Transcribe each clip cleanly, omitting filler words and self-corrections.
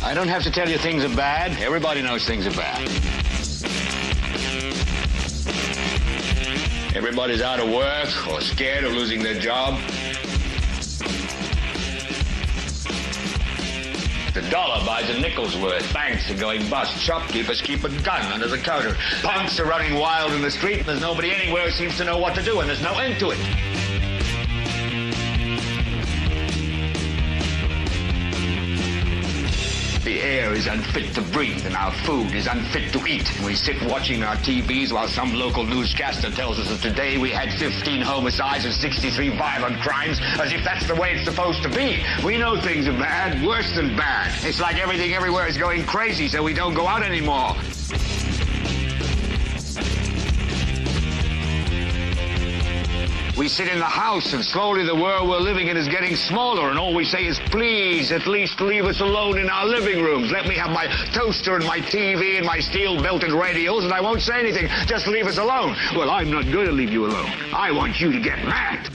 I don't have to tell you things are bad. Everybody knows things are bad. Everybody's out of work or scared of losing their job. The dollar buys a nickel's worth. Banks are going bust. Shopkeepers keep a gun under the counter. Punks are running wild in the street, and there's nobody anywhere who seems to know what to do, and there's no end to it. The air is unfit to breathe, and our food is unfit to eat. And we sit watching our TVs while some local newscaster tells us that today we had 15 homicides and 63 violent crimes, as if that's the way it's supposed to be. We know things are bad, worse than bad. It's like everything everywhere is going crazy, so we don't go out anymore. We sit in the house, and slowly the world we're living in is getting smaller, and all we say is, please, at least leave us alone in our living rooms. Let me have my toaster and my TV and my steel-belted radios, and I won't say anything. Just leave us alone. Well, I'm not going to leave you alone. I want you to get mad.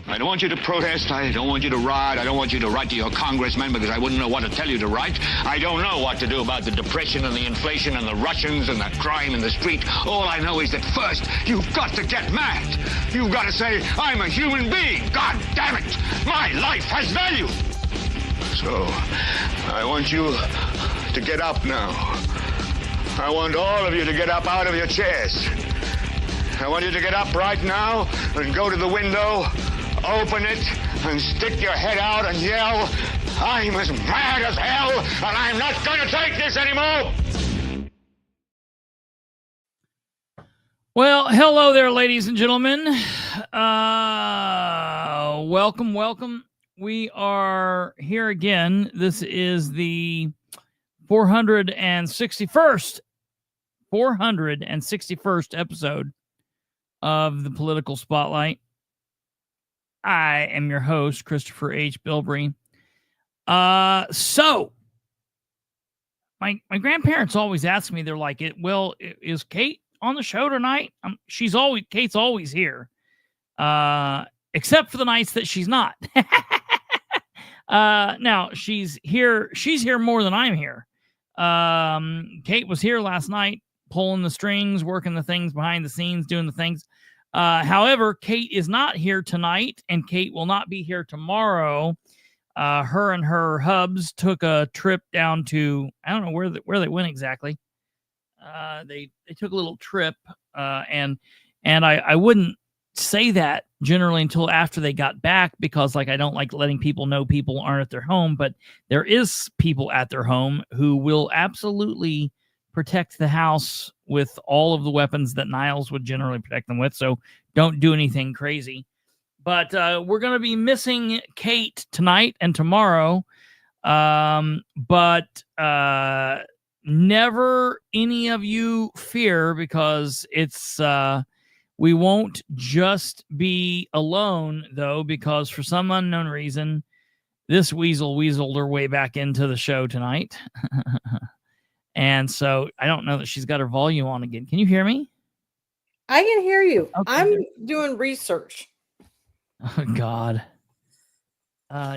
I don't want you to protest. I don't want you to riot. I don't want you to write to your congressman, because I wouldn't know what to tell you to write. I don't know what to do about the depression and the inflation and the Russians and the crime in the street. All I know is that first, you've got to get mad. You've got to say, I'm a human being. God damn it. My life has value. So, I want you to get up now. I want all of you to get up out of your chairs. I want you to get up right now and go to the window, open it, and stick your head out and yell, I'm as mad as hell, and I'm not going to take this anymore. Well, hello there, ladies and gentlemen. Welcome. We are here again. This is the 461st episode of the Political Spotlight. I am your host, Kristopher H. Bilbrey. So, my grandparents always ask me, they're like, is Kate on the show tonight? Kate's always here, except for the nights that she's not. Now she's here more than I'm here. Kate was here last night, pulling the strings, working the things behind the scenes, doing the things. However, Kate is not here tonight, and Kate will not be here tomorrow. Her and her hubs took a trip down to, I don't know where they went exactly. They took a little trip, and I wouldn't say that generally until after they got back, because I don't like letting people know people aren't at their home, but there is people at their home who will absolutely protect the house with all of the weapons that Niles would generally protect them with. So don't do anything crazy. But we're going to be missing Kate tonight and tomorrow. But never any of you fear, because it's we won't just be alone, though, because for some unknown reason, this weaseled her way back into the show tonight. And so I don't know that she's got her volume on again. Can you hear me? I can hear you. Okay. I'm doing research. Oh, God.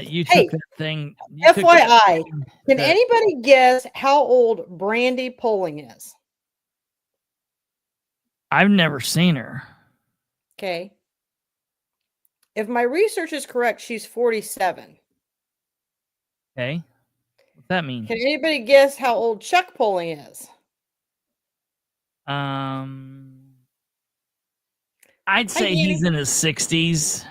You took that thing. FYI, can anybody guess how old Brandy Poling is? I've never seen her. Okay. If my research is correct, she's 47. Okay. What's that mean? Can anybody guess how old Chuck Poling is? I'd say he's in his 60s.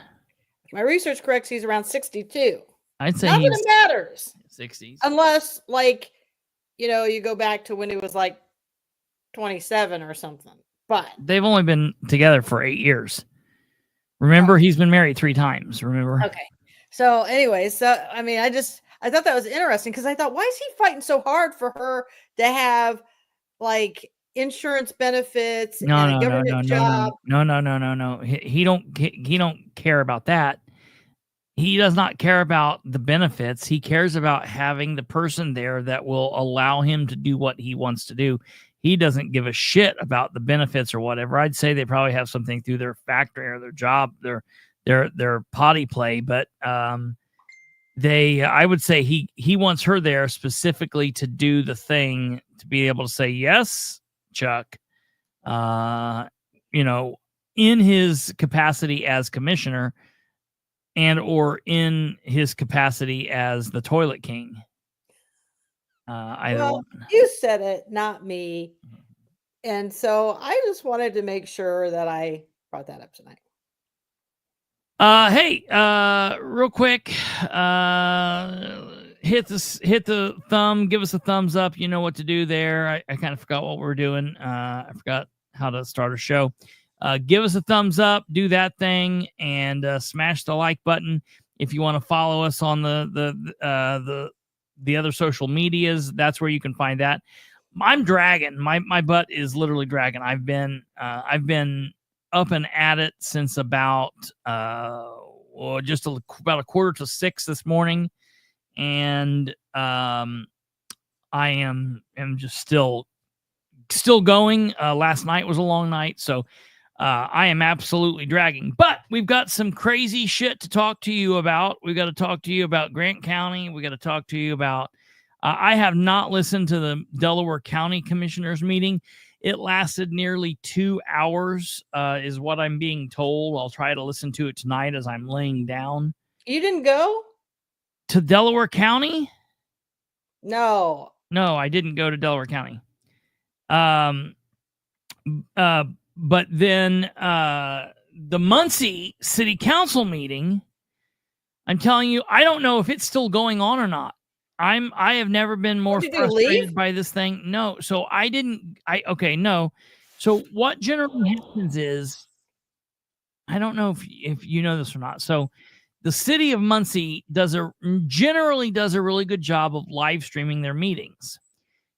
If my research correct, he's around 62. I'd say not that it matters. 60s. Unless, you go back to when he was 27 or something. But they've only been together for 8 years. Remember, he's been married 3 times. Remember? Okay. So, anyways, I thought that was interesting, because I thought, why is he fighting so hard for her to have insurance benefits and a government job? No. He don't care about that. He does not care about the benefits. He cares about having the person there that will allow him to do what he wants to do. He doesn't give a shit about the benefits or whatever. I'd say they probably have something through their factory or their job, their potty play. But I would say he wants her there specifically to do the thing, to be able to say, yes, Chuck, in his capacity as commissioner and or in his capacity as the toilet king. Either one. You said it, not me. And so I just wanted to make sure that I brought that up tonight. Hey, real quick, hit the thumb, give us a thumbs up. You know what to do there. I kind of forgot what we're doing. I forgot how to start a show. Give us a thumbs up, do that thing, and smash the like button. If you want to follow us on the other social medias, that's where you can find that. I'm dragging. My butt is literally dragging. I've been up and at it since about just about 5:45 this morning, and I am just still going. Last night was a long night, so I am absolutely dragging. But we've got some crazy shit to talk to you about. We've got to talk to you about Grant County. We got to talk to you about. I have not listened to the Delaware County Commissioners meeting. It lasted nearly 2 hours, is what I'm being told. I'll try to listen to it tonight as I'm laying down. You didn't go to Delaware County? No, I didn't go to Delaware County. But then the Muncie City Council meeting, I'm telling you, I don't know if it's still going on or not. I have never been more frustrated by this thing. No, so no. So what generally happens is, I don't know if you know this or not. So the city of Muncie generally does a really good job of live streaming their meetings.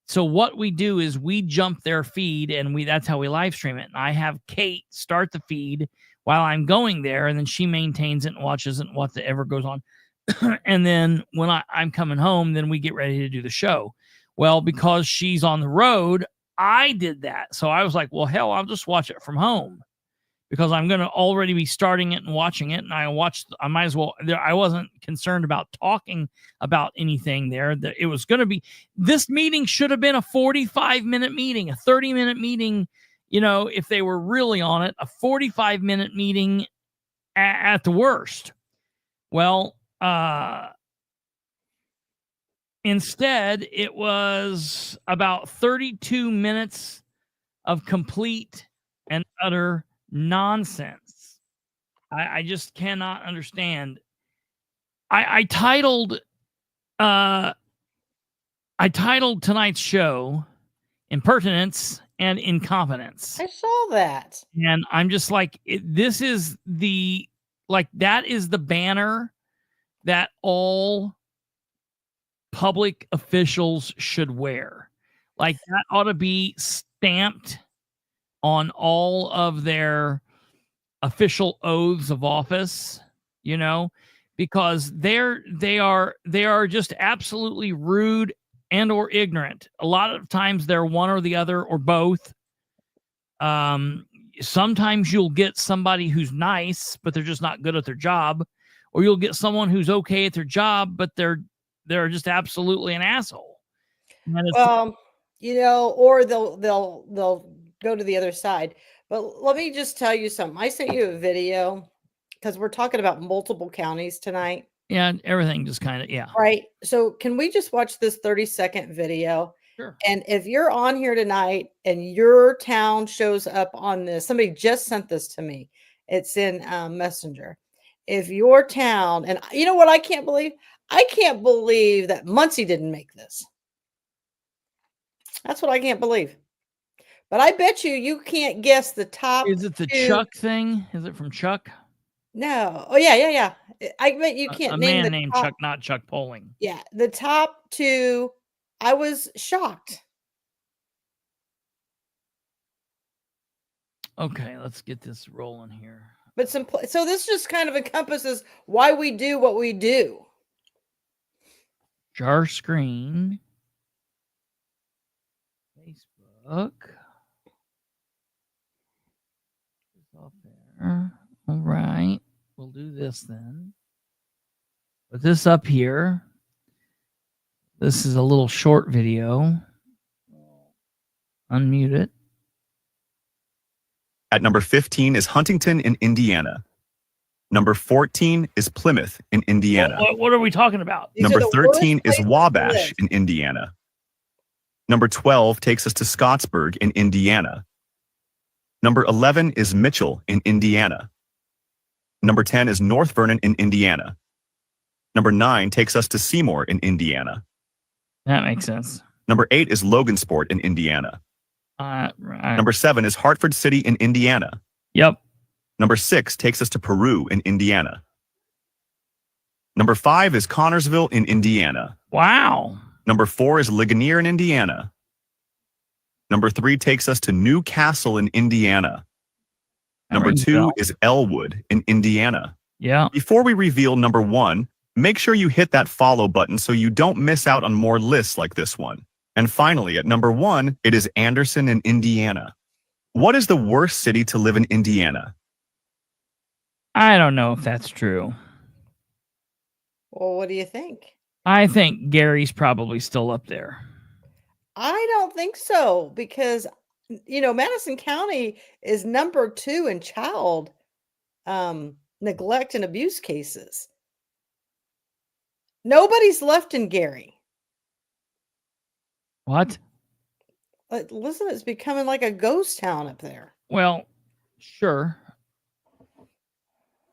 So what we do is we jump their feed and that's how we live stream it. And I have Kate start the feed while I'm going there, and then she maintains it and watches it and whatever goes on. And then when I'm coming home, then we get ready to do the show. Well, because she's on the road, I did that. So I was like, well, hell, I'll just watch it from home, because I'm going to already be starting it and watching it. And I might as well. I wasn't concerned about talking about anything there. It was going to be, this meeting should have been a 45-minute meeting, a 30-minute meeting. If they were really on it, a 45-minute meeting at the worst. Well, instead, it was about 32 minutes of complete and utter nonsense. I just cannot understand. I titled tonight's show Impertinence and Incompetence. I saw that. And I'm just like, that is the banner that all public officials should wear. Like, that ought to be stamped on all of their official oaths of office, because they are just absolutely rude and or ignorant. A lot of times they're one or the other or both. Sometimes you'll get somebody who's nice, but they're just not good at their job, or you'll get someone who's okay at their job, but they're just absolutely an asshole. Or they'll go to the other side. But let me just tell you something. I sent you a video because we're talking about multiple counties tonight. Yeah, everything just kind of, yeah. Right. So can we just watch this 30-second video? Sure. And if you're on here tonight and your town shows up on this, somebody just sent this to me. It's in Messenger. If your town, and you know what I can't believe? I can't believe that Muncie didn't make this. That's what I can't believe. But I bet you can't guess the top. Is it the Chuck thing? Is it from Chuck? No. Oh, yeah. I bet you can't name man the named top, Chuck, not Chuck Polling. Yeah, the top two. I was shocked. Okay, let's get this rolling here. But so this just kind of encompasses why we do what we do. Jar screen. Facebook. It's off there. All right. We'll do this then. put this up here. This is a little short video. Unmute it. At number 15 is Huntington in Indiana. Number 14 is Plymouth in Indiana. What are we talking about? Number 13 is Wabash in Indiana. Number 12 takes us to Scottsburg in Indiana. Number 11 is Mitchell in Indiana. Number 10 is North Vernon in Indiana. Number 9 takes us to Seymour in Indiana. That makes sense. Number 8 is Logansport in Indiana. Right. Number 7 is Hartford City in Indiana. Yep. Number 6 takes us to Peru in Indiana. Number 5 is Connorsville in Indiana. Wow. Number 4 is Ligonier in Indiana. Number 3 takes us to Newcastle in Indiana. Number 2 is Elwood in Indiana. Yeah. Before we reveal number 1, make sure you hit that follow button so you don't miss out on more lists like this one. And finally, at number 1, it is Anderson in Indiana. What is the worst city to live in Indiana? I don't know if that's true. Well, what do you think? I think Gary's probably still up there. I don't think so because, Madison County is number 2 in child neglect and abuse cases. Nobody's left in Gary. What? Listen, it's becoming like a ghost town up there. Well, sure.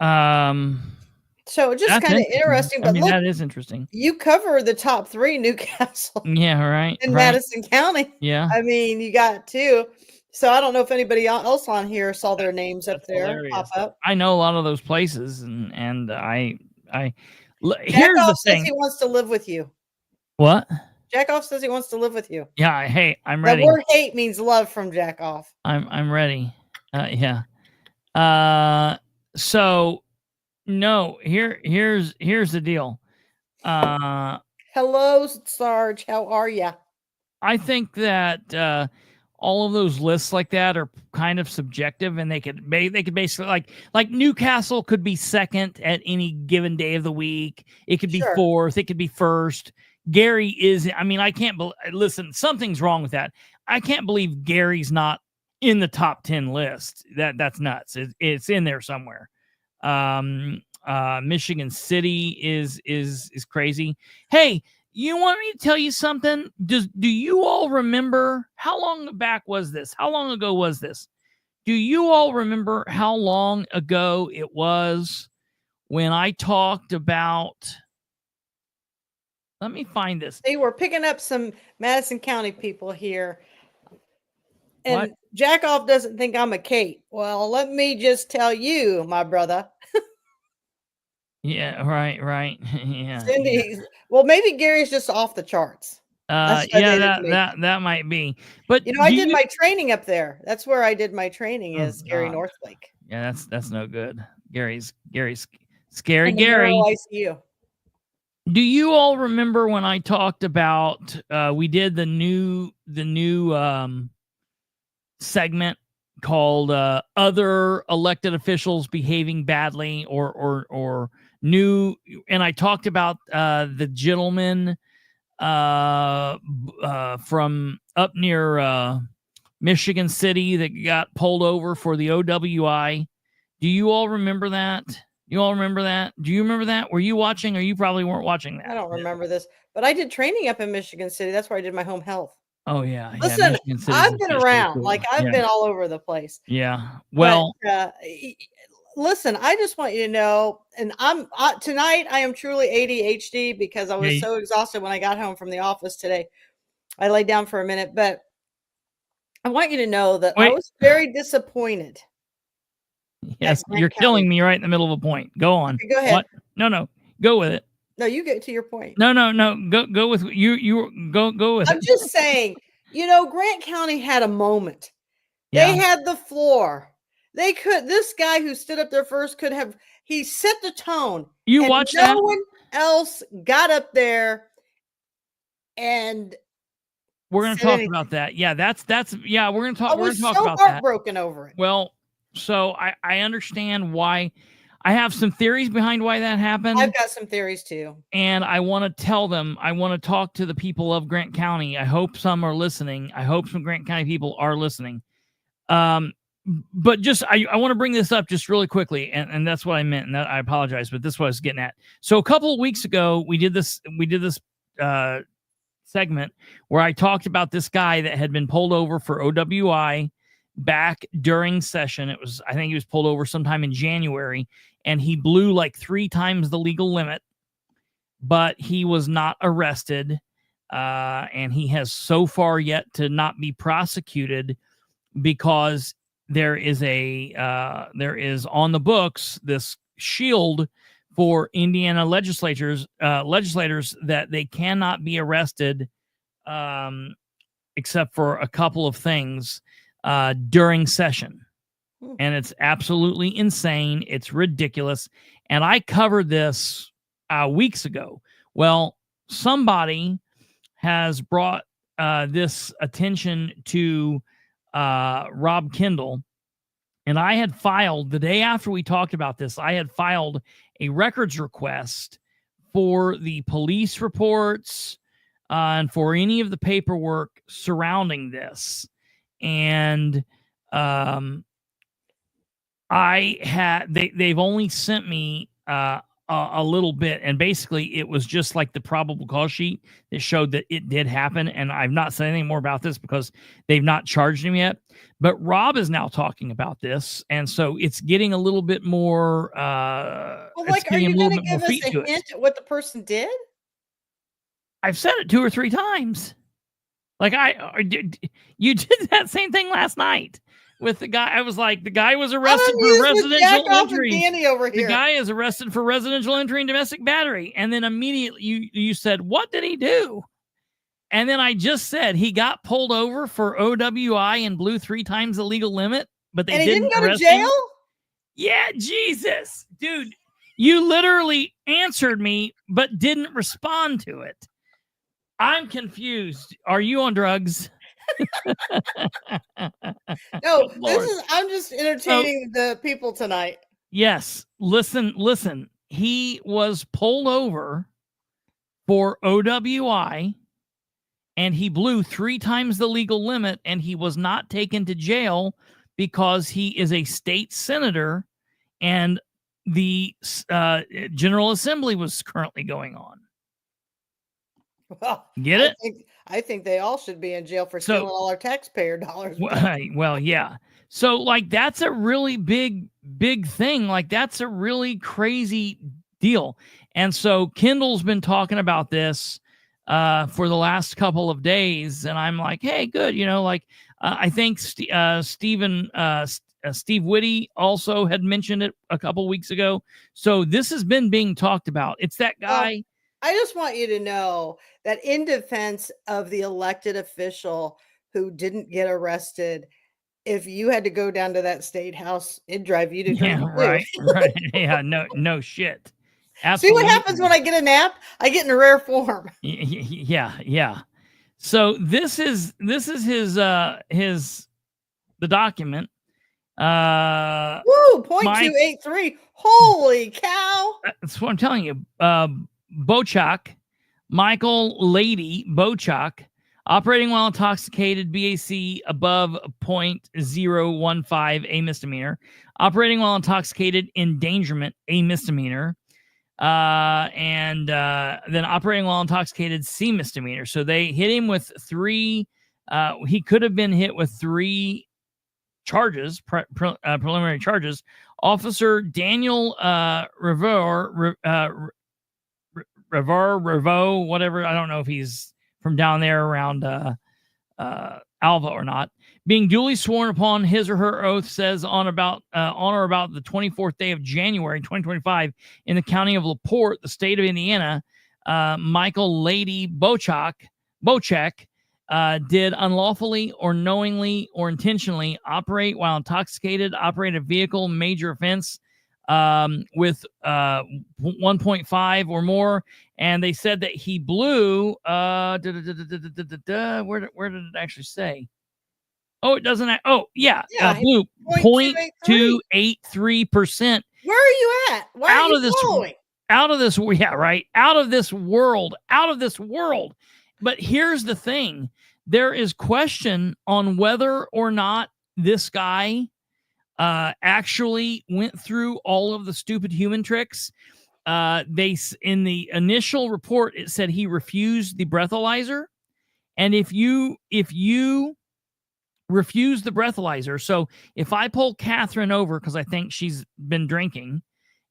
So just kind of interesting. But look, that is interesting. You cover the top 3, Newcastle. Yeah, right. In Madison County. Yeah. I mean, you got 2. So I don't know if anybody else on here saw their names up there pop up. I know a lot of those places, and I here's the thing. thing. He wants to live with you. What? Jackoff says he wants to live with you. Yeah, hey, I'm ready. The word hate means love from Jackoff. I'm ready. Yeah. So no, here's the deal. Hello, Sarge. How are ya? I think that all of those lists like that are kind of subjective, and they could basically like Newcastle could be second at any given day of the week. It could be fourth. It could be first. Gary is. I mean, I can't listen. Something's wrong with that. I can't believe Gary's not in the top 10 list. That's nuts. It's in there somewhere. Michigan City is crazy. Hey, you want me to tell you something? Do you all remember how long back was this? How long ago was this? Do you all remember how long ago it was when I talked about? Let me find this. They were picking up some Madison County people here. And Jackoff doesn't think I'm a Kate. Well, let me just tell you, my brother. Yeah, right. Yeah. Cindy, well, maybe Gary's just off the charts. That might be. But I did my training up there. That's where I did my training is Gary Northlake. Yeah, that's no good. Gary's scary Gary. ICU. Do you all remember when I talked about we did the new segment called other elected officials behaving badly or new, and I talked about the gentleman from up near Michigan City that got pulled over for the OWI. Do you all remember that? You all remember that? Do you remember that? Were you watching, or you probably weren't watching that? I don't remember this, but I did training up in Michigan City. That's where I did my home health. Oh yeah. Listen, I've been around. Cool. Like I've been all over the place. Yeah. Well, but, listen, I just want you to know, and tonight I am truly ADHD because I was so exhausted when I got home from the office today. I laid down for a minute, but I want you to know that I was very disappointed. Yes, you're killing me right in the middle of a point. Go on. Okay, go ahead. What? No, go with it. No, you get to your point. No. Go with you. Go with it. I'm just saying, Grant County had a moment. Yeah. They had the floor. This guy who stood up there first he set the tone. You watched that? No one else got up there and we're going to talk about that. Yeah, we're going to talk. I was we're going to talk so about heartbroken over it. Well, so I understand why. I have some theories behind why that happened. I've got some theories too. And I want to tell them, I want to talk to the people of Grant County. I hope some are listening. I hope some Grant County people are listening. But just, I want to bring this up just really quickly. And that's what I meant. And that, I apologize, but this is what I was getting at. So a couple of weeks ago, we did this segment where I talked about this guy that had been pulled over for OWI back during session. I think he was pulled over sometime in January, and he blew like 3 times the legal limit, but he was not arrested. And he has so far yet to not be prosecuted because there is on the books this shield for Indiana legislators that they cannot be arrested except for a couple of things during session. And it's absolutely insane. It's ridiculous. And I covered this weeks ago. Well, somebody has brought this attention to Rob Kendall. And I had filed, the day after we talked about this, I had filed a records request for the police reports and for any of the paperwork surrounding this. And they've only sent me a little bit, and basically it was just like the probable cause sheet that showed that it did happen. And I've not said anything more about this because they've not charged him yet. But Rob is now talking about this, and so it's getting a little bit more. Well, like, are you going to give us a hint at what the person did? I've said it 2 or 3 times. Like you did that same thing last night with the guy. I was like, the guy was arrested for residential entry. The guy is arrested for residential entry and domestic battery. And then immediately you said, what did he do? And then I just said he got pulled over for OWI and blew 3 times the legal limit, but they didn't go to jail. Him. Yeah, Jesus, dude, you literally answered me, but didn't respond to it. I'm confused. Are you on drugs? No, I'm just entertaining the people tonight. Yes. Listen. He was pulled over for OWI and he blew 3 times the legal limit, and he was not taken to jail because he is a state senator and the General Assembly was currently going on. Well, get it? I think they all should be in jail for stealing all our taxpayer dollars. Well, yeah. So like, that's a really big thing. Like, that's a really crazy deal. And so Kendall's been talking about this for the last couple of days. And I'm like, hey, good. You know, like, I think Steve Whitty also had mentioned it a couple weeks ago. So this has been being talked about. It's that guy. Well, I just want you to know that in defense of the elected official who didn't get arrested, if you had to go down to that state house, it'd drive you to drink. Right. Yeah, no shit. See Absolutely. what happens when I get a nap? I get in a rare form. Yeah. So this is the document. 0.283. Holy cow. That's what I'm telling you. Bochak, Michael Lady Bochak, operating while intoxicated, BAC above 0.015, a misdemeanor. Operating while intoxicated, endangerment, a misdemeanor. And then operating while intoxicated, C misdemeanor. So they hit him with 3. He could have been hit with 3 charges, preliminary charges. Officer Daniel Revo, whatever. I don't know if he's from down there around Alva or not. Being duly sworn upon his or her oath, says on or about the 24th day of January 2025 in the county of LaPorte, the state of Indiana, Michael Lady Bochek did unlawfully or knowingly or intentionally operate while intoxicated, operate a vehicle, major offense, with 1.5 or more, and they said that he blew where did it actually say? Oh, it doesn't. Blew 0.283% Where are you at? Why Out are of you this, following? out of this, yeah, right. Out of this world. But here's the thing. There is question on whether or not this guy actually went through all of the stupid human tricks. In the initial report, it said he refused the breathalyzer. And if you refuse the breathalyzer, so if I pull Katherine over because I think she's been drinking,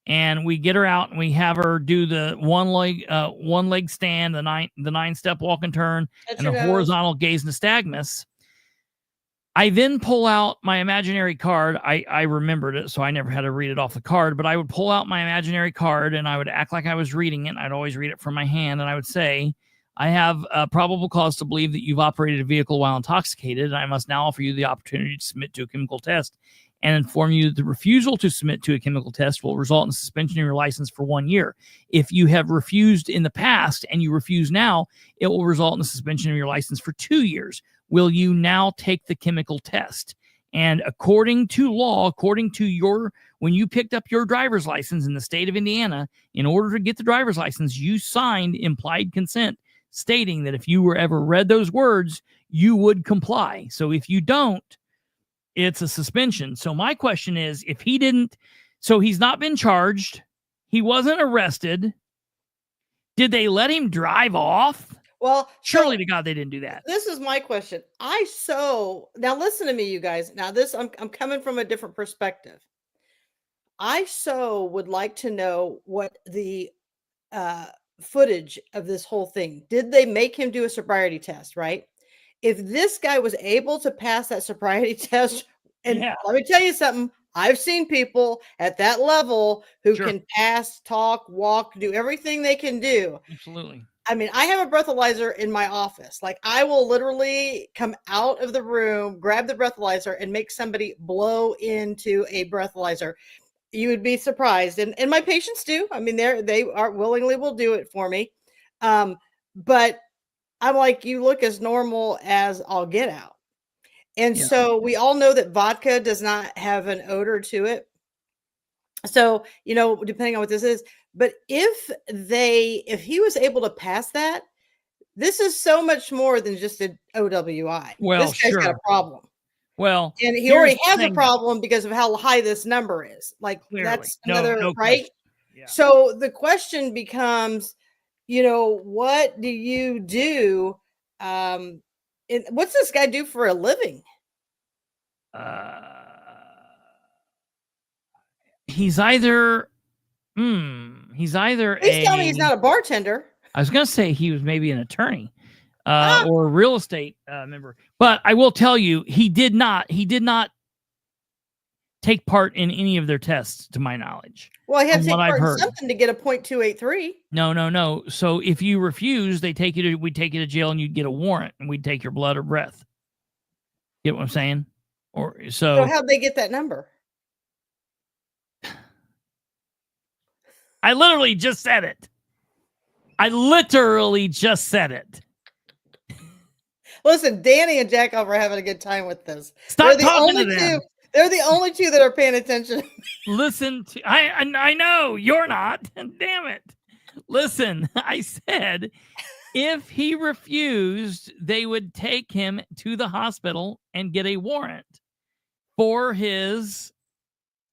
and we get her out and we have her do the one leg stand, the 9-step walk and turn, and the horizontal gaze nystagmus. I then pull out my imaginary card. I remembered it, so I never had to read it off the card, but I would pull out my imaginary card and I would act like I was reading it. I'd always read it from my hand, and I would say, I have a probable cause to believe that you've operated a vehicle while intoxicated, and I must now offer you the opportunity to submit to a chemical test and inform you that the refusal to submit to a chemical test will result in suspension of your license for 1 year. If you have refused in the past and you refuse now, it will result in the suspension of your license for 2 years. Will you now take the chemical test? And according to law, according to when you picked up your driver's license in the state of Indiana, in order to get the driver's license, you signed implied consent stating that if you were ever read those words, you would comply. So if you don't, it's a suspension. So my question is, if he didn't, so he's not been charged, he wasn't arrested, did they let him drive off? Well, surely to God they didn't do that. This is my question. Now listen to me, you guys. Now I'm coming from a different perspective. I would like to know what the footage of this whole thing. Did they make him do a sobriety test, right? If this guy was able to pass that sobriety test, and let me tell you something, I've seen people at that level who can pass, talk, walk, do everything they can do. Absolutely. I mean, I have a breathalyzer in my office. Like, I will literally come out of the room, grab the breathalyzer, and make somebody blow into a breathalyzer. You would be surprised. And my patients do. I mean, they are willingly will do it for me. But I'm like, you look as normal as I'll get out. And so we all know that vodka does not have an odor to it. So, depending on what this is, but if he was able to pass that, this is so much more than just an OWI. Well, this guy's got a problem. Well, and he already has a problem because of how high this number is. Like, clearly. That's another, no right? Yeah. So the question becomes, what do you do? What's this guy do for a living? He's either Please tell me he's not a bartender. I was going to say he was maybe an attorney or a real estate member, but I will tell you he did not take part in any of their tests, to my knowledge. Well, he had to take part in something to get a 0.283. No. So if you refuse, we'd take you to jail and you'd get a warrant and we'd take your blood or breath. Get what I'm saying? So how'd they get that number? I literally just said it. Listen, Danny and Jack are having a good time with this. Stop talking to them. They're the only two that are paying attention. Listen, I know you're not. Damn it. Listen, I said if he refused, they would take him to the hospital and get a warrant for his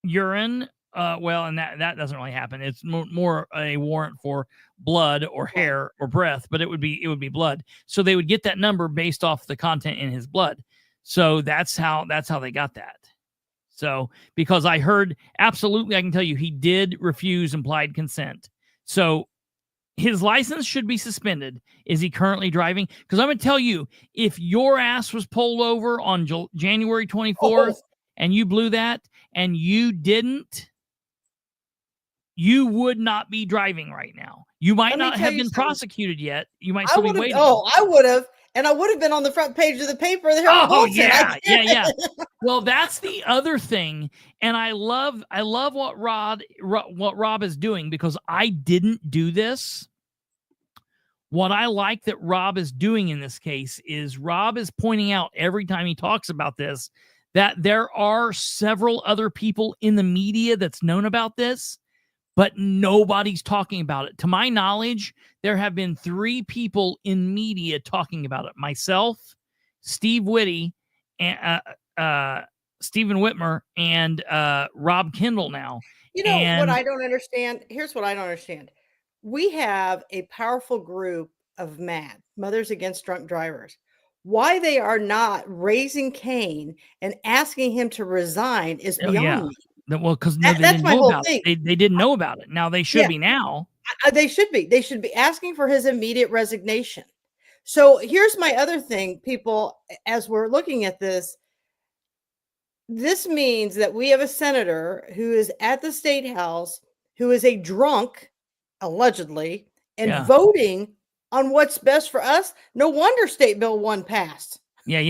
urine. And that doesn't really happen. It's more a warrant for blood or hair or breath, but it would be blood. So they would get that number based off the content in his blood. So that's how they got that. So because I heard absolutely, I can tell you he did refuse implied consent. So his license should be suspended. Is he currently driving? Because I'm going to tell you, if your ass was pulled over on January 24th and you blew that and you didn't, you would not be driving right now. You might not have been prosecuted yet. You might still be waiting. I would have. And I would have been on the front page of the paper. Yeah. Well, that's the other thing. And I love what Rob is doing, because I didn't do this. What I like that Rob is doing in this case is Rob is pointing out every time he talks about this that there are several other people in the media that's known about this, but nobody's talking about it. To my knowledge, there have been 3 people in media talking about it. Myself, Steve Whitty, and Stephen Whitmer, and Rob Kendall now. You know what I don't understand? Here's what I don't understand. We have a powerful group of MAD, Mothers Against Drunk Drivers. Why they are not raising Cain and asking him to resign is beyond me. Well, because That's they didn't my know whole about thing. it. They didn't know about it. Now they should be now. They should be. They should be asking for his immediate resignation. So here's my other thing, people, as we're looking at this. This means that we have a senator who is at the state house, who is a drunk, allegedly, and voting on what's best for us. No wonder State Bill 1 passed. Yeah.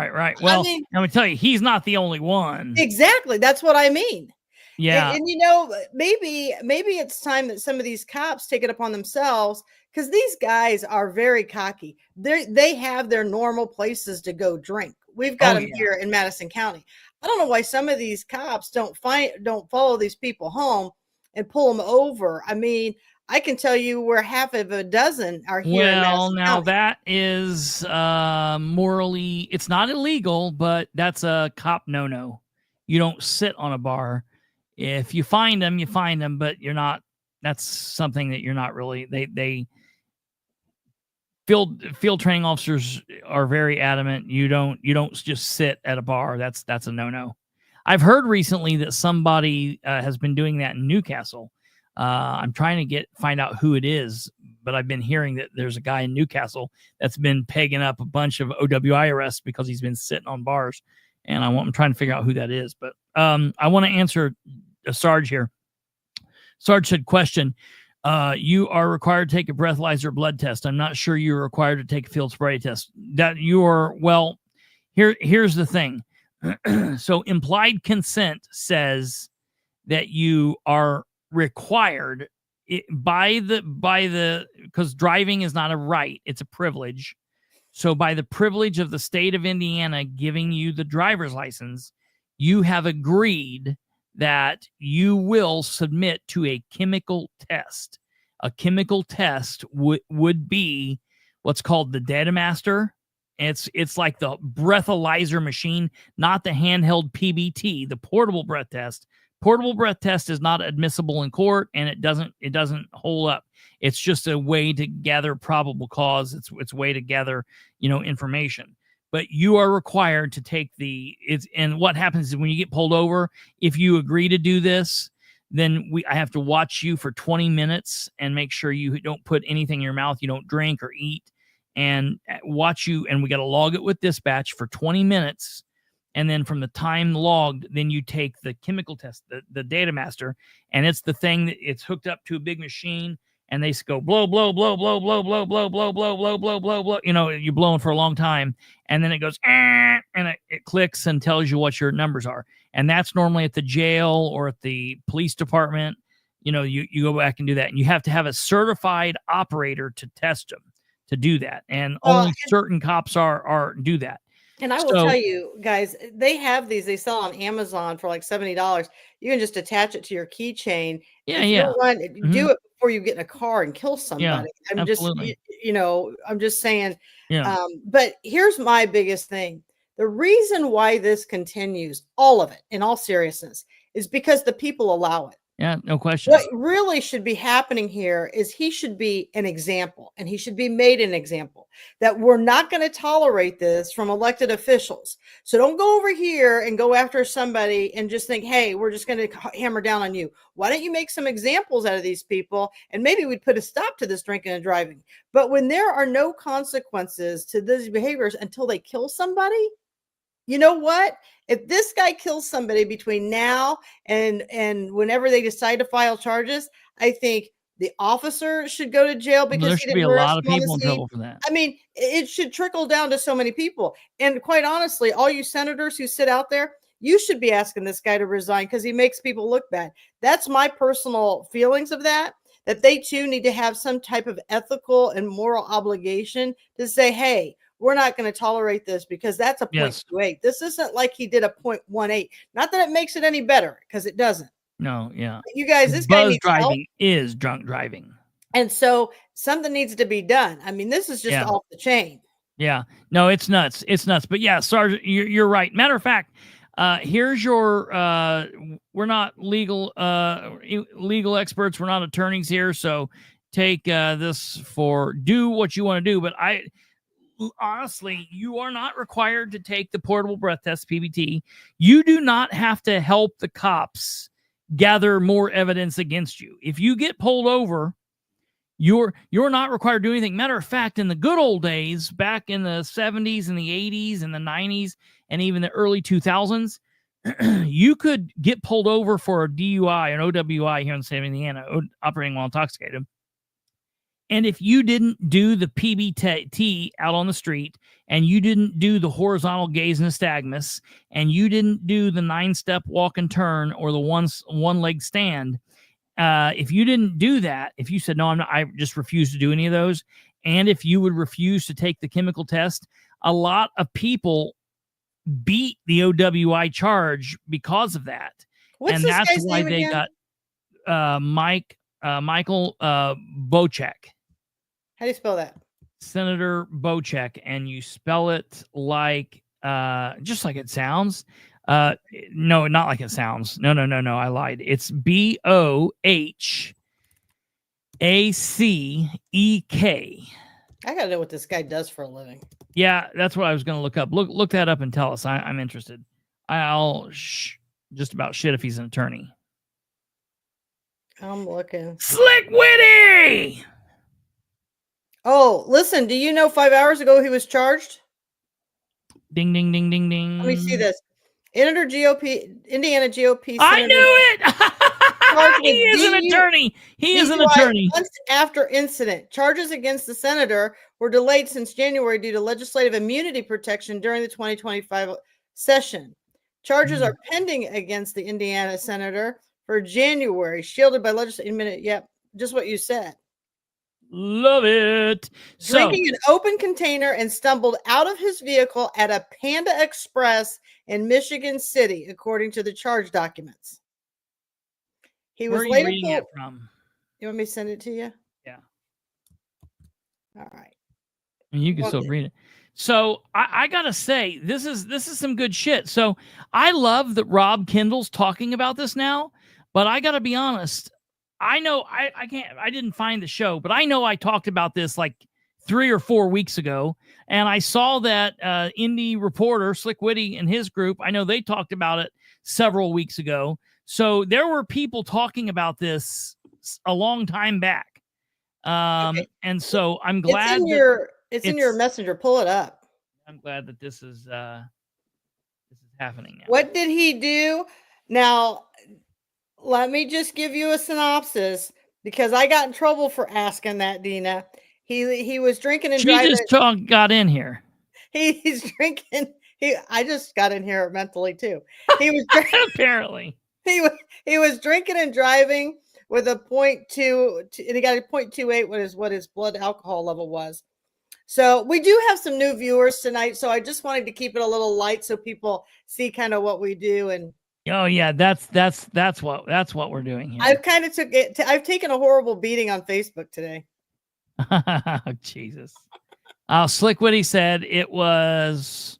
Right. Well, I'm going to tell you, he's not the only one. Exactly. That's what I mean. Yeah. And you know, maybe it's time that some of these cops take it upon themselves, because these guys are very cocky. They have their normal places to go drink. We've got them here in Madison County. I don't know why some of these cops don't follow these people home and pull them over. I mean, I can tell you where half of a dozen are here. Well, now that is morally, it's not illegal, but that's a cop no-no. You don't sit on a bar. If you find them, you find them, but you're not. That's something that you're not really. They field training officers are very adamant. You don't just sit at a bar. That's a no-no. I've heard recently that somebody has been doing that in Newcastle. I'm trying to find out who it is, but I've been hearing that there's a guy in Newcastle that's been pegging up a bunch of OWI arrests because he's been sitting on bars, and I'm trying to figure out who that is. But I want to answer Sarge here. Sarge said, question. You are required to take a breathalyzer blood test. I'm not sure you're required to take a field spray test. That you are, well, here's the thing. So implied consent says that you are required because driving is not a right, it's a privilege. So by the privilege of the state of Indiana giving you the driver's license, you have agreed that you will submit to a chemical test. A chemical test would be what's called the Datamaster. It's like the breathalyzer machine, not the handheld PBT, the portable breath test. Portable breath test is not admissible in court, and it doesn't hold up. It's just a way to gather probable cause. It's a way to gather, information. But you are required to take and what happens is when you get pulled over, if you agree to do this, then I have to watch you for 20 minutes and make sure you don't put anything in your mouth, you don't drink or eat, and watch you. And we got to log it with dispatch for 20 minutes. And then from the time logged, then you take the chemical test, the Datamaster, and it's the thing that it's hooked up to a big machine, and they go blow, blow, blow, blow, blow, blow, blow, blow, blow, blow, blow, blow, blow. You're blowing for a long time, and then it goes, and it clicks and tells you what your numbers are. And that's normally at the jail or at the police department. You go back and do that, and you have to have a certified operator to test them to do that, and only certain cops do that. And I will tell you guys, they have these. They sell on Amazon for like $70. You can just attach it to your keychain. Yeah, do it before you get in a car and kill somebody. Yeah, absolutely. I'm just saying. Yeah. But here's my biggest thing. The reason why this continues, all of it, in all seriousness, is because the people allow it. Yeah, no question. What really should be happening here is he should be an example, and he should be made an example that we're not going to tolerate this from elected officials. So don't go over here and go after somebody and just think, hey, we're just going to hammer down on you. Why don't you make some examples out of these people, and maybe we'd put a stop to this drinking and driving. But when there are no consequences to these behaviors until they kill somebody, you know what? If this guy kills somebody between now and whenever they decide to file charges, I think the officer should go to jail because there should be a lot of people in trouble for that. I mean, it should trickle down to so many people. And quite honestly, all you senators who sit out there, you should be asking this guy to resign because he makes people look bad. That's my personal feelings of that they too need to have some type of ethical and moral obligation to say, hey, we're not going to tolerate this because that's a 0.28. This isn't like he did a 0.18. Not that it makes it any better, because it doesn't. No, yeah. But you guys, this Buzz guy needs driving help. is drunk driving. And so something needs to be done. I mean, this is just off the chain. Yeah. No, it's nuts. It's nuts. But yeah, Sergeant, you're right. Matter of fact, here's your we're not legal experts, we're not attorneys here, so take this for do what you want to do. But honestly, you are not required to take the portable breath test, PBT. You do not have to help the cops gather more evidence against you. If you get pulled over, you're not required to do anything. Matter of fact, in the good old days, back in the 70s and the 80s and the 90s and even the early 2000s, you could get pulled over for a DUI, an OWI here in the state of Indiana, operating while intoxicated. And if you didn't do the PBT out on the street, and you didn't do the horizontal gaze nystagmus, and you didn't do the 9-step walk and turn or the one-leg stand, if you didn't do that, if you said, no, I just refuse to do any of those, and if you would refuse to take the chemical test, a lot of people beat the OWI charge because of that. What's and this that's guy's why name they again? got Michael Bocek. How do you spell that? Senator Bocek, and you spell it like just like it sounds. No, not like it sounds. No, I lied. It's Bohacek. I gotta know what this guy does for a living. Yeah, that's what I was going to look up. Look that up and tell us. I'm interested. I'll just about shit if he's an attorney. I'm looking. Slick Witty! Oh, listen, do you know 5 hours ago he was charged? Ding, ding, ding, ding, ding. Let me see this. Indiana GOP I Senator knew it! He is an attorney. He is an attorney. Months after incident, charges against the senator were delayed since January due to legislative immunity protection during the 2025 session. Charges are pending against the Indiana senator for January, shielded by legislative immunity. Yep, just what you said. Love it. Drinking an open container and stumbled out of his vehicle at a Panda Express in Michigan City, according to the charge documents. He was later reading it from. You want me to send it to you? Yeah. All right. And you can still read it. So I gotta say, this is some good shit. So I love that Rob Kendall's talking about this now, but I gotta be honest. I know I didn't find the show, but I know I talked about this like 3 or 4 weeks ago, and I saw that indie reporter Slick Witty and his group, I know they talked about it several weeks ago. So there were people talking about this a long time back. Okay. And so I'm glad it's in your messenger. Pull it up. I'm glad that this is happening now. What did he do? Now, let me just give you a synopsis, because I got in trouble for asking that, Dina. He was drinking and driving. She just got in here. He's drinking. I just got in here mentally too. He was apparently. He was drinking and driving with a 0.2, and he got a 0.28. What his blood alcohol level was. So we do have some new viewers tonight. So I just wanted to keep it a little light so people see kind of what we do. And oh yeah, that's what we're doing here. I've kind of I've taken a horrible beating on Facebook today. Jesus. Slick Witty said it was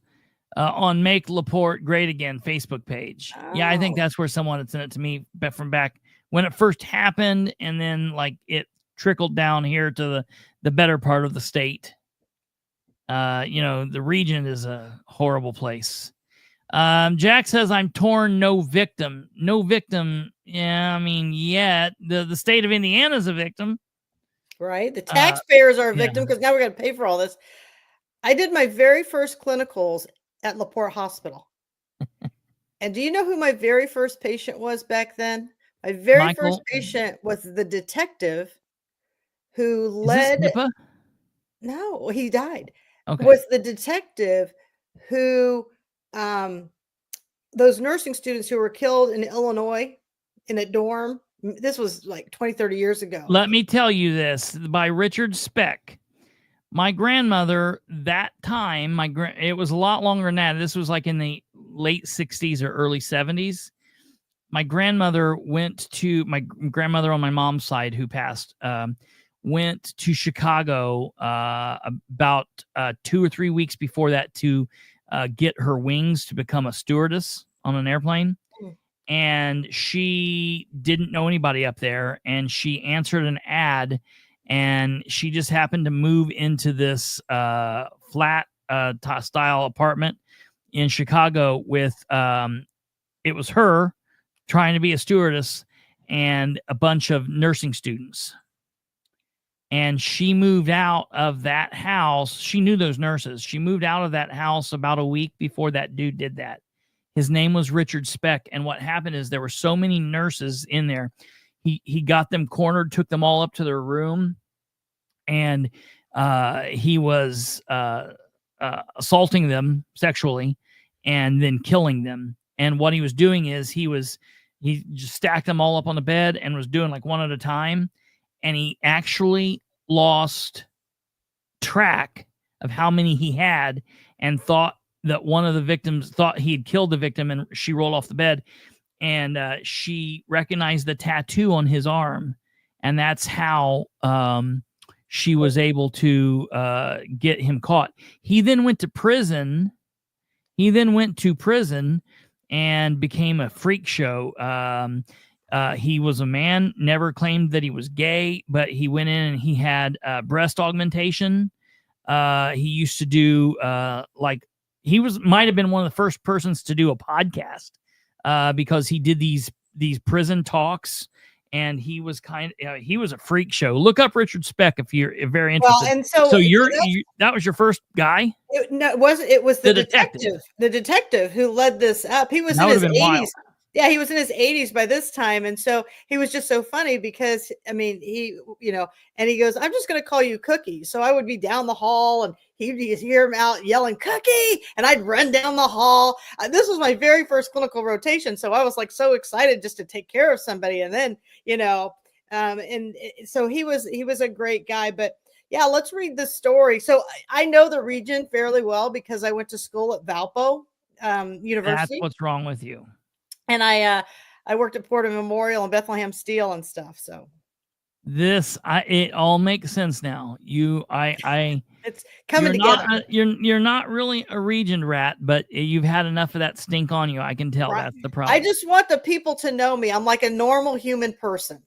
on Make Laporte Great Again Facebook page. Oh. Yeah, I think that's where someone had sent it to me from back when it first happened, and then like it trickled down here to the better part of the state. The region is a horrible place. Jack says, I'm torn, no victim. No victim. Yeah, I mean, the state of Indiana is a victim. Right? The taxpayers are a victim because now we're going to pay for all this. I did my very first clinicals at LaPorte Hospital. And do you know who my very first patient was back then? My very first patient was the detective who led. No, he died. Okay. Was the detective who those nursing students who were killed in Illinois in a dorm. This was like 20, 30 years ago. Let me tell you this by Richard Speck. My grandmother, that time, it was a lot longer than that. This was like in the late 60s or early 70s. My grandmother my grandmother on my mom's side, who passed, went to Chicago about 2 or 3 weeks before that to get her wings to become a stewardess on an airplane. And she didn't know anybody up there, and she answered an ad, and she just happened to move into this flat style apartment in Chicago with it was her trying to be a stewardess and a bunch of nursing students. And she moved out of that house. She knew those nurses. She moved out of that house about a week before that dude did that. His name was Richard Speck. And what happened is there were so many nurses in there. He got them cornered, took them all up to their room, and he was assaulting them sexually and then killing them. And what he was doing is he just stacked them all up on the bed and was doing like one at a time. And he actually lost track of how many he had and thought that one of the victims thought he had killed the victim, and she rolled off the bed. And she recognized the tattoo on his arm. And that's how she was able to get him caught. He then went to prison. And became a freak show. He was a man, never claimed that he was gay, but he went in and he had breast augmentation. He used to do might have been one of the first persons to do a podcast because he did these prison talks, and he was he was a freak show. Look up Richard Speck if you're very interested. Well, and that was your first guy? It wasn't. It was the detective. The detective who led this up. He was in his 80s. Wild. Yeah, he was in his 80s by this time. And so he was just so funny because, I mean, he goes, I'm just going to call you Cookie. So I would be down the hall and he'd hear him out yelling, Cookie. And I'd run down the hall. This was my very first clinical rotation. So I was like so excited just to take care of somebody. And then, so he was a great guy. But yeah, let's read the story. So I know the region fairly well because I went to school at Valpo University. That's what's wrong with you. And I worked at Porter Memorial and Bethlehem Steel and stuff. So it all makes sense now. It's coming together. You're not really a region rat, but you've had enough of that stink on you. I can tell. Right. That's the problem. I just want the people to know me. I'm like a normal human person.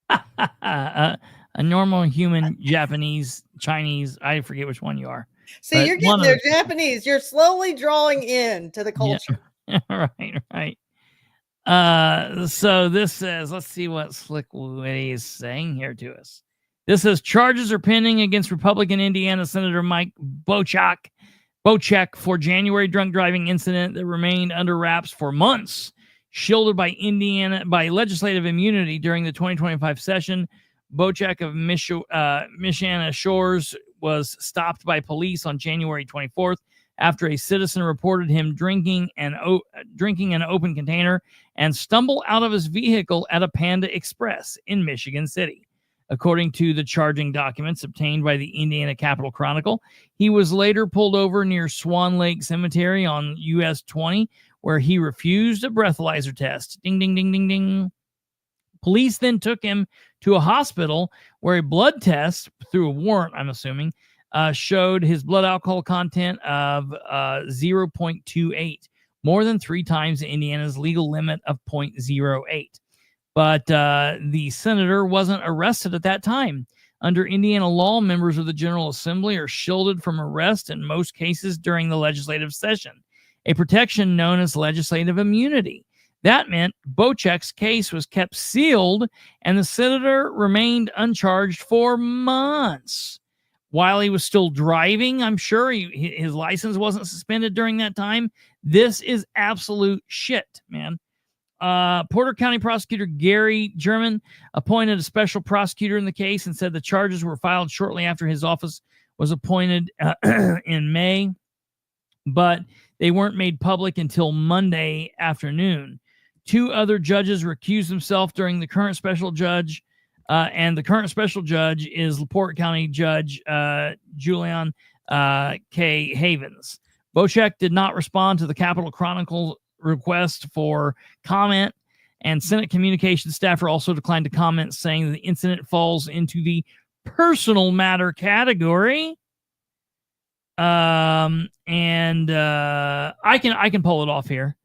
A normal human, Japanese, Chinese. I forget which one you are. See, you're getting there, Japanese. You're slowly drawing in to the culture. Yeah. Right. So this says, let's see what Slick Woody is saying here to us. This says charges are pending against Republican Indiana Senator Mike Bochek for January drunk driving incident that remained under wraps for months, shielded by legislative immunity during the 2025 session. Bochek of Michiana Shores was stopped by police on January 24th after a citizen reported him drinking an open container and stumbled out of his vehicle at a Panda Express in Michigan City. According to the charging documents obtained by the Indiana Capitol Chronicle, he was later pulled over near Swan Lake Cemetery on US 20, where he refused a breathalyzer test. Ding, ding, ding, ding, ding. Police then took him to a hospital where a blood test, through a warrant, I'm assuming, showed his blood alcohol content of 0.28, more than 3 times Indiana's legal limit of 0.08. But the senator wasn't arrested at that time. Under Indiana law, members of the General Assembly are shielded from arrest in most cases during the legislative session, a protection known as legislative immunity. That meant Bochek's case was kept sealed, and the senator remained uncharged for months. While he was still driving, I'm sure his license wasn't suspended during that time. This is absolute shit, man. Porter County Prosecutor Gary German appointed a special prosecutor in the case and said the charges were filed shortly after his office was appointed in May, but they weren't made public until Monday afternoon. 2 other judges recused themselves during the current special judge And the current special judge is LaPorte County Judge Julian K. Havens. Bochek did not respond to the Capitol Chronicle request for comment, and Senate communications staffer also declined to comment, saying the incident falls into the personal matter category. I can pull it off here.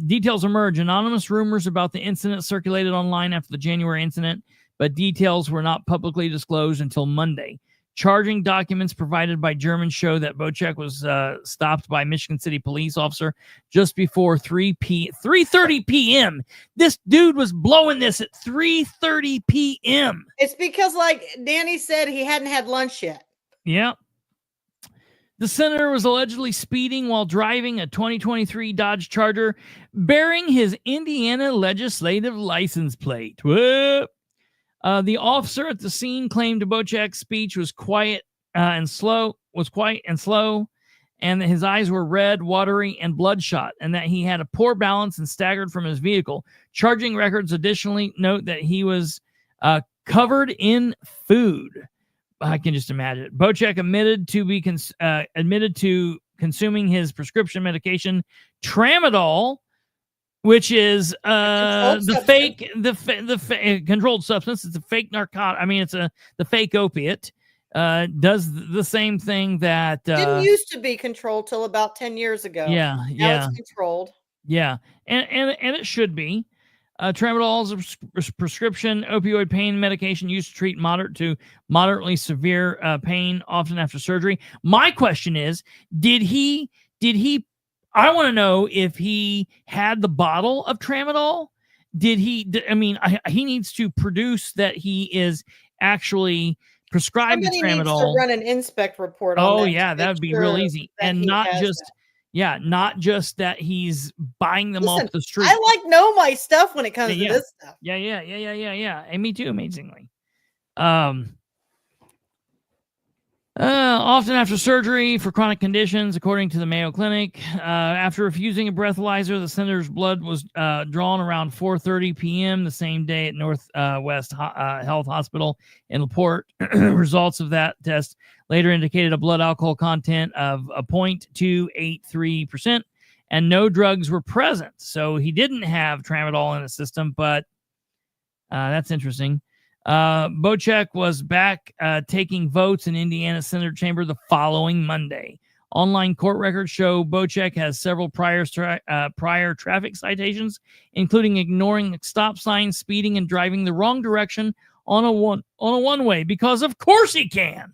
Details emerge. Anonymous rumors about the incident circulated online after the January incident, but details were not publicly disclosed until Monday. Charging documents provided by German show that Bochek was stopped by Michigan City police officer just before 3:30 p.m. This dude was blowing this at 3:30 p.m. It's because, like Danny said, he hadn't had lunch yet. Yeah. The senator was allegedly speeding while driving a 2023 Dodge Charger bearing his Indiana legislative license plate. Whoop. The officer at the scene claimed Bochek's speech was quiet and slow, and that his eyes were red, watery, and bloodshot, and that he had a poor balance and staggered from his vehicle. Charging records additionally note that he was covered in food. I can just imagine it. Bochek admitted to consuming his prescription medication, Tramadol, which is the controlled substance. It's a fake narcotic. I mean, it's the fake opiate. Does the same thing that didn't used to be controlled till about 10 years ago. Yeah, now it's controlled. Yeah, and it should be. Tramadol is a prescription opioid pain medication used to treat moderate to moderately severe pain, often after surgery. My question is, did he? I want to know if he had the bottle of Tramadol. Did he? I mean, he needs to produce that he is actually prescribed Somebody Tramadol. Needs to run an inspect report on Oh that yeah, that would be real easy, and not just that he's buying them off the street. I know my stuff when it comes to this stuff. Yeah. And me too, amazingly. Often after surgery for chronic conditions, according to the Mayo Clinic. After refusing a breathalyzer, the senator's blood was drawn around 4:30 p.m. the same day at Northwest Health Hospital in LaPorte. Results of that test later indicated a blood alcohol content of 0.283%, and no drugs were present. So he didn't have Tramadol in his system, but that's interesting. Bochek was back taking votes in Indiana Senate Chamber the following Monday. Online court records show Bochek has several prior traffic citations, including ignoring stop signs, speeding, and driving the wrong direction on a one-way, because of course he can.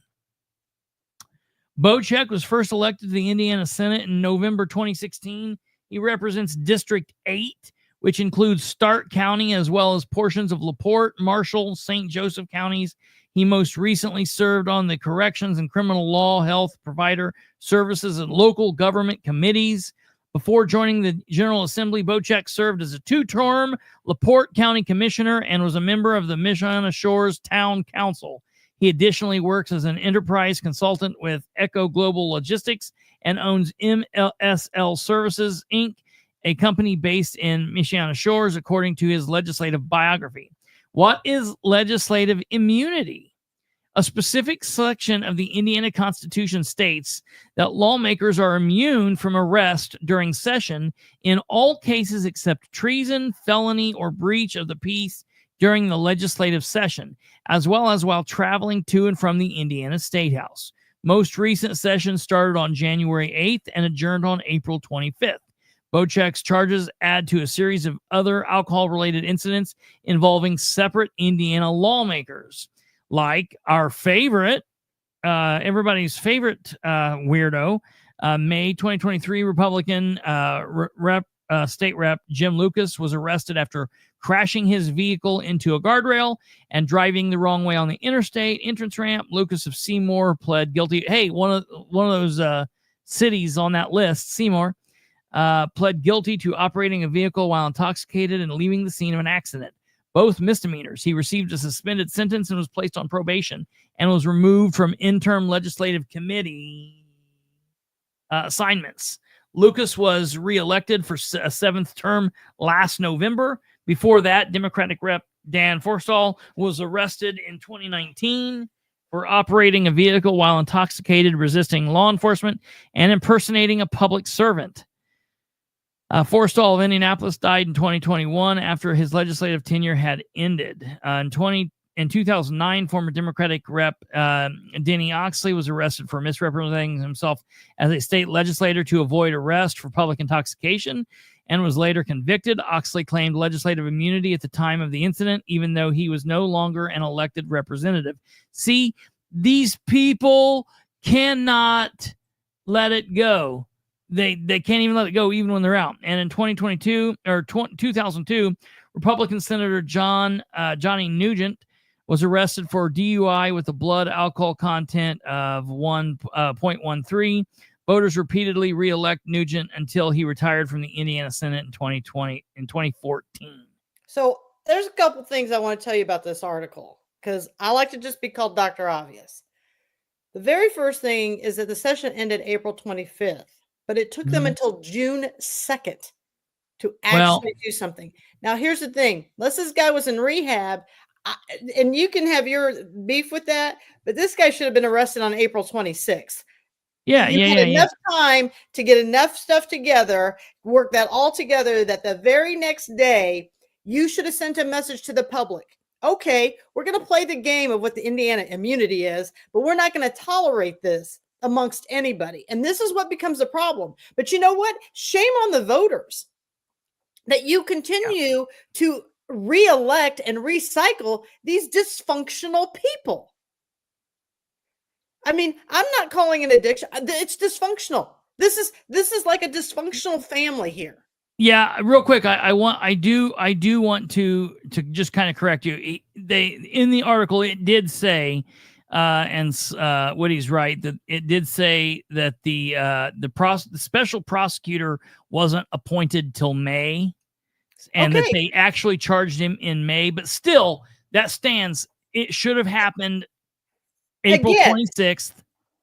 Bochek was first elected to the Indiana Senate in November 2016. He represents District 8, which includes Stark County, as well as portions of LaPorte, Marshall, St. Joseph counties. He most recently served on the Corrections and Criminal Law, Health, Provider Services, and Local Government Committees. Before joining the General Assembly, Bochek served as a two-term LaPorte County Commissioner and was a member of the Michiana Shores Town Council. He additionally works as an enterprise consultant with Echo Global Logistics and owns MSL Services, Inc., a company based in Michiana Shores, according to his legislative biography. What is legislative immunity? A specific section of the Indiana Constitution states that lawmakers are immune from arrest during session in all cases except treason, felony, or breach of the peace during the legislative session, as well as while traveling to and from the Indiana State House. Most recent sessions started on January 8th and adjourned on April 25th. Bochek's charges add to a series of other alcohol-related incidents involving separate Indiana lawmakers, like our favorite, everybody's favorite weirdo, May 2023 Republican State Rep Jim Lucas was arrested after crashing his vehicle into a guardrail and driving the wrong way on the interstate entrance ramp. Lucas of Seymour pled guilty. Hey, one of those cities on that list, Seymour, pled guilty to operating a vehicle while intoxicated and leaving the scene of an accident. Both misdemeanors. He received a suspended sentence and was placed on probation and was removed from interim legislative committee assignments. Lucas was reelected for a seventh term last November. Before that, Democratic Rep Dan Forstall was arrested in 2019 for operating a vehicle while intoxicated, resisting law enforcement, and impersonating a public servant. Forstall of Indianapolis died in 2021 after his legislative tenure had ended. In 2009, former Democratic Rep. Denny Oxley was arrested for misrepresenting himself as a state legislator to avoid arrest for public intoxication and was later convicted. Oxley claimed legislative immunity at the time of the incident, even though he was no longer an elected representative. See, these people cannot let it go. They can't even let it go even when they're out. And in 2002, Republican Senator Johnny Nugent was arrested for DUI with a blood alcohol content of 1.13. Voters repeatedly re-elect Nugent until he retired from the Indiana Senate in 2014. So there's a couple things I want to tell you about this article, because I like to just be called Dr. Obvious. The very first thing is that the session ended April 25th, but it took them until June 2nd to actually do something. Now, here's the thing. Unless this guy was in rehab, and you can have your beef with that, but this guy should have been arrested on April 26th. You had enough time to get enough stuff together, work that all together, that the very next day you should have sent a message to the public. Okay, we're going to play the game of what the Indiana immunity is, but we're not going to tolerate this amongst anybody. And this is what becomes a problem. But you know what? Shame on the voters that you continue to re-elect and recycle these dysfunctional people. I mean, I'm not calling it addiction. It's dysfunctional. This is like a dysfunctional family here. Yeah, real quick, I do want to just kind of correct you. In the article it did say, and Woody's right, that it did say that the special prosecutor wasn't appointed till May, and that they actually charged him in May. But still, that stands. It should have happened April 26th.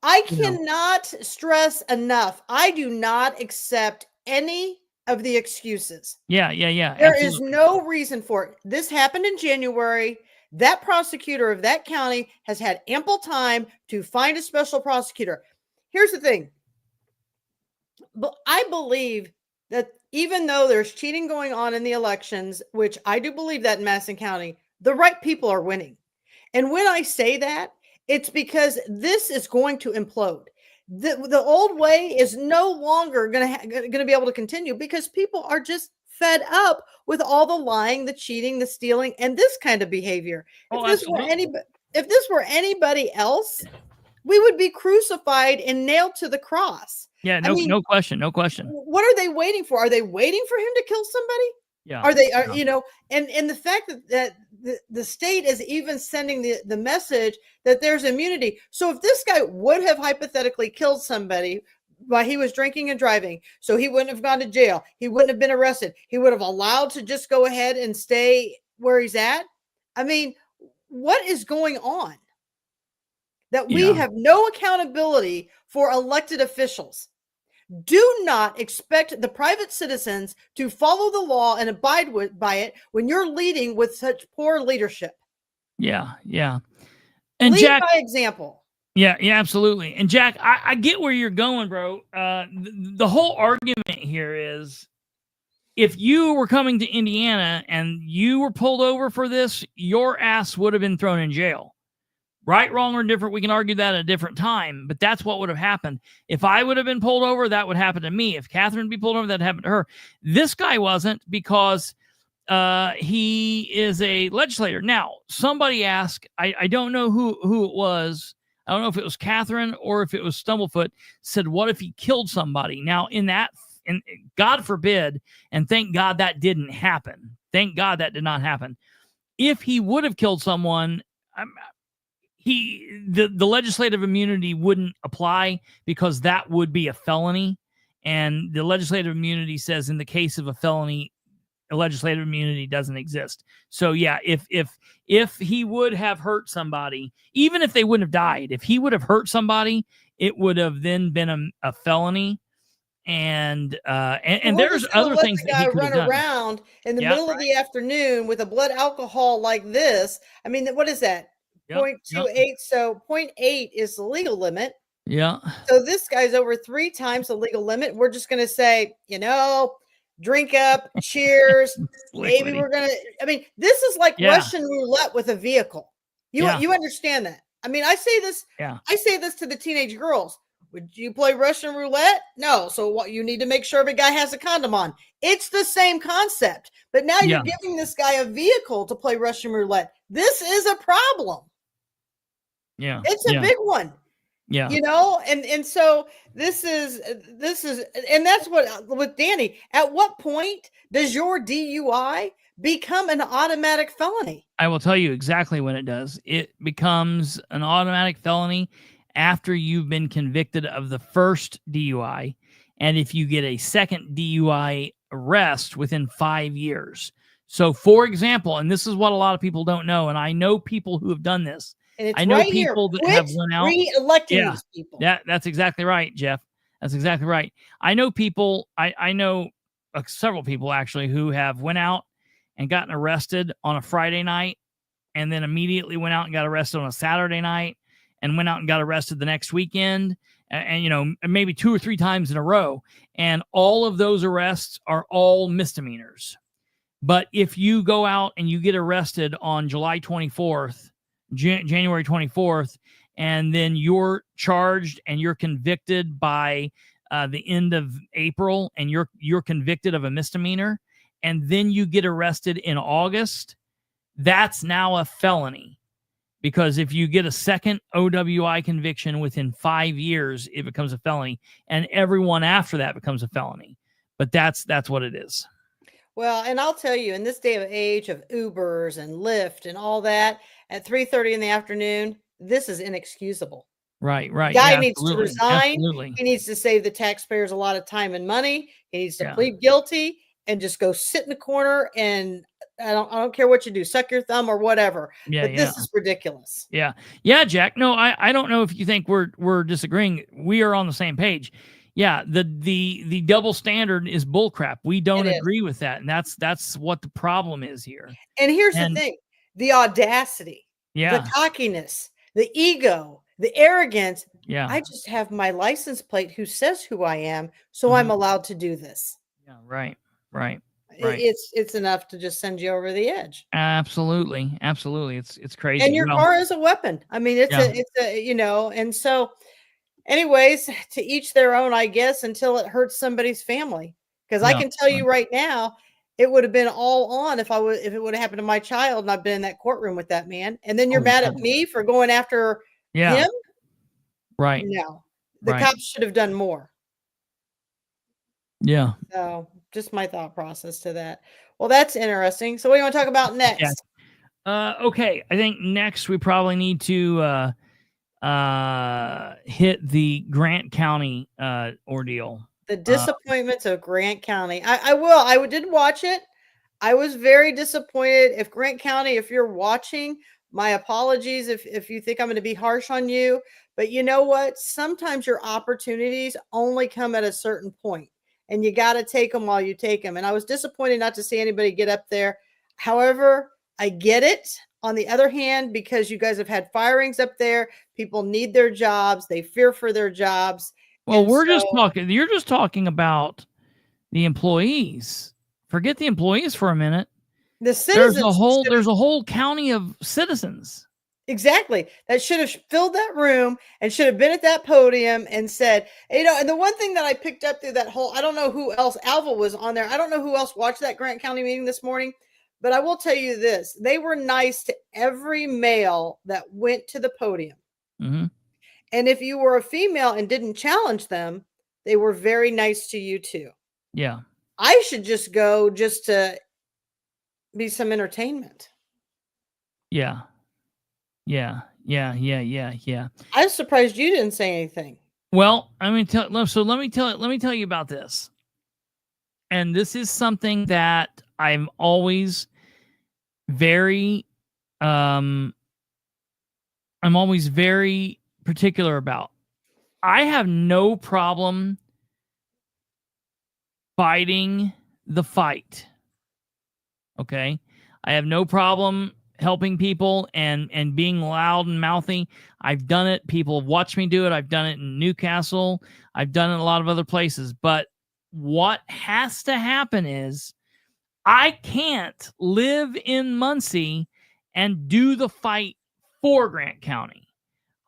I cannot stress enough. I do not accept any of the excuses. Yeah. There is no reason for it. This happened in January. That prosecutor of that county has had ample time to find a special prosecutor. Here's the thing. But I believe that even though there's cheating going on in the elections, which I do believe that in Madison County, the right people are winning. And when I say that, it's because this is going to implode. The old way is no longer going to be able to continue, because people are just fed up with all the lying, the cheating, the stealing, and this kind of behavior. If this were anybody else, we would be crucified and nailed to the cross. Yeah, no question. What are they waiting for? Are they waiting for him to kill somebody? Yeah. And the fact that the state is even sending the message that there's immunity. So if this guy would have hypothetically killed somebody while he was drinking and driving, so he wouldn't have gone to jail, he wouldn't have been arrested, he would have allowed to just go ahead and stay where he's at. I mean, what is going on? That we have no accountability for elected officials. Do not expect the private citizens to follow the law and abide by it when you're leading with such poor leadership. Yeah. And lead Jack, by example. Yeah, absolutely. And Jack, I get where you're going, bro. The whole argument here is, if you were coming to Indiana and you were pulled over for this, your ass would have been thrown in jail. Right, wrong, or indifferent, we can argue that at a different time, but that's what would have happened. If I would have been pulled over, that would happen to me. If Katherine would be pulled over, that happened to her. This guy wasn't, because he is a legislator. Now, somebody asked, I don't know who it was. I don't know if it was Katherine or if it was Stumblefoot, said, what if he killed somebody? Now, and God forbid, and thank God that didn't happen. Thank God that did not happen. If he would have killed someone, the legislative immunity wouldn't apply, because that would be a felony. And the legislative immunity says in the case of a felony, a legislative immunity doesn't exist. So yeah, if he would have hurt somebody, even if they wouldn't have died, if he would have hurt somebody, it would have then been a felony. and We're there's just gonna other let things the that he guy could have run done. around in the Yeah, middle of the afternoon with a blood alcohol like this. I mean, what is that? Yep, yep. 0.28. So 0.8 is the legal limit. Yeah. So this guy's over 3 times the legal limit. We're just gonna say, drink up, cheers. Maybe Liquidy. we're gonna. I mean, this is like Yeah. Russian roulette with a vehicle. You Yeah. you understand that? I mean, I say this. Yeah. I say this to the teenage girls. Would you play Russian roulette? No. So what? You need to make sure every guy has a condom on. It's the same concept, but now Yeah. you're giving this guy a vehicle to play Russian roulette. This is a problem. Yeah. It's a Yeah. big one. Yeah. And so this is and that's what with Danny. At what point does your DUI become an automatic felony? I will tell you exactly when it does. It becomes an automatic felony after you've been convicted of the first DUI, and if you get a second DUI arrest within 5 years. So, for example, and this is what a lot of people don't know, and I know people who have done this. And it's I know right people here. that have Quit went out. re-electing Yeah. these people. That's exactly right, Jeff. That's exactly right. I know people. I know several people actually who have went out and gotten arrested on a Friday night, and then immediately went out and got arrested on a Saturday night, and went out and got arrested the next weekend, and maybe 2 or 3 times in a row. And all of those arrests are all misdemeanors. But if you go out and you get arrested on July 24th, January 24th, and then you're charged and you're convicted by the end of April, and you're convicted of a misdemeanor, and then you get arrested in August, that's now a felony. Because if you get a second OWI conviction within 5 years, it becomes a felony, and everyone after that becomes a felony. But that's what it is. Well, and I'll tell you, in this day of age of Ubers and Lyft and all that, at 3:30 in the afternoon, this is inexcusable. Right. The guy Yeah, needs to absolutely. resign. Absolutely. He needs to save the taxpayers a lot of time and money. He needs to Yeah. plead guilty and just go sit in the corner, and I don't care what you do, suck your thumb or whatever. Yeah. But this is ridiculous. Yeah, Jack. No, I don't know if you think we're disagreeing. We are on the same page. Yeah, the double standard is bullcrap. We don't agree with that, and that's what the problem is here. And here's the thing: the audacity, the cockiness, the ego, the arrogance. Yeah, I just have my license plate who says who I am, so I'm allowed to do this. Yeah, right. It's enough to just send you over the edge. Absolutely. It's crazy. And your car is a weapon. I mean, it's a and so anyways, to each their own, I guess, until it hurts somebody's family. Because I can tell you right now, it would have been all on if it would have happened to my child and I've been in that courtroom with that man. And then you're mad at me for going after him? Right. No. The cops should have done more. Yeah. So just my thought process to that. Well, that's interesting. So what do you want to talk about next? Okay. I think next we probably need to hit the Grant County ordeal. The disappointments of Grant County. I did watch it. I was very disappointed. If Grant County, if you're watching, my apologies if you think I'm going to be harsh on you. But you know what? Sometimes your opportunities only come at a certain point, and you got to take them while you take them. And I was disappointed not to see anybody get up there. However, I get it. On the other hand, because you guys have had firings up there, people need their jobs. They fear for their jobs. Well, you're just talking about the employees. Forget the employees for a minute. The citizens. There's a whole county of citizens. Exactly. That should have filled that room and should have been at that podium and said, and the one thing that I picked up through that whole, I don't know who else, Alva was on there. I don't know who else watched that Grant County meeting this morning, but I will tell you this. They were nice to every male that went to the podium. Mm-hmm. And if you were a female and didn't challenge them, they were very nice to you too. Yeah. I should just go just to be some entertainment. Yeah. I was surprised you didn't say anything. Well, let me tell you about this. And this is something that I'm always very particular about. I have no problem fighting the fight. Okay. I have no problem helping people and being loud and mouthy. I've done it. People have watched me do it. I've done it in Newcastle. I've done it in a lot of other places. But what has to happen is I can't live in Muncie and do the fight for Grant County.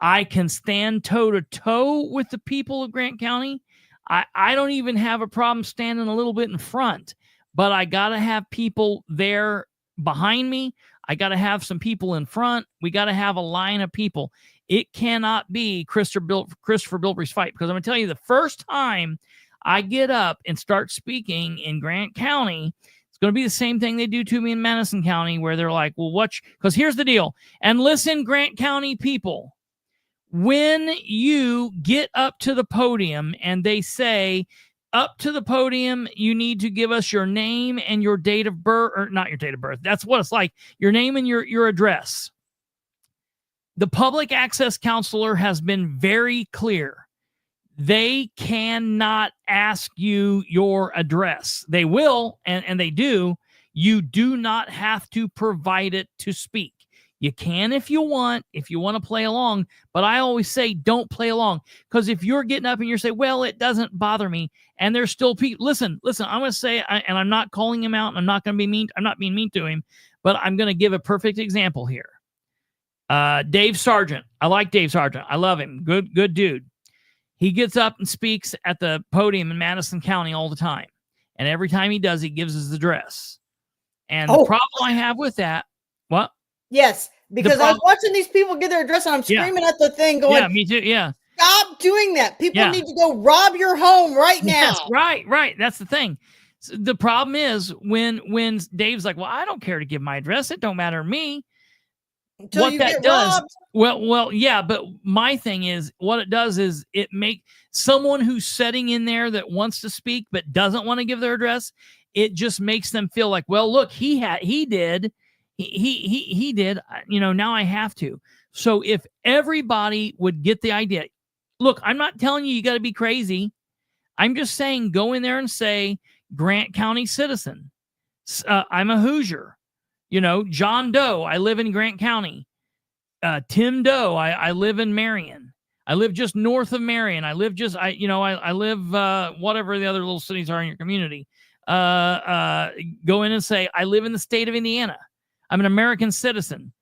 I can stand toe-to-toe with the people of Grant County. I don't even have a problem standing a little bit in front, but I got to have people there behind me. I got to have some people in front. We got to have a line of people. It cannot be Christopher Bilbrey's fight, because I'm going to tell you, the first time I get up and start speaking in Grant County, it's going to be the same thing they do to me in Madison County, where they're like, well, because here's the deal. And listen, Grant County people, when you get up to the podium and they say, up to the podium, you need to give us your name and your date of birth, or not your date of birth. That's what it's like. Your name and your address. The public access counselor has been very clear. They cannot ask you your address. They will, and they do. You do not have to provide it to speak. You can if you want to play along, but I always say don't play along, because if you're getting up and you're saying, well, it doesn't bother me, and there's still people, listen, I'm going to say, and I'm not calling him out, and I'm not going to be mean, I'm not being mean to him, but I'm going to give a perfect example here. Dave Sargent. I like Dave Sargent. I love him. Good dude. He gets up and speaks at the podium in Madison County all the time. And every time he does, he gives his address. And the problem I have with that, what? Yes, because I was watching these people get their address and I'm screaming at the thing going, yeah, me too. Yeah. Stop doing that. People need to go rob your home right now. Yes, right. That's the thing. So the problem is when Dave's like, well, I don't care to give my address. It don't matter to me. Until what you that get does, robbed. well, yeah, but my thing is, what it does is it make someone who's sitting in there that wants to speak but doesn't want to give their address. It just makes them feel like, well, look, he did, now I have to. So if everybody would get the idea, look, I'm not telling you got to be crazy. I'm just saying, go in there and say, Grant County citizen. I'm a Hoosier. John Doe, I live in Grant County. Tim Doe, I live in Marion. I live just north of Marion. I live I live whatever the other little cities are in your community. Go in and say, I live in the state of Indiana. I'm an American citizen.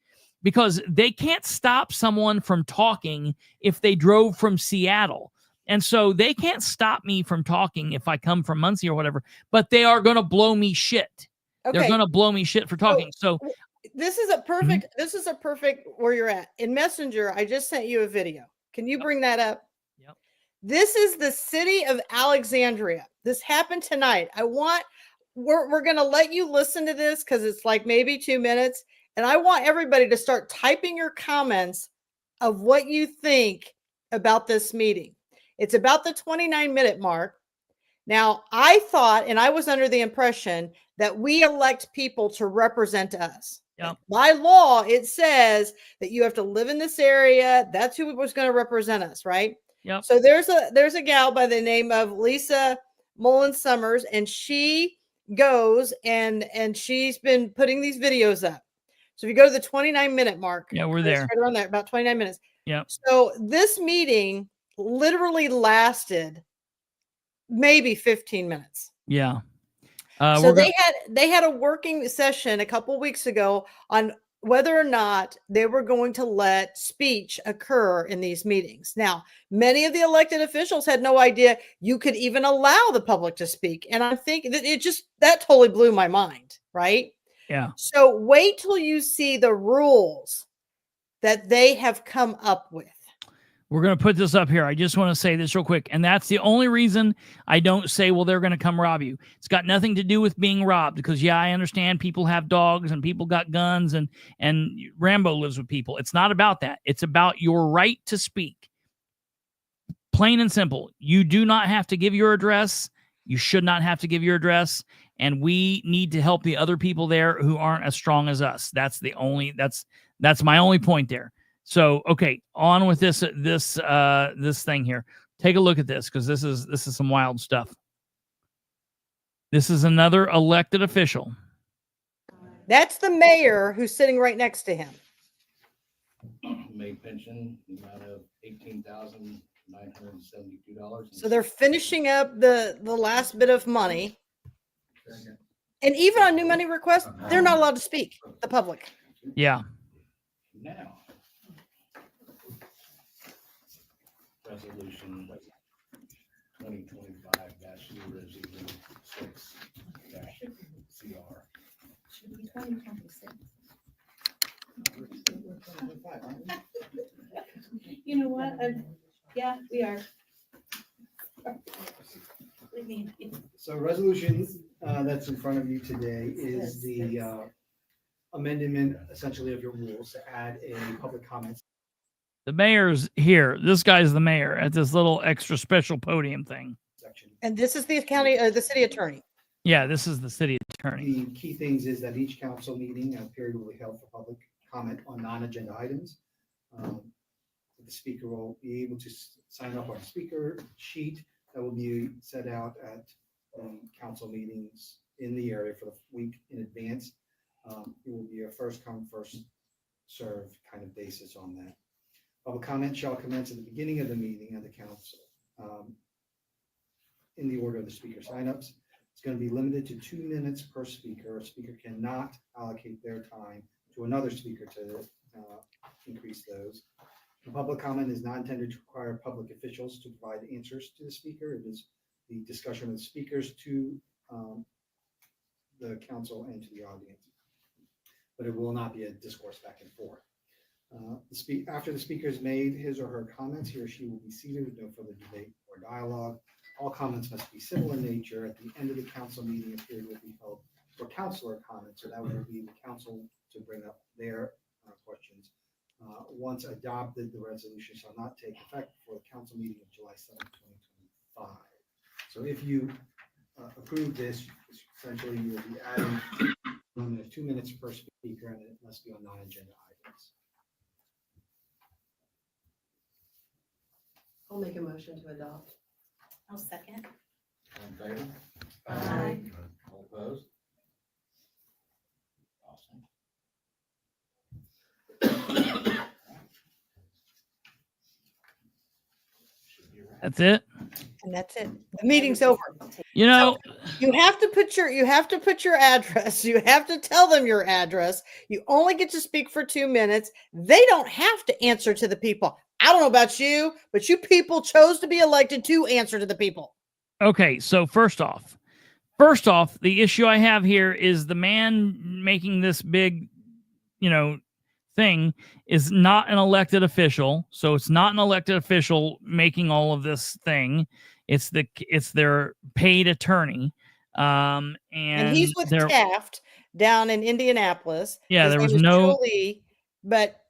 Because they can't stop someone from talking if they drove from Seattle. And so they can't stop me from talking if I come from Muncie or whatever, but they are going to blow me shit. Okay. They're going to blow me shit for talking. So this is a perfect, this is a perfect where you're at. In Messenger, I just sent you a video. Can you bring that up? Yep. This is the city of Alexandria. This happened tonight. We're going to let you listen to this because it's like maybe 2 minutes. And I want everybody to start typing your comments of what you think about this meeting. It's about the 29-minute mark. Now, I thought, and I was under the impression that we elect people to represent us. Yep. By law, it says that you have to live in this area. That's who was going to represent us, right? Yep. So there's a gal by the name of Lisa Mullins Summers, and she goes and she's been putting these videos up. So if you go to the 29-minute mark, yeah, we're there. Right around there, about 29 minutes. Yeah. So this meeting literally lasted maybe 15 minutes. Yeah. So they had a working session a couple weeks ago on whether or not they were going to let speech occur in these meetings. Now, many of the elected officials had no idea you could even allow the public to speak. And I think that that totally blew my mind, right? Yeah. So wait till you see the rules that they have come up with. We're going to put this up here. I just want to say this real quick. And that's the only reason I don't say, well, they're going to come rob you. It's got nothing to do with being robbed because, yeah, I understand people have dogs and people got guns and Rambo lives with people. It's not about that. It's about your right to speak. Plain and simple. You do not have to give your address. You should not have to give your address. And we need to help the other people there who aren't as strong as us. That's my only point there. So, okay, on with this thing here. Take a look at this because this is some wild stuff. This is another elected official. That's the mayor who's sitting right next to him. May pension, the amount of $18,972. So they're finishing up the last bit of money. And even on new money requests, they're not allowed to speak, the public. Yeah. Now, resolution 2025-06-CR. Should be 2026. You know what? Yeah, we are. So resolution that's in front of you today is the amendment essentially of your rules to add a public comment The mayor's here. This guy's the mayor at this little extra special podium thing. section. And this is the the city attorney. Yeah, this is the city attorney. The key things is that each council meeting period will be held for public comment on non-agenda items. The speaker will be able to sign up on a speaker sheet that will be set out at council meetings in the area for the week in advance. It will be a first come, first served kind of basis on that. Public comment shall commence at the beginning of the meeting of the council in the order of the speaker signups. It's going to be limited to 2 minutes per speaker. A speaker cannot allocate their time to another speaker to increase those. The public comment is not intended to require public officials to provide answers to the speaker. It is the discussion of the speakers to the council and to the audience. But it will not be a discourse back and forth. After the speaker has made his or her comments, he or she will be seated with no further debate or dialogue. All comments must be civil in nature. At the end of the council meeting, a period will be held for councilor comments. So that will be the council to bring up their questions. Once adopted, the resolution shall not take effect before the council meeting of July 7, 2025. So if you approve this, essentially you will be adding 2 minutes per speaker, and it must be on non-agenda items. I'll make a motion to adopt. I'll second. All in favor? Aye. All opposed? Awesome. That's it. And that's it. The meeting's over. You know, You have to put your address. You have to tell them your address. You only get to speak for 2 minutes. They don't have to answer to the people. I don't know about you, but you people chose to be elected to answer to the people. okay, so first off, the issue I have here is the man making this big, thing is not an elected official. So it's not an elected official making all of this thing. It's their paid attorney. And he's with Taft down in Indianapolis. Yeah, His there name was is no, Julie, but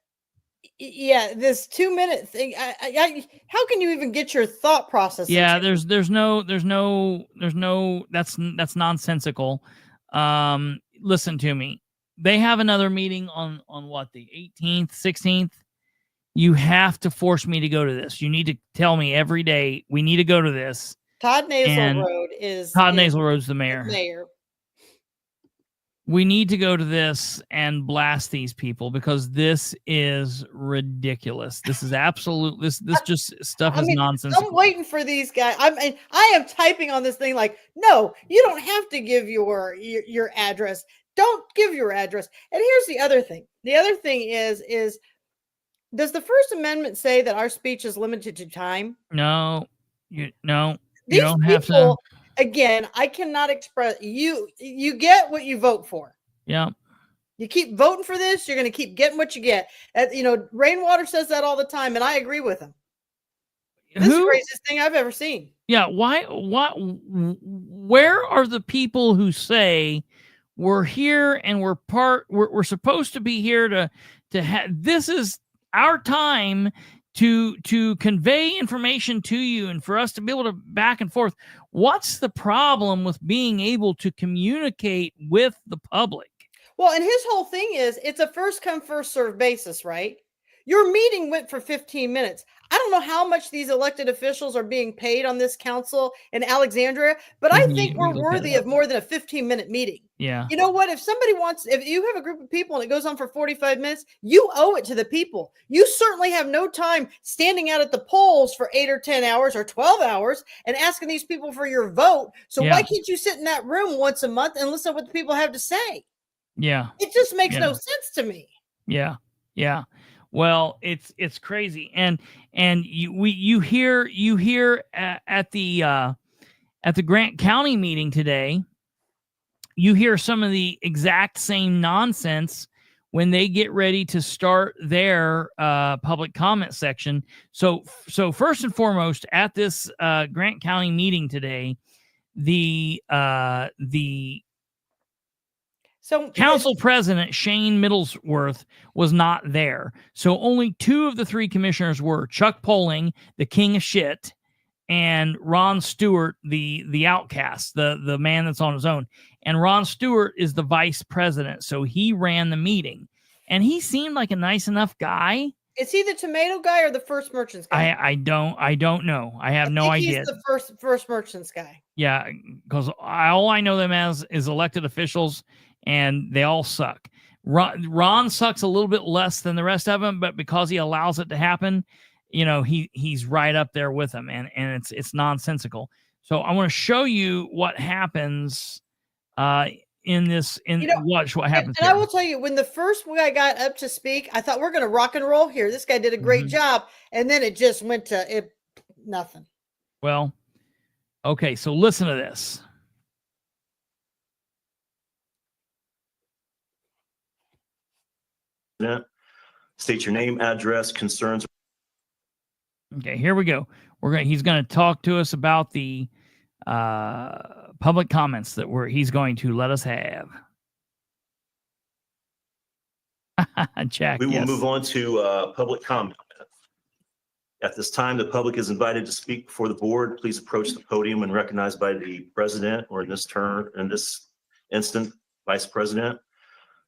yeah, this 2 minute thing. How can you even get your thought process? yeah, into it? there's no, that's nonsensical. Listen to me. They have another meeting on what, the 18th, 16th. You have to force me to go to this. You need to tell me every day we need to go to this. Todd And Nasel Road's the mayor. Mayor. We need to go to this and blast these people because this is ridiculous. This is absolute. This just stuff is nonsense. I'm waiting for these guys. I am typing on this thing like, no, you don't have to give your address. Don't give your address. And here's the other thing. The other thing is does the First Amendment say that our speech is limited to time? No, you don't People, have to. Again, I cannot express you get what you vote for. Yeah. You keep voting for this, you're going to keep getting what you get. Rainwater says that all the time, and I agree with him. This is the craziest thing I've ever seen. Yeah. Where are the people who say we're here and we're supposed to be here to have, this is our time to convey information to you and for us to be able to back and forth. What's the problem with being able to communicate with the public? Well, and his whole thing is it's a first come, first serve basis, right? Your meeting went for 15 minutes. I don't know how much these elected officials are being paid on this council in Alexandria, but I think we're worthy of more than a 15-minute meeting. Yeah. You know what? If you have a group of people and it goes on for 45 minutes, you owe it to the people. You certainly have no time standing out at the polls for 8 or 10 hours or 12 hours and asking these people for your vote. So why can't you sit in that room once a month and listen to what the people have to say? Yeah. It just makes no sense to me. Yeah. Yeah. Well, it's crazy. And you hear at the Grant County meeting today, you hear some of the exact same nonsense when they get ready to start their public comment section. So first and foremost, at this Grant County meeting today, the council president, Shane Middlesworth, was not there. So only 2 of the 3 commissioners were Chuck Polling, the king of shit, and Ron Stewart, the outcast, the man that's on his own. And Ron Stewart is the vice president. So he ran the meeting. And he seemed like a nice enough guy. Is he the tomato guy or the first merchants guy? I don't know. I have no idea. He's the first merchants guy. Yeah, because all I know them as is elected officials, and they all suck. Ron sucks a little bit less than the rest of them, but because he allows it to happen, he's right up there with them, and it's nonsensical. So I want to show you what happens watch what happens. And I will tell you, when the first guy got up to speak, I thought we're going to rock and roll here. This guy did a great job, and then it just went to nothing. Well, okay, so listen to this. State your name, address, concerns. Okay, here we go. He's going to talk to us about the public comments that he's going to let us have. Jack, we will move on to public comment. At this time, the public is invited to speak before the board. Please approach the podium when recognized by the president, or in this instant, vice president.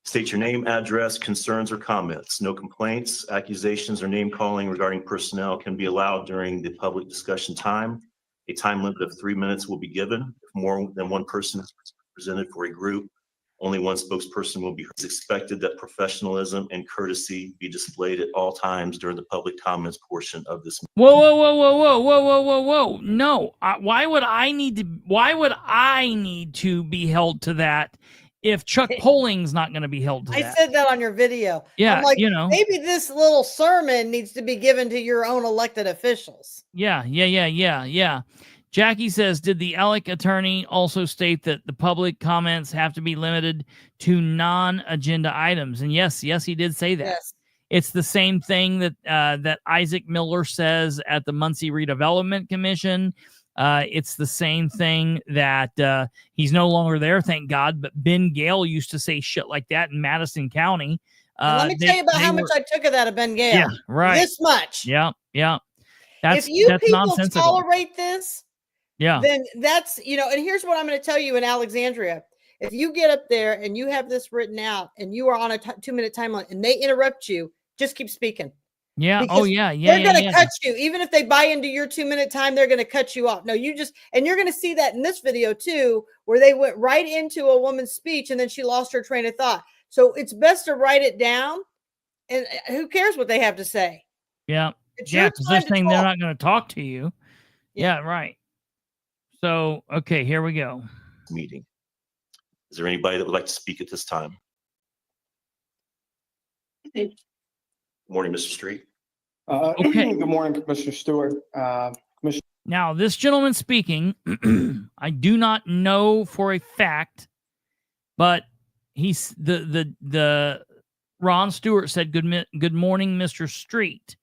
State your name, address, concerns, or comments. No complaints, accusations, or name calling regarding personnel can be allowed during the public discussion time. A time limit of 3 minutes will be given. If more than one person is presented for a group, only one spokesperson will be heard. It's expected that professionalism and courtesy be displayed at all times during the public comments portion of this meeting. Whoa. No. Why would I need to be held to that if Chuck Polling's not going to be held to that? I said that on your video. Yeah, I'm like, maybe this little sermon needs to be given to your own elected officials. Yeah. Jackie says, did the ALEC attorney also state that the public comments have to be limited to non-agenda items? And yes, he did say that. Yes. It's the same thing that Isaac Miller says at the Muncie Redevelopment Commission. It's the same thing that he's no longer there, thank God. But Ben Gale used to say shit like that in Madison County. Let me tell you about how much I took of that of Ben Gale. Yeah, right. This much. Yeah. If you people nonsensical. tolerate this, yeah, then that's, and here's what I'm going to tell you in Alexandria. If you get up there and you have this written out and you are on a 2-minute timeline and they interrupt you, just keep speaking. Yeah. Because they're going to cut you. Even if they buy into your 2-minute time, they're going to cut you off. No, and you're going to see that in this video too, where they went right into a woman's speech and then she lost her train of thought. So it's best to write it down, and who cares what they have to say? Yeah. Because they're saying they're not going to talk to you. Yeah, right. So, okay, here we go. Meeting. Is there anybody that would like to speak at this time? Good morning, Mr. Street. Okay. Good morning, Commissioner Stewart. Now, this gentleman speaking, I do not know for a fact, but he's the Ron Stewart said, good morning, Mr. Street.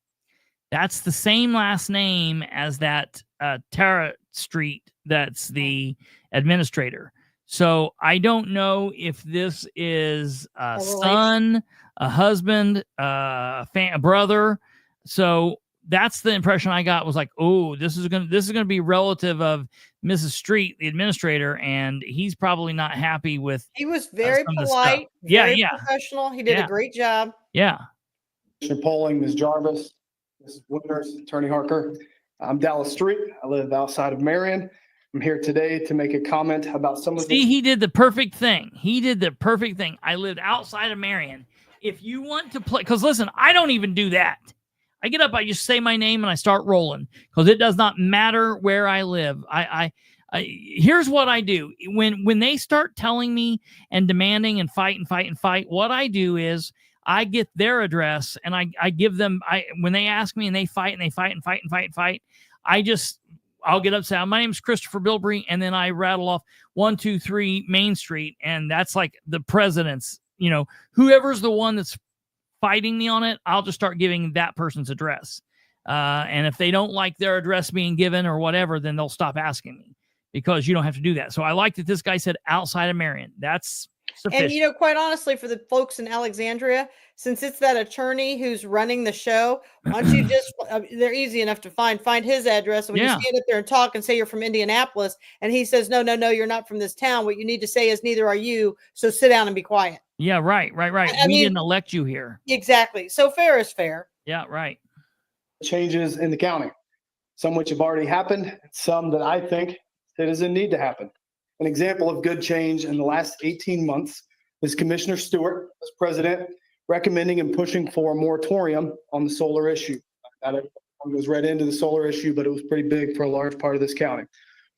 That's the same last name as that Tara Street. That's the administrator. So I don't know if this is a son, a husband, a brother. So that's the impression I got, was like, oh, this is gonna be relative of Mrs. Street, the administrator, and he's probably not happy with. He was very polite, very professional. He did a great job. Yeah. Commissioner Polling, Ms. Jarvis, Mrs. Winters, Attorney Harker. I'm Dallas Street. I live outside of Marion. I'm here today to make a comment about some of See, he did the perfect thing. He did the perfect thing. I lived outside of Marion. If you want to play, because listen, I don't even do that. I get up, I just say my name, and I start rolling because it does not matter where I live. Here's what I do. When they start telling me and demanding and fight, what I do is I get their address and I give them, when they ask me and they fight, I'll get upset. My name is Kristopher Bilbrey, and then I rattle off 1, 2, 3 Main Street, and that's like the president's, whoever's the one that's fighting me on it, I'll just start giving that person's address. And if they don't like their address being given or whatever, then they'll stop asking me because you don't have to do that. So I like that this guy said outside of Marion. That's sufficient. And, quite honestly, for the folks in Alexandria, since it's that attorney who's running the show, why don't you just, they're easy enough to find his address. And when you stand up there and talk and say you're from Indianapolis, and he says, no, you're not from this town. What you need to say is neither are you. So sit down and be quiet. Yeah, right. We didn't elect you here. Exactly. So fair is fair. Yeah, right. changes in the county, some which have already happened, some that I think citizens need to happen. An example of good change in the last 18 months is Commissioner Stewart, as president, recommending and pushing for a moratorium on the solar issue. It was read into the solar issue, but it was pretty big for a large part of this county.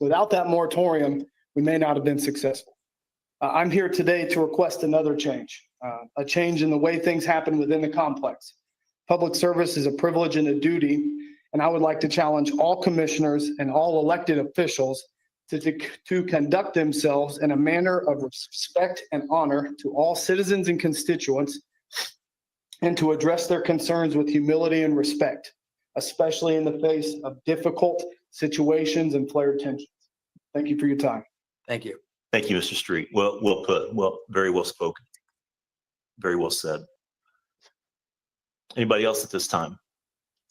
Without that moratorium, we may not have been successful. I'm here today to request another change, a change in the way things happen within the complex. Public service is a privilege and a duty, and I would like to challenge all commissioners and all elected officials to conduct themselves in a manner of respect and honor to all citizens and constituents, and to address their concerns with humility and respect, especially in the face of difficult situations and flared tensions. Thank you for your time. Thank you. Thank you, Mr. Street. Well put. Well, very well spoken. Very well said. Anybody else at this time?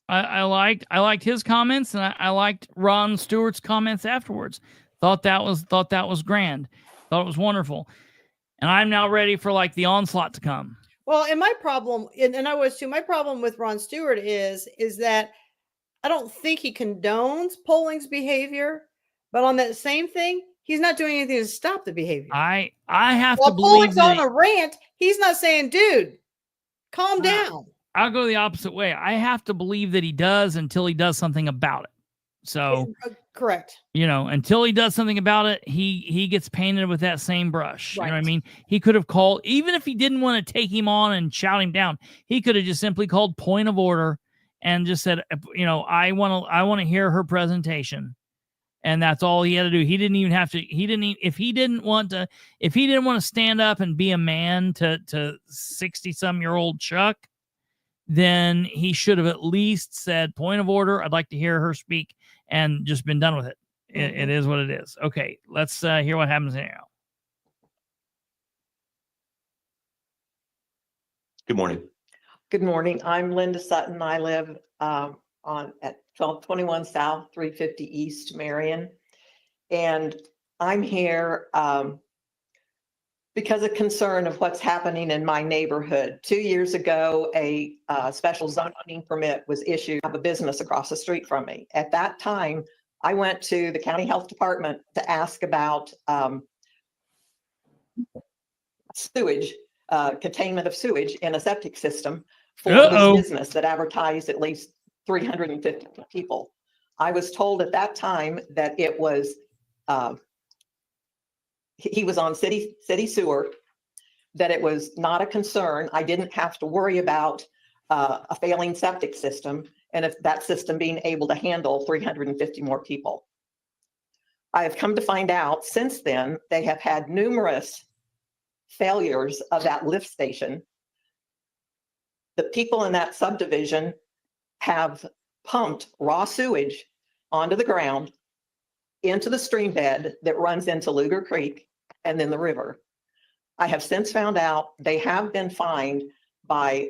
I liked his comments, and I liked Ron Stewart's comments afterwards. Thought that was grand. Thought it was wonderful. And I'm now ready for like the onslaught to come. Well, and my problem, and I was too, my problem with Ron Stewart is that I don't think he condones Polling's behavior, but on that same thing, he's not doing anything to stop the behavior. I have While to believe Polling's on a rant, he's not saying, dude, calm down. I'll go the opposite way. I have to believe that he does until he does something about it. So correct. Until he does something about it, he gets painted with that same brush. Right. You know what I mean? He could have called, even if he didn't want to take him on and shout him down, he could have just simply called point of order and just said, I want to hear her presentation. And that's all he had to do. He didn't even have to, if he didn't want to stand up and be a man to 60-some-year-old Chuck, then he should have at least said, point of order, I'd like to hear her speak, and just been done with it. It is what it is. Okay, let's hear what happens now. Good morning. Good morning. I'm Linda Sutton. I live at 1221 South, 350 East, Marion. And I'm here because of concern of what's happening in my neighborhood. 2 years ago, a special zoning permit was issued of a business across the street from me. At that time, I went to the county health department to ask about sewage, containment of sewage in a septic system for this business that advertised at least 350 people. I was told at that time that it was he was on city sewer, that it was not a concern. I didn't have to worry about a failing septic system, and if that system being able to handle 350 more people. I have come to find out since then, they have had numerous failures of that lift station. The people in that subdivision have pumped raw sewage onto the ground, into the stream bed that runs into Luger Creek and then the river. I have since found out they have been fined by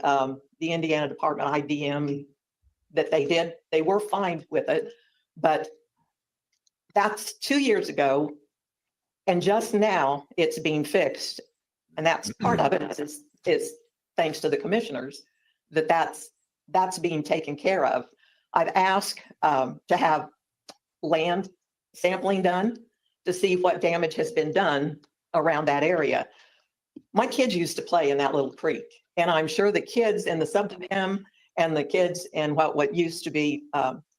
the Indiana Department IDM that they were fined with it, but that's 2 years ago. And just now it's being fixed. And that's part of it is thanks to the commissioners that's being taken care of. I've asked to have land sampling done to see what damage has been done around that area. My kids used to play in that little creek, and I'm sure the kids in the subdivision and the kids in what used to be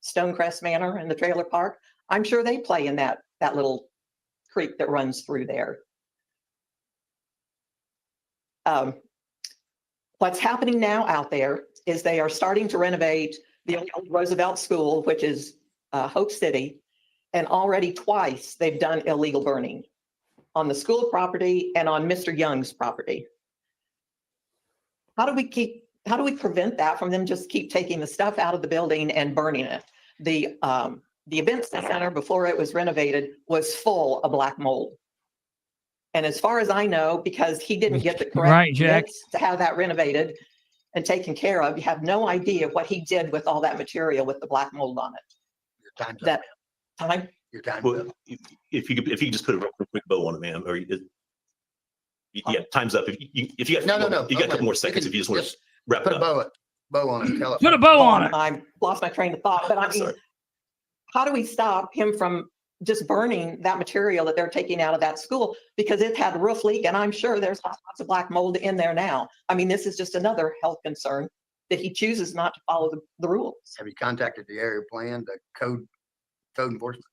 Stonecrest Manor and the trailer park, I'm sure they play in that little creek that runs through there. What's happening now out there is they are starting to renovate the old Roosevelt School, which is Hope City, and already twice they've done illegal burning on the school property and on Mr. Young's property. How do we prevent that from them just keep taking the stuff out of the building and burning it? The event center, before it was renovated, was full of black mold. And as far as I know, because he didn't get the correct permits to have that renovated and taken care of, you have no idea what he did with all that material with the black mold on it. Your time's That up. time? Your time's Well, up. if you could just put a real quick bow on it, ma'am, or yeah, time's up. If you got, No. you got a couple more seconds if you just want to wrap Put it a up. bow on it. Tell it. Put a bow on it. I lost my train of thought, but I mean, Sorry. how do we stop him from just burning that material that they're taking out of that school? Because it had a roof leak, and I'm sure there's lots of black mold in there now. I mean, this is just another health concern that he chooses not to follow the rules. Have you contacted the area plan, the code enforcement?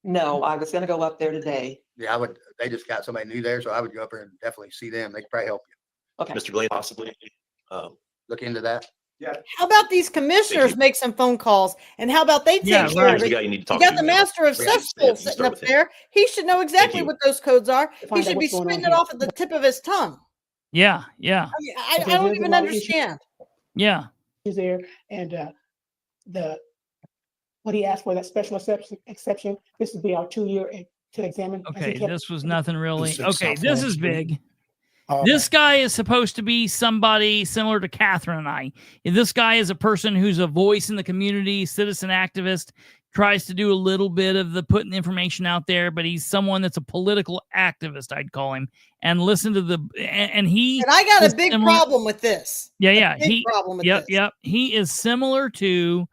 No, I was gonna go up there today. Yeah, I would. They just got somebody new there, so I would go up there and definitely see them. They could probably help you. Okay. Mr. Blade, possibly. Look into that. How about these commissioners make some phone calls? And how about they take Yeah, care right. of The it? guy you need to You talk got to. the master of Yeah, cesspool you sitting start up with him. there. He should know exactly you. what those codes are. He Find out should be what's going on spitting it here. off at the tip of his tongue. Yeah. I mean, I Okay, don't there's a even lot of issues. understand. Yeah. Is there, and what he asked for, that special exception, this would be our 2-year to examine. as he Okay. kept- This was nothing really. Six Okay. South This Main is Street. big. This guy is supposed to be somebody similar to Katherine and I. This guy is a person who's a voice in the community, citizen activist, tries to do a little bit of the putting the information out there, but he's someone that's a political activist, I'd call him. And listen to and he. And I got is a big similar- problem with this. Yeah. Big problem with this. Yep. He is similar to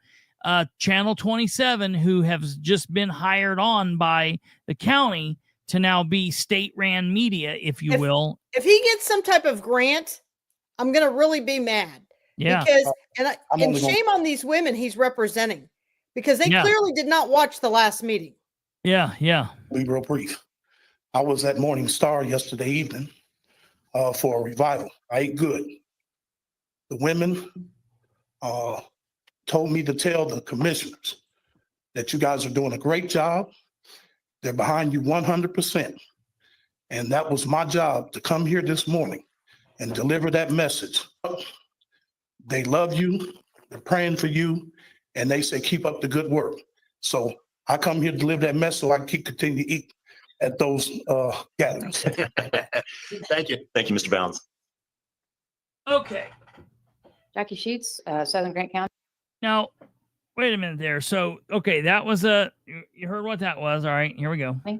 Channel 27, who has just been hired on by the county to now be state-ran media, if you will. If he gets some type of grant, I'm gonna really be mad. Yeah. Because I'm and only gonna- shame on these women he's representing, because they Yeah. clearly did not watch the last meeting. Yeah. Be real brief. I was at Morning Star yesterday evening for a revival. I ate good. The women told me to tell the commissioners that you guys are doing a great job. They're behind you 100%. And that was my job, to come here this morning and deliver that message. They love you, they're praying for you, and they say, keep up the good work. So I come here to deliver that message so I can continue to eat at those gatherings. Thank you. Thank you, Mr. Bounds. Okay. Jackie Sheets, Southern Grant County. Now, wait a minute there. So, okay, that was you heard what that was. All right, here we go. I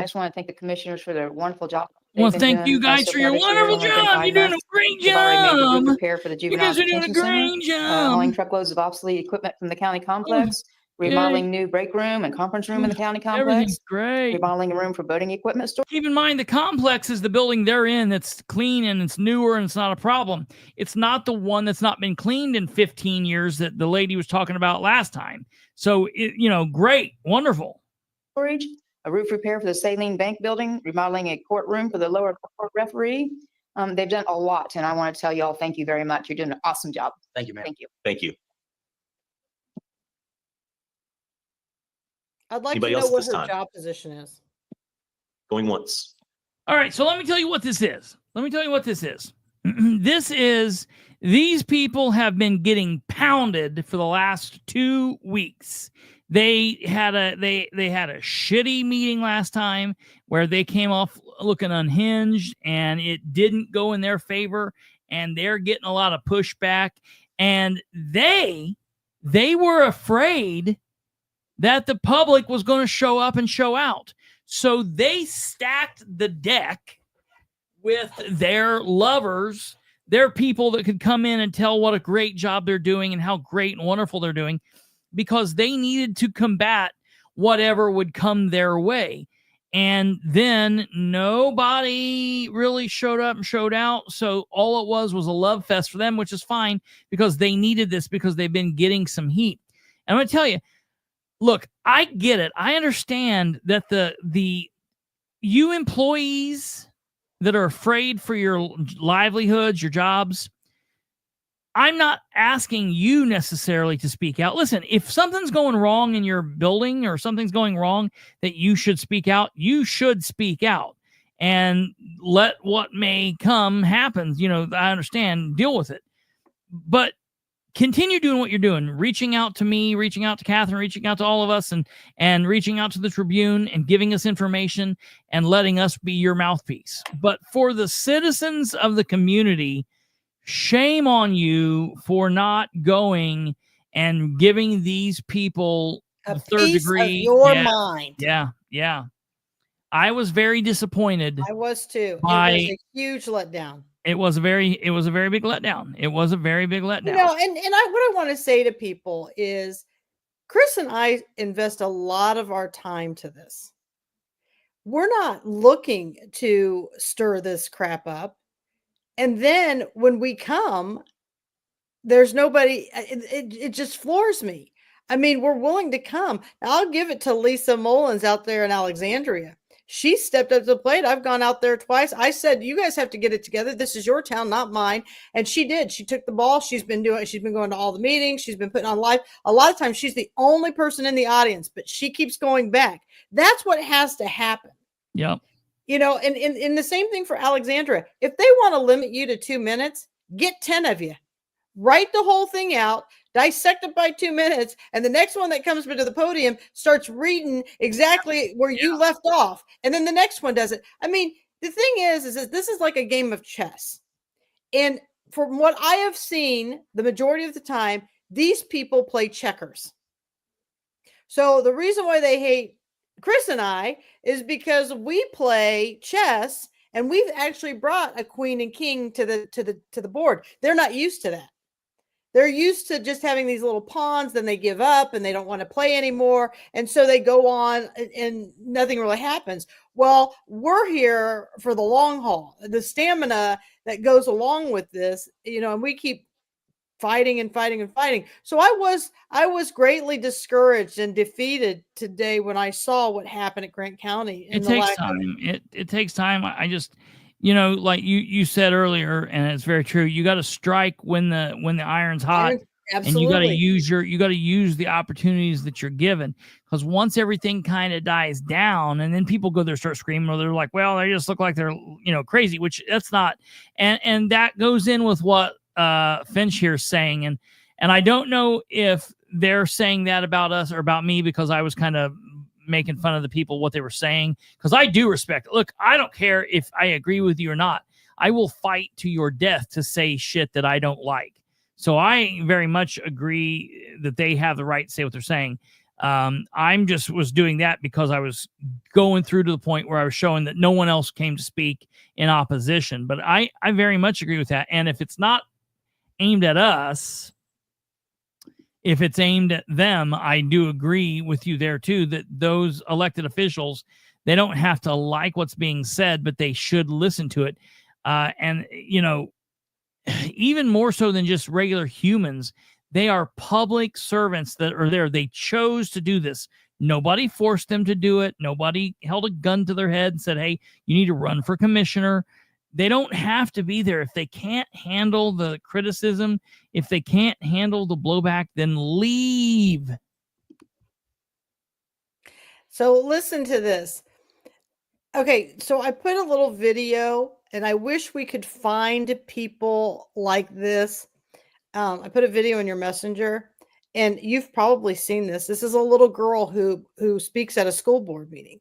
just want to thank the commissioners for their wonderful job. Well, they've been thank you doing. guys So for your far this year, wonderful only been job. 5 You're doing a months. great We've already made the group job. prepare for the You juvenile guys are doing a detention center, great job. hauling truckloads of obsolete equipment from the county complex, remodeling new break room and conference room in the county Everything's complex, great. remodeling a room for boating equipment store. Keep in mind, the complex is the building they're in that's clean and it's newer and it's not a problem. It's not the one that's not been cleaned in 15 years that the lady was talking about last time. So, great, wonderful. Storage, a roof repair for the Saline Bank building, remodeling a courtroom for the lower court referee. They've done a lot, and I want to tell you all, thank you very much. You're doing an awesome job. Thank you, ma'am. Thank you. Thank you. I'd like Anybody to else know at what this her time? job position is. Going once. All right, so let me tell you what this is. These people have been getting pounded for the last 2 weeks. They had a shitty meeting last time where they came off looking unhinged and it didn't go in their favor, and they're getting a lot of pushback, and they were afraid that the public was going to show up and show out. So they stacked the deck with their lovers, their people that could come in and tell what a great job they're doing and how great and wonderful they're doing. because they needed to combat whatever would come their way. And then nobody really showed up and showed out. So all it was a love fest for them, which is fine because they needed this because they've been getting some heat. And I'm going to tell you, look, I get it. I understand that you employees that are afraid for your livelihoods, your jobs, I'm not asking you necessarily to speak out. Listen, if something's going wrong in your building or something's going wrong that you should speak out, you should speak out and let what may come happen. You know, I understand, deal with it. But continue doing what you're doing, reaching out to me, reaching out to Katherine, reaching out to all of us, and reaching out to the Tribune and giving us information and letting us be your mouthpiece. But for the citizens of the community, shame on you for not going and giving these people a third piece degree. of your mind. Yeah. I was very disappointed. I was too. It was a huge letdown. It was a very big letdown. It was a very big letdown. You know, what I want to say to people is Chris and I invest a lot of our time to this. We're not looking to stir this crap up. And then when we come, there's nobody, it just floors me. I mean, we're willing to come. Now, I'll give it to Lisa Mullins out there in Alexandria. She stepped up to the plate. I've gone out there twice. I said, you guys have to get it together. This is your town, not mine. And she did. She took the ball. She's been going to all the meetings. She's been putting on live. A lot of times she's the only person in the audience, but she keeps going back. That's what has to happen. Yep. You know, and the same thing for Alexandria. If they want to limit you to 2 minutes, get 10 of you. Write the whole thing out, dissect it by 2 minutes, and the next one that comes to the podium starts reading exactly where you left off, and then the next one does it. I mean, the thing is that this is like a game of chess. And from what I have seen, the majority of the time, these people play checkers. So the reason why they hate Chris and I is because we play chess, and we've actually brought a queen and king to the board. They're not used to that. They're used to just having these little pawns, then they give up and they don't want to play anymore. And so they go on and nothing really happens. Well, we're here for the long haul, the stamina that goes along with this, you know, and we keep fighting and fighting and fighting. So I was greatly discouraged and defeated today when I saw what happened at Grant County. It takes time. It takes time. I just, you know, like you said earlier, and it's very true. You got to strike when the iron's hot, Absolutely. and you got to use the opportunities that you're given. Because once everything kind of dies down, and then people go there, start screaming, or they're like, well, they just look like they're, you know, crazy, which that's not. And that goes in with what Finch here is saying, and I don't know if they're saying that about us or about me, because I was kind of making fun of the people, what they were saying, because I do respect it. Look, I don't care if I agree with you or not. I will fight to your death to say shit that I don't like. So I very much agree that they have the right to say what they're saying. I'm just was doing that because I was going through to the point where I was showing that no one else came to speak in opposition. But I very much agree with that. And if it's not aimed at us, if it's aimed at them, I do agree with you there too, that those elected officials, they don't have to like what's being said, but they should listen to it. And, you know, even more so than just regular humans, they are public servants that are there. They chose to do this. Nobody forced them to do it. Nobody held a gun to their head and said, hey, you need to run for commissioner. They don't have to be there. If they can't handle the criticism, if they can't handle the blowback, then leave. So listen to this. Okay, so I put a little video, and I wish we could find people like this. I put a video in your messenger, and you've probably seen this. This is a little girl who speaks at a school board meeting.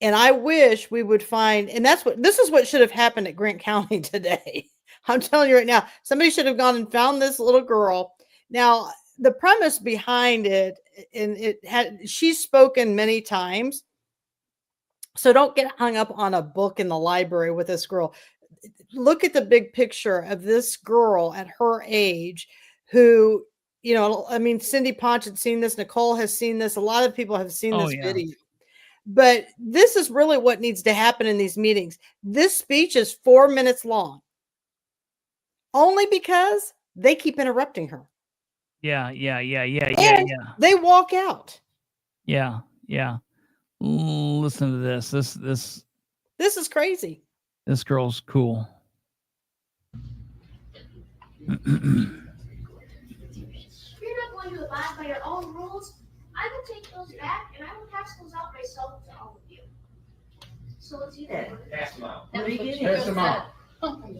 And I wish we would find, and this is what should have happened at Grant County today. I'm telling you right now, somebody should have gone and found this little girl. Now, the premise behind it, and she's spoken many times. So don't get hung up on a book in the library with this girl. Look at the big picture of this girl at her age who you know, I mean, Cindy Ponch had seen this. Nicole has seen this. A lot of people have seen Oh, this yeah. video. But this is really what needs to happen in these meetings. This speech is 4 minutes long. Only because they keep interrupting her. Yeah. And they walk out. Yeah. Listen to this. This is crazy. This girl's cool. If you're not going to abide by your own rules, I will take those back and I will pass those out myself to all of you. So let's either. Pass them out. Pass them out. And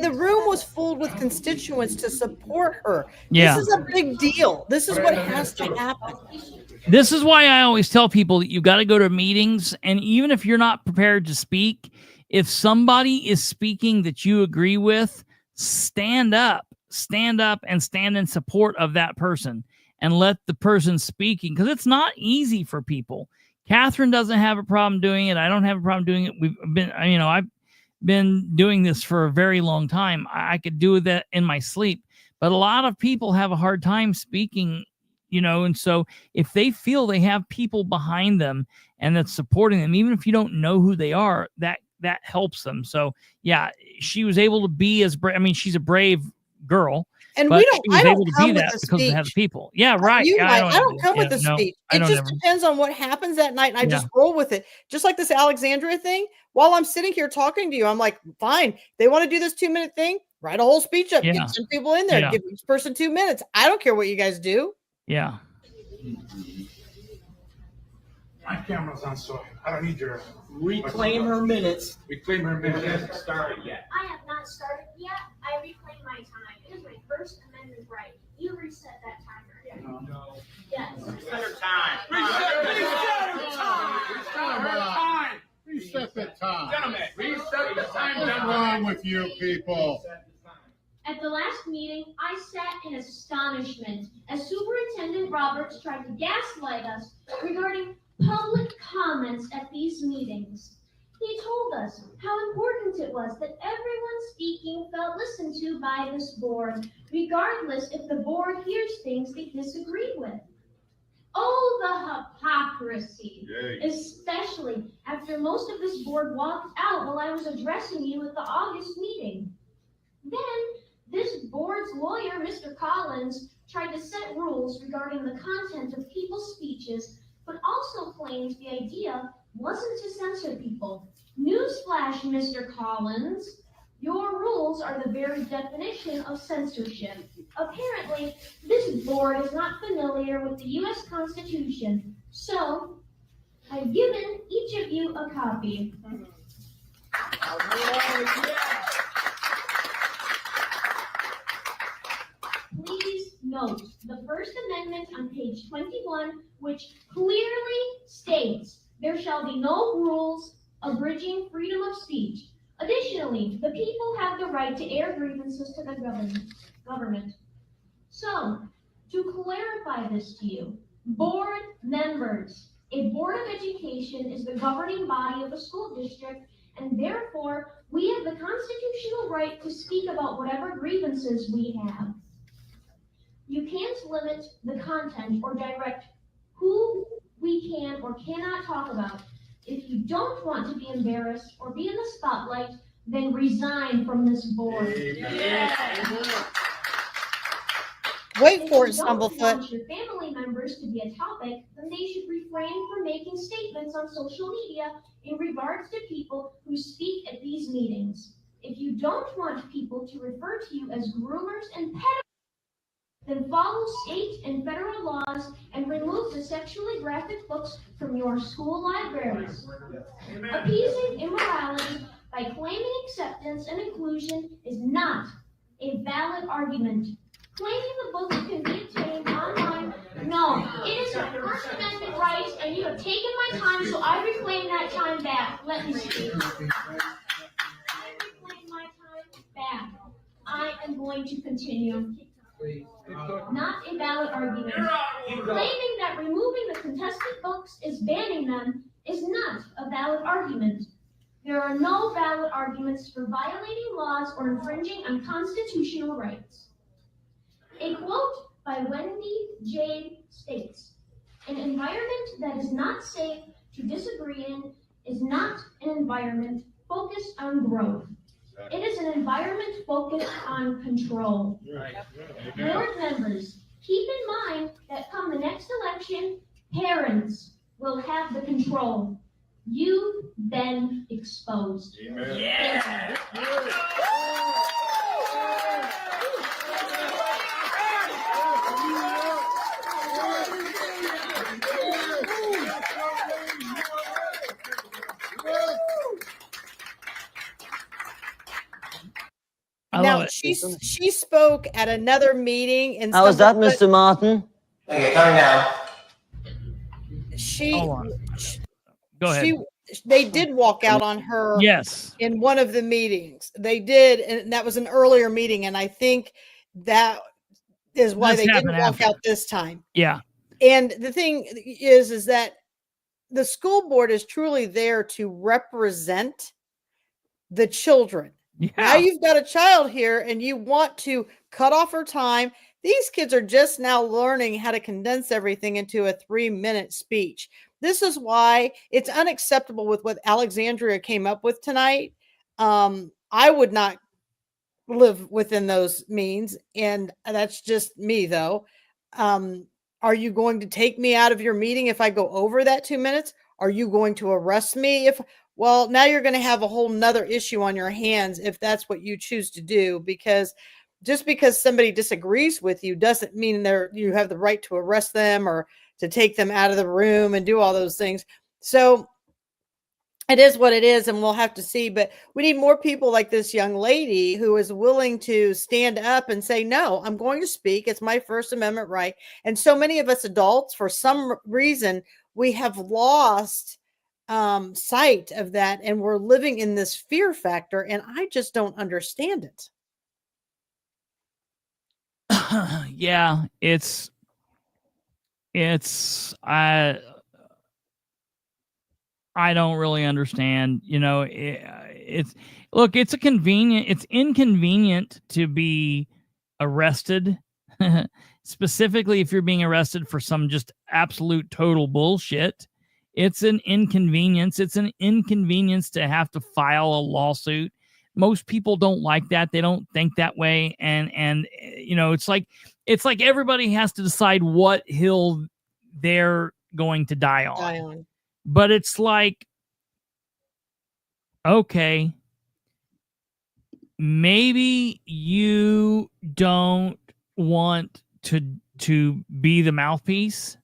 the room was filled with constituents to support her. Yeah. This is a big deal. This is what has to happen. This is why I always tell people that you got to go to meetings. And even if you're not prepared to speak, if somebody is speaking that you agree with, stand up and stand in support of that person and let the person speaking, because it's not easy for people. Katherine doesn't have a problem doing it. I don't have a problem doing it. I've been doing this for a very long time. I could do that in my sleep, but a lot of people have a hard time speaking, and so if they feel they have people behind them and that's supporting them, even if you don't know who they are, that helps them. So yeah, she was able to be as brave. I mean, she's a brave girl. And but we don't. she was I don't able to come be with that a because they have the speech. people. Yeah, right. You Yeah, might. I don't come with a speech. It just depends on what happens that night, and I just roll with it. Just like this Alexandria thing. While I'm sitting here talking to you, I'm like, fine. They want to do this 2-minute thing. Write a whole speech up. Yeah. Get some people in there. Yeah. Give each person 2 minutes. I don't care what you guys do. Yeah. My camera's on, so I don't need your. Reclaim her minutes. Reclaim her minutes. It hasn't started yet. I have not started yet. I reclaim my time. It is my First Amendment right. You reset that timer. No. Yes. Reset her time. Reset the time. Gentlemen, reset the time. What's wrong with you people? At the last meeting, I sat in astonishment as Superintendent Roberts tried to gaslight us regarding public comments at these meetings. He told us how important it was that everyone speaking felt listened to by this board, regardless if the board hears things they disagree with. Oh, the hypocrisy, especially after most of this board walked out while I was addressing you at the August meeting. Then, this board's lawyer, Mr. Collins, tried to set rules regarding the content of people's speeches, but also claimed the idea wasn't to censor people. Newsflash, Mr. Collins, your rules are the very definition of censorship. Apparently, this board is not familiar with the U.S. Constitution, so I've given each of you a copy. Please note the First Amendment on page 21, which clearly states there shall be no rules abridging freedom of speech. Additionally, the people have the right to air grievances to the government. So, to clarify this to you, board members, a board of education is the governing body of a school district, and therefore, we have the constitutional right to speak about whatever grievances we have. You can't limit the content or direct who we can or cannot talk about. If you don't want to be embarrassed or be in the spotlight, then resign from this board. Wait for it, If you don't Stumblefoot. want your family members to be a topic, then they should refrain from making statements on social media in regards to people who speak at these meetings. If you don't want people to refer to you as groomers and pedophiles, then follow state and federal laws and remove the sexually graphic books from your school libraries. Appeasing immorality by claiming acceptance and inclusion is not a valid argument. Claiming the books can be obtained online, no, it is a First Amendment right, and you have taken my time, so I reclaim that time back. Let me speak. I reclaim my time back. I am going to continue. Not a valid argument. Claiming that removing the contested books is banning them is not a valid argument. There are no valid arguments for violating laws or infringing on constitutional rights. A quote by Wendy Jade states, "An environment that is not safe to disagree in is not an environment focused on growth. It is an environment focused on control." Board members, keep in mind that come the next election, parents will have the control. You've been exposed. Yeah. Now she spoke at another meeting and How was that, Mr. Martin? She Go ahead. they did walk out on her. Yes. In one of the meetings they did, and that was an earlier meeting, and I think that is why they didn't walk out this time. Yeah. And the thing is that the school board is truly there to represent the children. Yeah. Now you've got a child here and you want to cut off her time. These kids are just now learning how to condense everything into a 3-minute speech. This is why it's unacceptable with what Alexandria came up with tonight. I would not live within those means, and that's just me though. Are you going to take me out of your meeting if I go over that 2 minutes? Are you going to arrest me if well, now you're going to have a whole nother issue on your hands if that's what you choose to do, because just because somebody disagrees with you doesn't mean you have the right to arrest them or to take them out of the room and do all those things. So it is what it is, and we'll have to see. But we need more people like this young lady who is willing to stand up and say, no, I'm going to speak. It's my First Amendment right. And so many of us adults, for some reason, we have lost sight of that, and we're living in this fear factor, and I just don't understand it. Yeah, I don't really understand. You know, it's inconvenient to be arrested, specifically if you're being arrested for some just absolute total bullshit. It's an inconvenience. It's an inconvenience to have to file a lawsuit. Most people don't like that. They don't think that way. And you know, it's like everybody has to decide what hill they're going to die on. But it's like, okay, maybe you don't want to be the mouthpiece.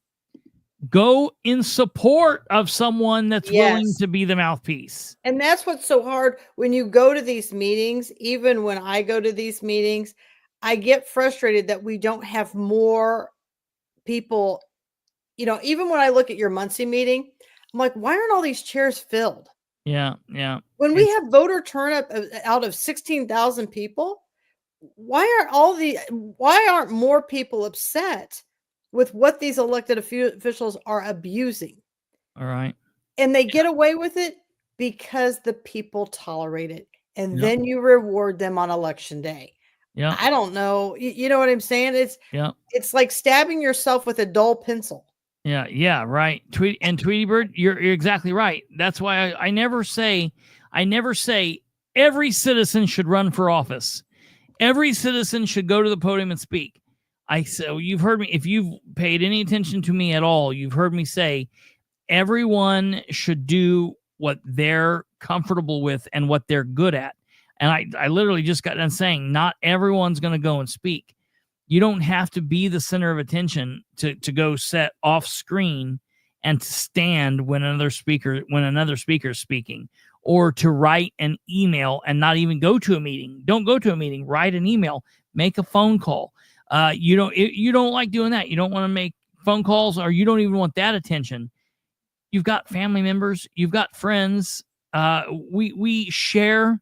Go in support of someone that's willing to be the mouthpiece. And that's what's so hard when you go to these meetings. Even when I go to these meetings, I get frustrated that we don't have more people. You know, even when I look at your Muncie meeting, I'm like, why aren't all these chairs filled? Yeah, yeah. When we have voter turnout out of 16,000 people, why aren't more people upset with what these elected officials are abusing? All right. And they get away with it because the people tolerate it. And then you reward them on election day. Yeah. I don't know. You know what I'm saying? It's like stabbing yourself with a dull pencil. Yeah, yeah, right. Tweety Bird, you're exactly right. That's why I never say every citizen should run for office. Every citizen should go to the podium and speak. You've heard me, if you've paid any attention to me at all, you've heard me say everyone should do what they're comfortable with and what they're good at. And I literally just got done saying not everyone's going to go and speak. You don't have to be the center of attention to go set off screen and to stand when another speaker is speaking, or to write an email and not even go to a meeting. Don't go to a meeting, write an email, make a phone call. You don't like doing that. You don't want to make phone calls, or you don't even want that attention. You've got family members, you've got friends. We share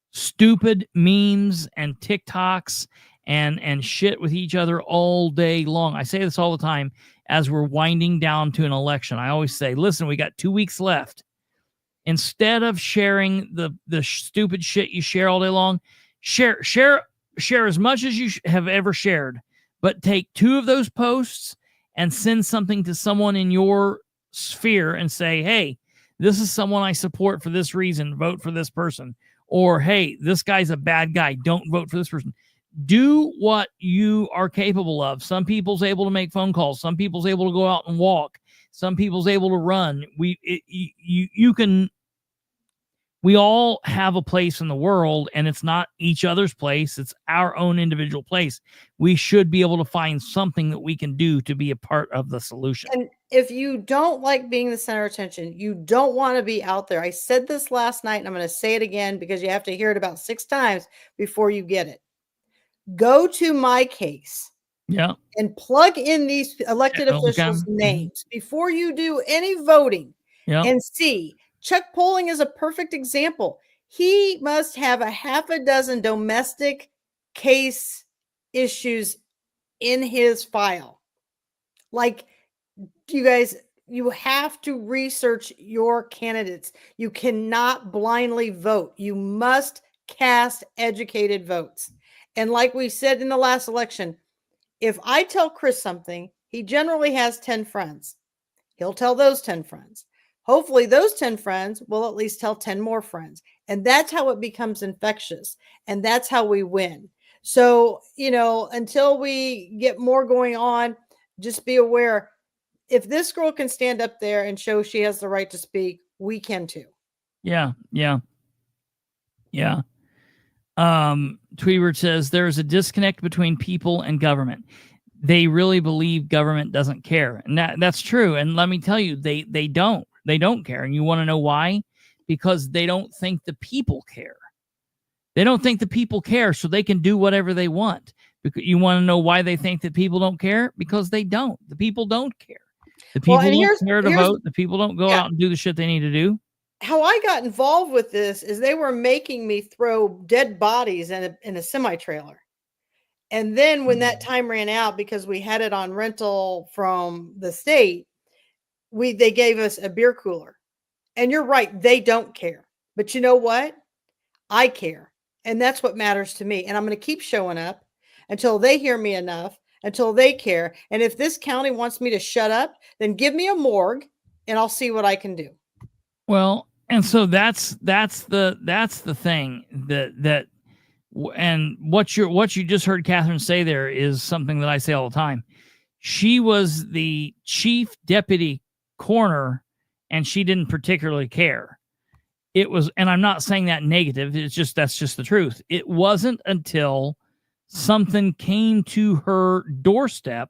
stupid memes and TikToks and shit with each other all day long. I say this all the time as we're winding down to an election. I always say, listen, we got 2 weeks left. Instead of sharing the stupid shit you share all day long, share share as much as you have ever shared, but take 2 of those posts and send something to someone in your sphere and say, hey, this is someone I support for this reason. Vote for this person. Or, hey, this guy's a bad guy. Don't vote for this person. Do what you are capable of. Some people's able to make phone calls. Some people's able to go out and walk. Some people's able to run. We all have a place in the world, and it's not each other's place. It's our own individual place. We should be able to find something that we can do to be a part of the solution. And if you don't like being the center of attention, you don't want to be out there. I said this last night, and I'm going to say it again because you have to hear it about 6 times before you get it. Go to My Case. Yeah. And plug in these elected officials' names before you do any voting. Yeah. And see. Chuck Polling is a perfect example. He must have a half a dozen domestic case issues in his file. Like, you guys, you have to research your candidates. You cannot blindly vote. You must cast educated votes. And like we said in the last election, if I tell Chris something, he generally has 10 friends. He'll tell those 10 friends. Hopefully those 10 friends will at least tell 10 more friends. And that's how it becomes infectious. And that's how we win. So, until we get more going on, just be aware, if this girl can stand up there and show she has the right to speak, we can too. Yeah. Tweebird says there's a disconnect between people and government. They really believe government doesn't care. And that's true. And let me tell you, they don't. They don't care. And you want to know why? Because they don't think the people care. They don't think the people care, so they can do whatever they want. Because you want to know why they think that people don't care? Because they don't. The people don't care. The people don't care to vote. The people don't go out and do the shit they need to do. How I got involved with this is they were making me throw dead bodies in a semi-trailer. And then when that time ran out, because we had it on rental from the state, they gave us a beer cooler. And you're right, they don't care. But you know what? I care. And that's what matters to me. And I'm going to keep showing up until they hear me enough, until they care. And if this county wants me to shut up, then give me a morgue and I'll see what I can do. Well, and so that's the thing that and what you just heard Katherine say there is something that I say all the time. She was the chief deputy coroner and she didn't particularly care. It was, and I'm not saying that negative. That's just the truth. It wasn't until something came to her doorstep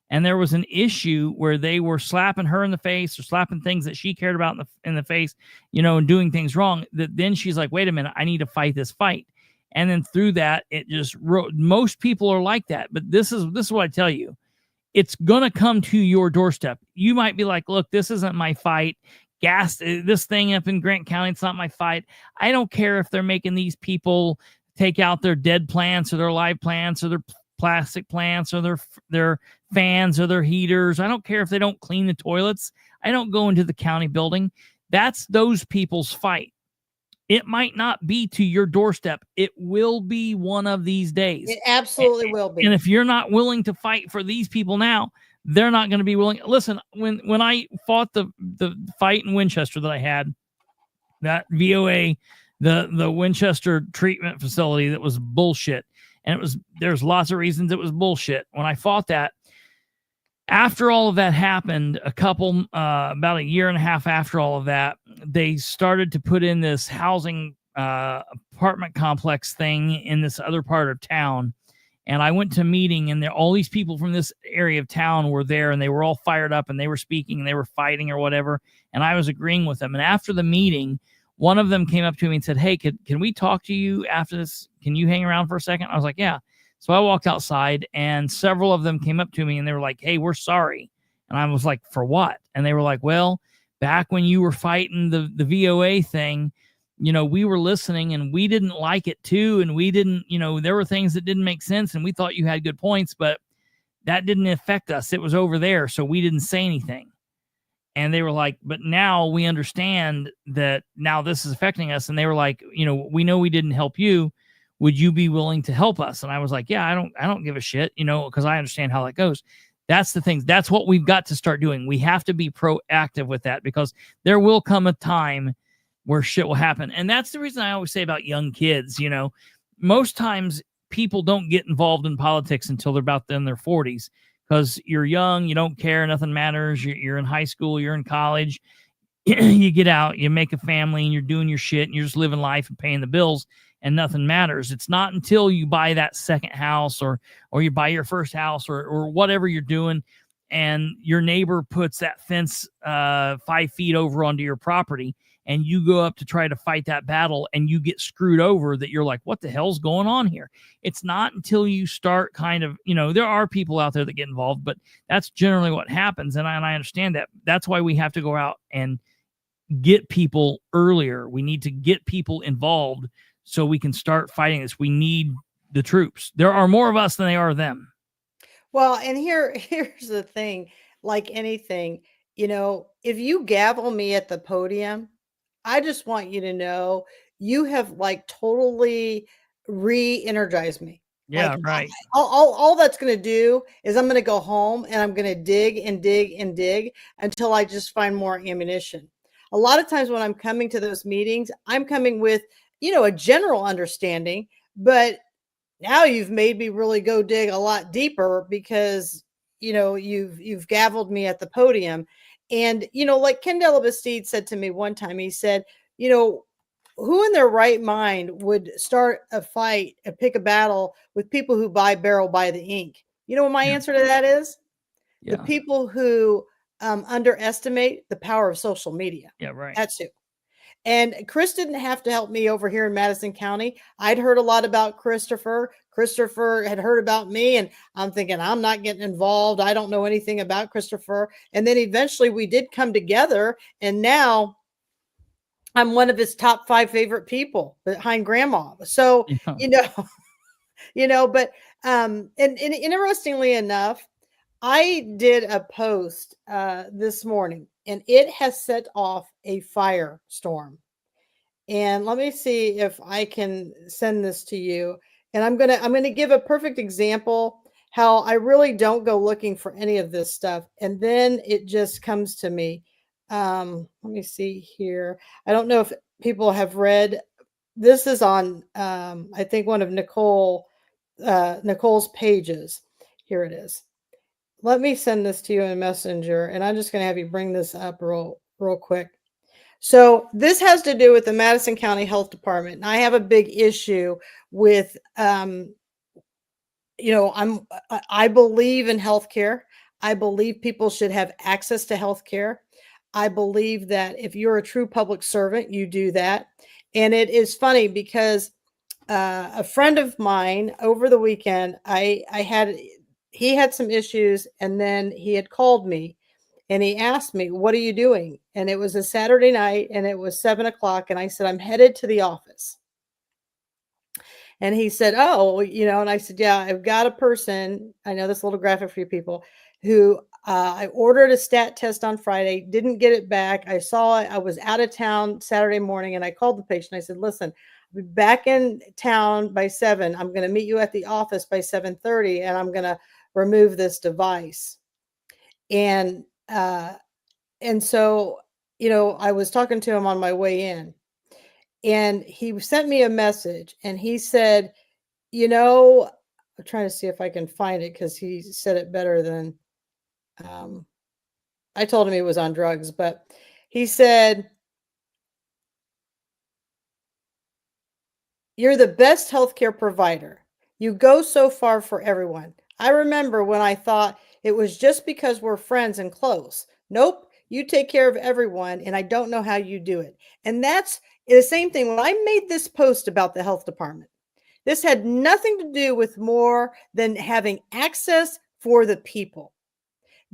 and there was an issue where they were slapping her in the face or slapping things that she cared about in the face, and doing things wrong, that then she's like, wait a minute, I need to fight this fight. And then through that, it just most people are like that. But this is what I tell you. It's going to come to your doorstep. You might be like, look, this isn't my fight. This thing up in Grant County, it's not my fight. I don't care if they're making these people take out their dead plants or their live plants or their plastic plants or their fans or their heaters. I don't care if they don't clean the toilets. I don't go into the county building. That's those people's fight. It might not be to your doorstep. It will be one of these days. It absolutely will be. And if you're not willing to fight for these people now, they're not going to be willing. Listen, when I fought the fight in Winchester that I had, that VOA, the Winchester treatment facility, that was bullshit. And there's lots of reasons it was bullshit. When I fought that, after all of that happened, about a year and a half after all of that, they started to put in this housing apartment complex thing in this other part of town. And I went to a meeting, and all these people from this area of town were there, and they were all fired up, and they were speaking, and they were fighting or whatever. And I was agreeing with them. And after the meeting, one of them came up to me and said, hey, can we talk to you after this? Can you hang around for a second? I was like, yeah. So I walked outside, and several of them came up to me, and they were like, hey, we're sorry. And I was like, for what? And they were like, well, back when you were fighting the VOA thing, we were listening and we didn't like it too. And we didn't, there were things that didn't make sense, and we thought you had good points, but that didn't affect us. It was over there. So we didn't say anything. And they were like, but now we understand that now this is affecting us. And they were like, we know we didn't help you. Would you be willing to help us? And I was like, yeah, I don't give a shit, because I understand how that goes. That's the thing. That's what we've got to start doing. We have to be proactive with that, because there will come a time where shit will happen. And that's the reason I always say about young kids, most times people don't get involved in politics until they're about in their 40s, because you're young, you don't care, nothing matters. You're in high school, you're in college, you get out, you make a family, and you're doing your shit, and you're just living life and paying the bills, and nothing matters. It's not until you buy that second house or you buy your first house or whatever you're doing, and your neighbor puts that fence 5 feet over onto your property, and you go up to try to fight that battle and you get screwed over, that you're like, what the hell's going on here? It's not until you start kind of, there are people out there that get involved, but that's generally what happens. And I understand that. That's why we have to go out and get people earlier. We need to get people involved so we can start fighting this. We need the troops. There are more of us than they are them. Well, and here's the thing, like anything, if you gavel me at the podium, I just want you to know you have like totally re-energized me. Yeah, Like, right. All that's going to do is I'm going to go home and I'm going to dig and dig and dig until I just find more ammunition. A lot of times when I'm coming to those meetings, I'm coming with, a general understanding, but now you've made me really go dig a lot deeper, because, you've gavelled me at the podium. And, like Ken Delabastide said to me one time, he said, who in their right mind would start a fight and pick a battle with people who buy barrel by the ink? You know what my answer to that is? Yeah. The people who underestimate the power of social media. Yeah, right. That's who. And Chris didn't have to help me over here in Madison County. I'd heard a lot about Kristopher. Kristopher had heard about me, and I'm thinking, I'm not getting involved. I don't know anything about Kristopher. And then eventually we did come together, and now I'm one of his top 5 favorite people behind Grandma. So, but and interestingly enough, I did a post this morning, and it has set off a firestorm. And let me see if I can send this to you. And I'm gonna give a perfect example how I really don't go looking for any of this stuff, and then it just comes to me. Let me see here. I don't know if people have read. This is on I think one of Nicole's pages. Here it is. Let me send this to you in Messenger, and I'm just going to have you bring this up real quick. So this has to do with the Madison County Health Department. And I have a big issue with, I believe in healthcare. I believe people should have access to healthcare. I believe that if you're a true public servant, you do that. And it is funny because a friend of mine over the weekend, he had some issues, and then he had called me and he asked me, what are you doing? And it was a Saturday night, and it was 7:00. And I said, I'm headed to the office. And he said, oh, and I said, yeah, I've got a person. I know this is a little graphic for you people, who I ordered a stat test on Friday, didn't get it back. I saw it. I was out of town Saturday morning, and I called the patient. I said, listen, I'll be back in town by 7. I'm going to meet you at the office by 7:30, and I'm going to remove this device. And so, I was talking to him on my way in, and he sent me a message, and he said, I'm trying to see if I can find it, because he said it better than I told him he was on drugs, but he said, you're the best healthcare provider. You go so far for everyone. I remember when I thought it was just because we're friends and close. Nope. You take care of everyone, and I don't know how you do it. And that's the same thing. When I made this post about the health department, this had nothing to do with more than having access for the people.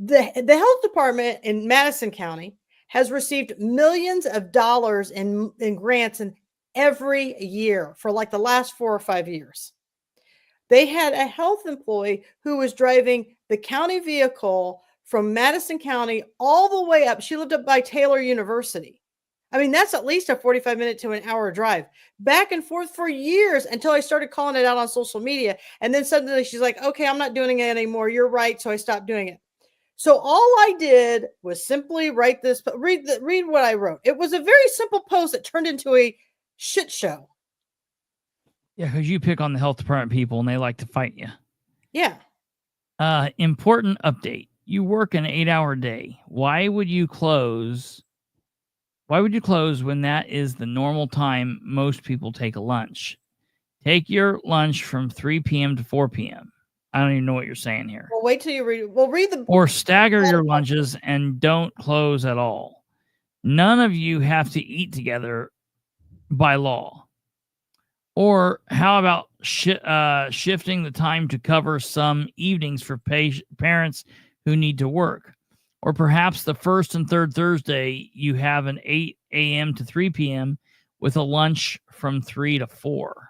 The health department in Madison County has received millions of dollars in grants in every year for like the last 4 or 5 years. They had a health employee who was driving the county vehicle from Madison County all the way up. She lived up by Taylor University, I mean, that's at least a 45-minute to an hour drive back and forth for years until I started calling it out on social media. And then suddenly she's like, okay, I'm not doing it anymore. You're right. So I stopped doing it. So all I did was simply write this, read what I wrote. It was a very simple post that turned into a shit show. Yeah, because you pick on the health department people and they like to fight you. Yeah. Important update. You work an 8-hour day. Why would you close when that is the normal time most people take a lunch? Take your lunch from 3 p.m. to 4 p.m. I don't even know what you're saying here. Well, wait till you read. Well, read the. Or stagger your lunches and don't close at all. None of you have to eat together by law. Or how about shifting the time to cover some evenings for parents who need to work? Or perhaps the first and third Thursday, you have an 8 a.m. to 3 p.m. with a lunch from 3 to 4.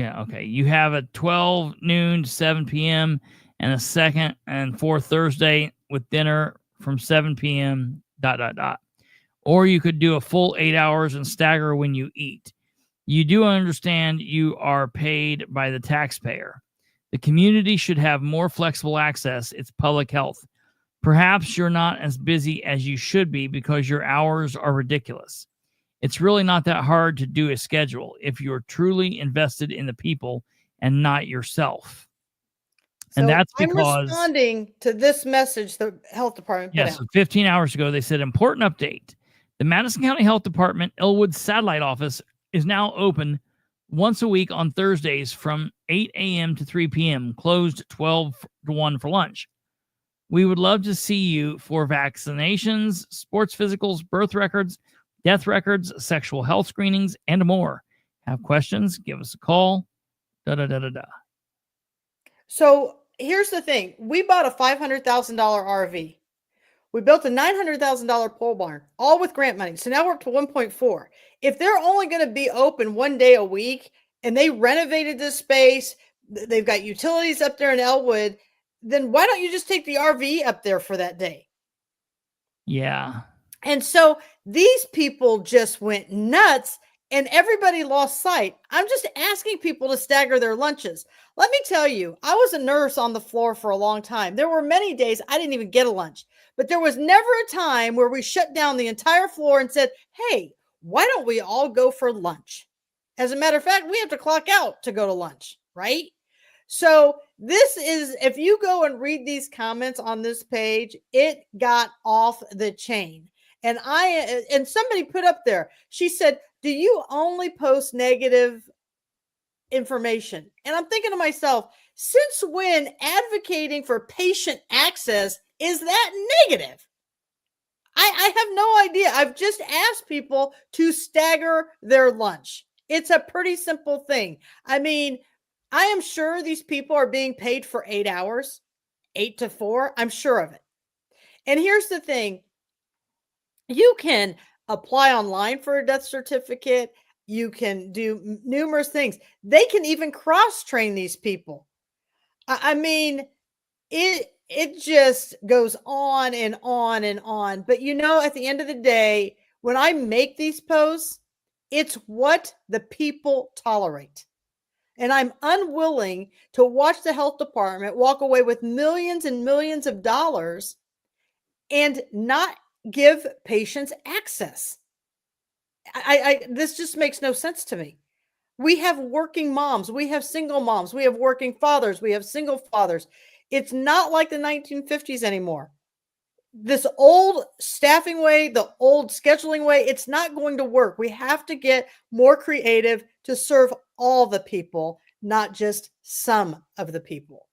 Okay. You have a 12 noon to 7 p.m. and a second and fourth Thursday with dinner from 7 p.m. ... Or you could do a full 8 hours and stagger when you eat. You do understand you are paid by the taxpayer. The community should have more flexible access. It's public health. Perhaps you're not as busy as you should be because your hours are ridiculous. It's really not that hard to do a schedule if you're truly invested in the people and not yourself. So and that's I'm because responding to this message the health department put yes, out. 15 hours ago, they said, important update. The Madison County Health Department Elwood Satellite Office is now open once a week on Thursdays from 8 a.m. to 3 p.m., closed 12 to 1 for lunch. We would love to see you for vaccinations, sports physicals, birth records, death records, sexual health screenings, and more. Have questions? Give us a call. So here's the thing. We bought a $500,000 RV. We built a $900,000 pole barn, all with grant money. So now we're up to 1.4. If they're only going to be open one day a week and they renovated this space, they've got utilities up there in Elwood, then why don't you just take the RV up there for that day? Yeah. And so these people just went nuts and everybody lost sight. I'm just asking people to stagger their lunches. Let me tell you, I was a nurse on the floor for a long time. There were many days I didn't even get a lunch, but there was never a time where we shut down the entire floor and said, hey, why don't we all go for lunch? As a matter of fact, we have to clock out to go to lunch, right? So this is, if you go and read these comments on this page, it got off the chain. And somebody put up there, she said, do you only post negative information? And I'm thinking to myself, since when advocating for patient access is that negative? I have no idea. I've just asked people to stagger their lunch. It's a pretty simple thing. I mean, I am sure these people are being paid for 8 hours, 8 to 4. I'm sure of it. And here's the thing. You can apply online for a death certificate. You can do numerous things. They can even cross-train these people. I mean, it just goes on and on and on. But you know, at the end of the day, when I make these posts, it's what the people tolerate. And I'm unwilling to watch the health department walk away with millions and millions of dollars and not give patients access. This just makes no sense to me. We have working moms, we have single moms, we have working fathers, we have single fathers. It's not like the 1950s anymore. This old staffing way, the old scheduling way, it's not going to work. We have to get more creative to serve all the people, not just some of the people.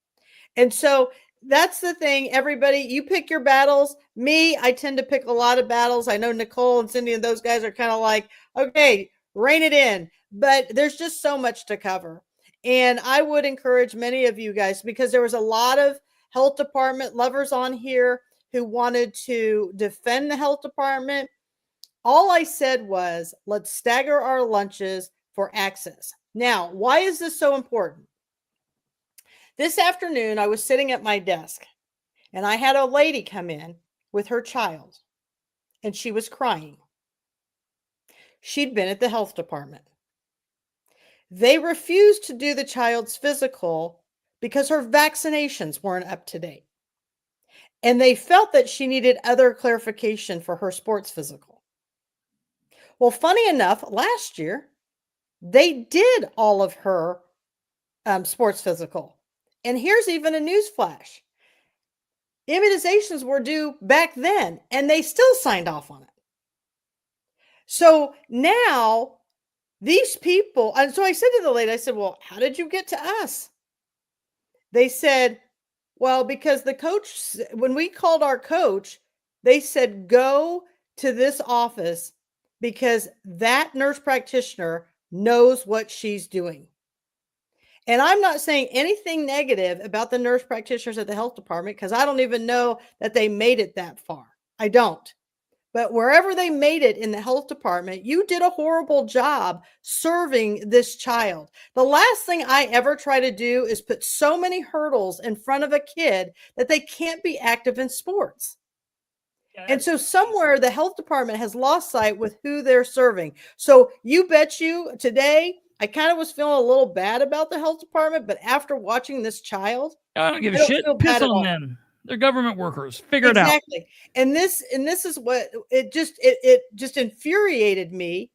And so that's the thing, everybody. You pick your battles. Me, I tend to pick a lot of battles. I know Nicole and Cindy and those guys are kind of like, okay, rein it in. But there's just so much to cover. And I would encourage many of you guys, because there was a lot of health department lovers on here who wanted to defend the health department. All I said was, let's stagger our lunches for access. Now, why is this so important? This afternoon, I was sitting at my desk and I had a lady come in with her child. and she was crying. She'd been at the health department. They refused to do the child's physical because her vaccinations weren't up to date. And they felt that she needed other clarification for her sports physical. Well, funny enough, last year, they did all of her sports physical. And here's even a news flash. Immunizations were due back then, and they still signed off on it. So now these people, and so I said to the lady, I said, well, how did you get to us? They said, well, because the coach, when we called our coach, they said, go to this office because that nurse practitioner knows what she's doing. And I'm not saying anything negative about the nurse practitioners at the health department because I don't even know that they made it that far. I don't. But wherever they made it in the health department, you did a horrible job serving this child. The last thing I ever try to do is put so many hurdles in front of a kid that they can't be active in sports. And so somewhere the health department has lost sight with who they're serving. So you bet you today, I kind of was feeling a little bad about the health department, but after watching this child, I don't give a shit. Piss on them. They're government workers. Figure it out. Exactly. And this is what it just infuriated me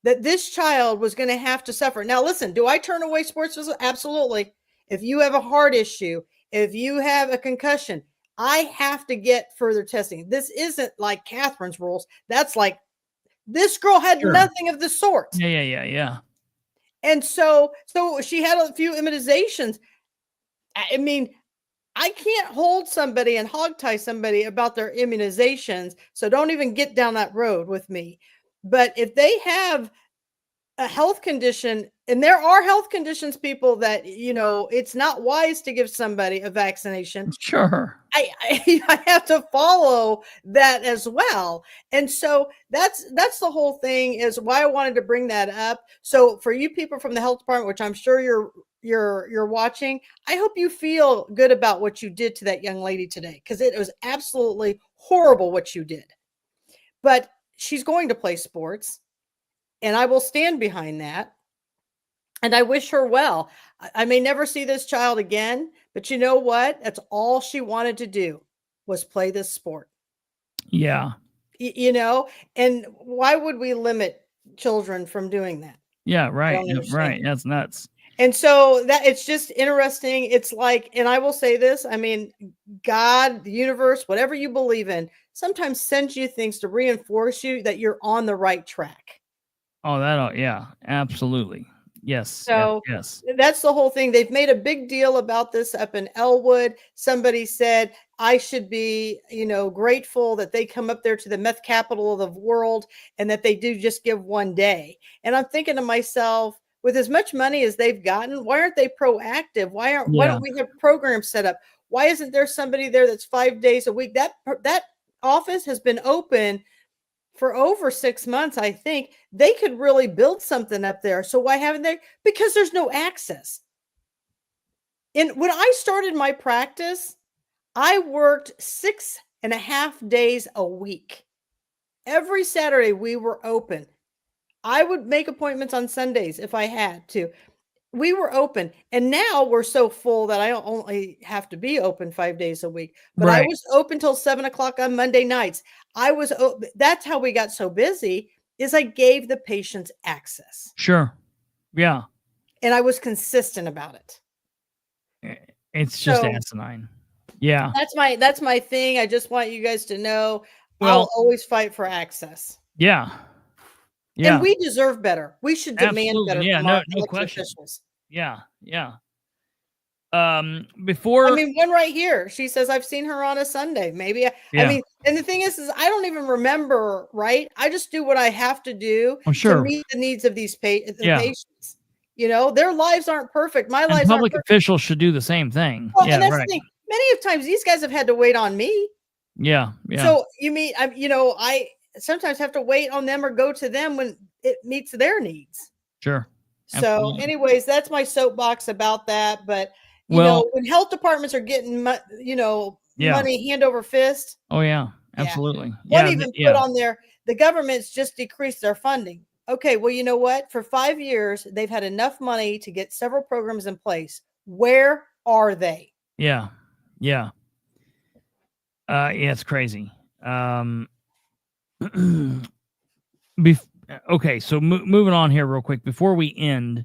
that this child was going to have to suffer. Now, listen, do I turn away sports? Absolutely. If you have a heart issue, if you have a concussion, I have to get further testing. This isn't like Catherine's rules. That's like this girl had nothing of the sort. Yeah. And so she had a few immunizations. I mean, I can't hold somebody and hogtie somebody about their immunizations. So don't even get down that road with me. But if they have a health condition, and there are health conditions, people that, it's not wise to give somebody a vaccination. Sure. I have to follow that as well. And so that's the whole thing is why I wanted to bring that up. So for you people from the health department, which I'm sure you're watching, I hope you feel good about what you did to that young lady today, because it was absolutely horrible what you did. But she's going to play sports, and I will stand behind that. And I wish her well. I may never see this child again, but you know what? That's all she wanted to do was play this sport. Yeah. And why would we limit children from doing that? Yeah, right. Right. That's nuts. And so that it's just interesting. It's like, and I will say this, I mean, God, the universe, whatever you believe in, sometimes sends you things to reinforce you that you're on the right track. Oh, yeah, absolutely. Yes. So yes. That's the whole thing. They've made a big deal about this up in Elwood. Somebody said, I should be, grateful that they come up there to the meth capital of the world and that they do just give one day. And I'm thinking to myself, with as much money as they've gotten, why aren't they proactive? Why don't we have programs set up? Why isn't there somebody there that's 5 days a week? That office has been open for over 6 months. I think they could really build something up there. So why haven't they? Because there's no access. And when I started my practice, I worked 6.5 days a week. Every Saturday we were open. I would make appointments on Sundays if I had to. We were open, and now we're so full that I only have to be open 5 days a week. But I was open till 7:00 on Monday nights. That's how we got so busy, is I gave the patients access. Sure. Yeah. And I was consistent about it. It's just asinine. Yeah. That's my thing. I just want you guys to know Well, I'll always fight for access. Yeah. Yeah. And we deserve better. We should demand better from our no elected question. officials. Yeah. I mean, one right here. She says, I've seen her on a Sunday. Maybe. I mean, and the thing is I don't even remember, right? I just do what I have to do to meet the needs of these patients. Their lives aren't perfect. My lives aren't public perfect. officials should do the same thing. Well, and that's the thing. Many of times these guys have had to wait on me. Yeah. So I sometimes have to wait on them or go to them when it meets their needs. Sure. So anyways, that's my soapbox about that. But, when health departments are getting, money hand over fist. Oh, yeah. absolutely. One Yeah, even yeah. put on there, the government's just decreased their funding. Okay, well, you know what? For 5 years, they've had enough money to get several programs in place. Where are they? Yeah. Yeah. Yeah, it's crazy. Okay, so moving on here real quick before we end,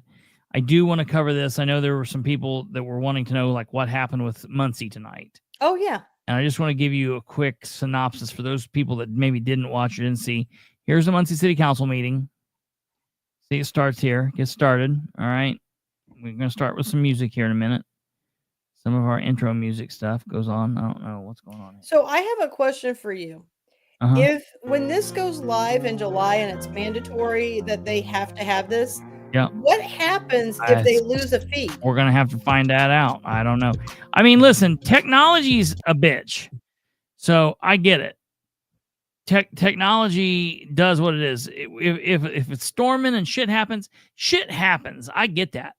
I do want to cover this. I know there were some people that were wanting to know like what happened with Muncie tonight. Oh yeah. And I just want to give you a quick synopsis for those people that maybe didn't watch or didn't see. Here's the Muncie City Council meeting. See, it starts here. Get started. All right. We're going to start with some music here in a minute. Some of our intro music stuff goes on. I don't know what's going on here. So I have a question for you. Uh-huh. If when this goes live in July and it's mandatory that they have to have this, Yeah. what happens if they lose a fee? We're going to have to find that out. I don't know. I mean, listen, technology's a bitch. So I get it. Technology does what it is. If it's storming and shit happens. I get that.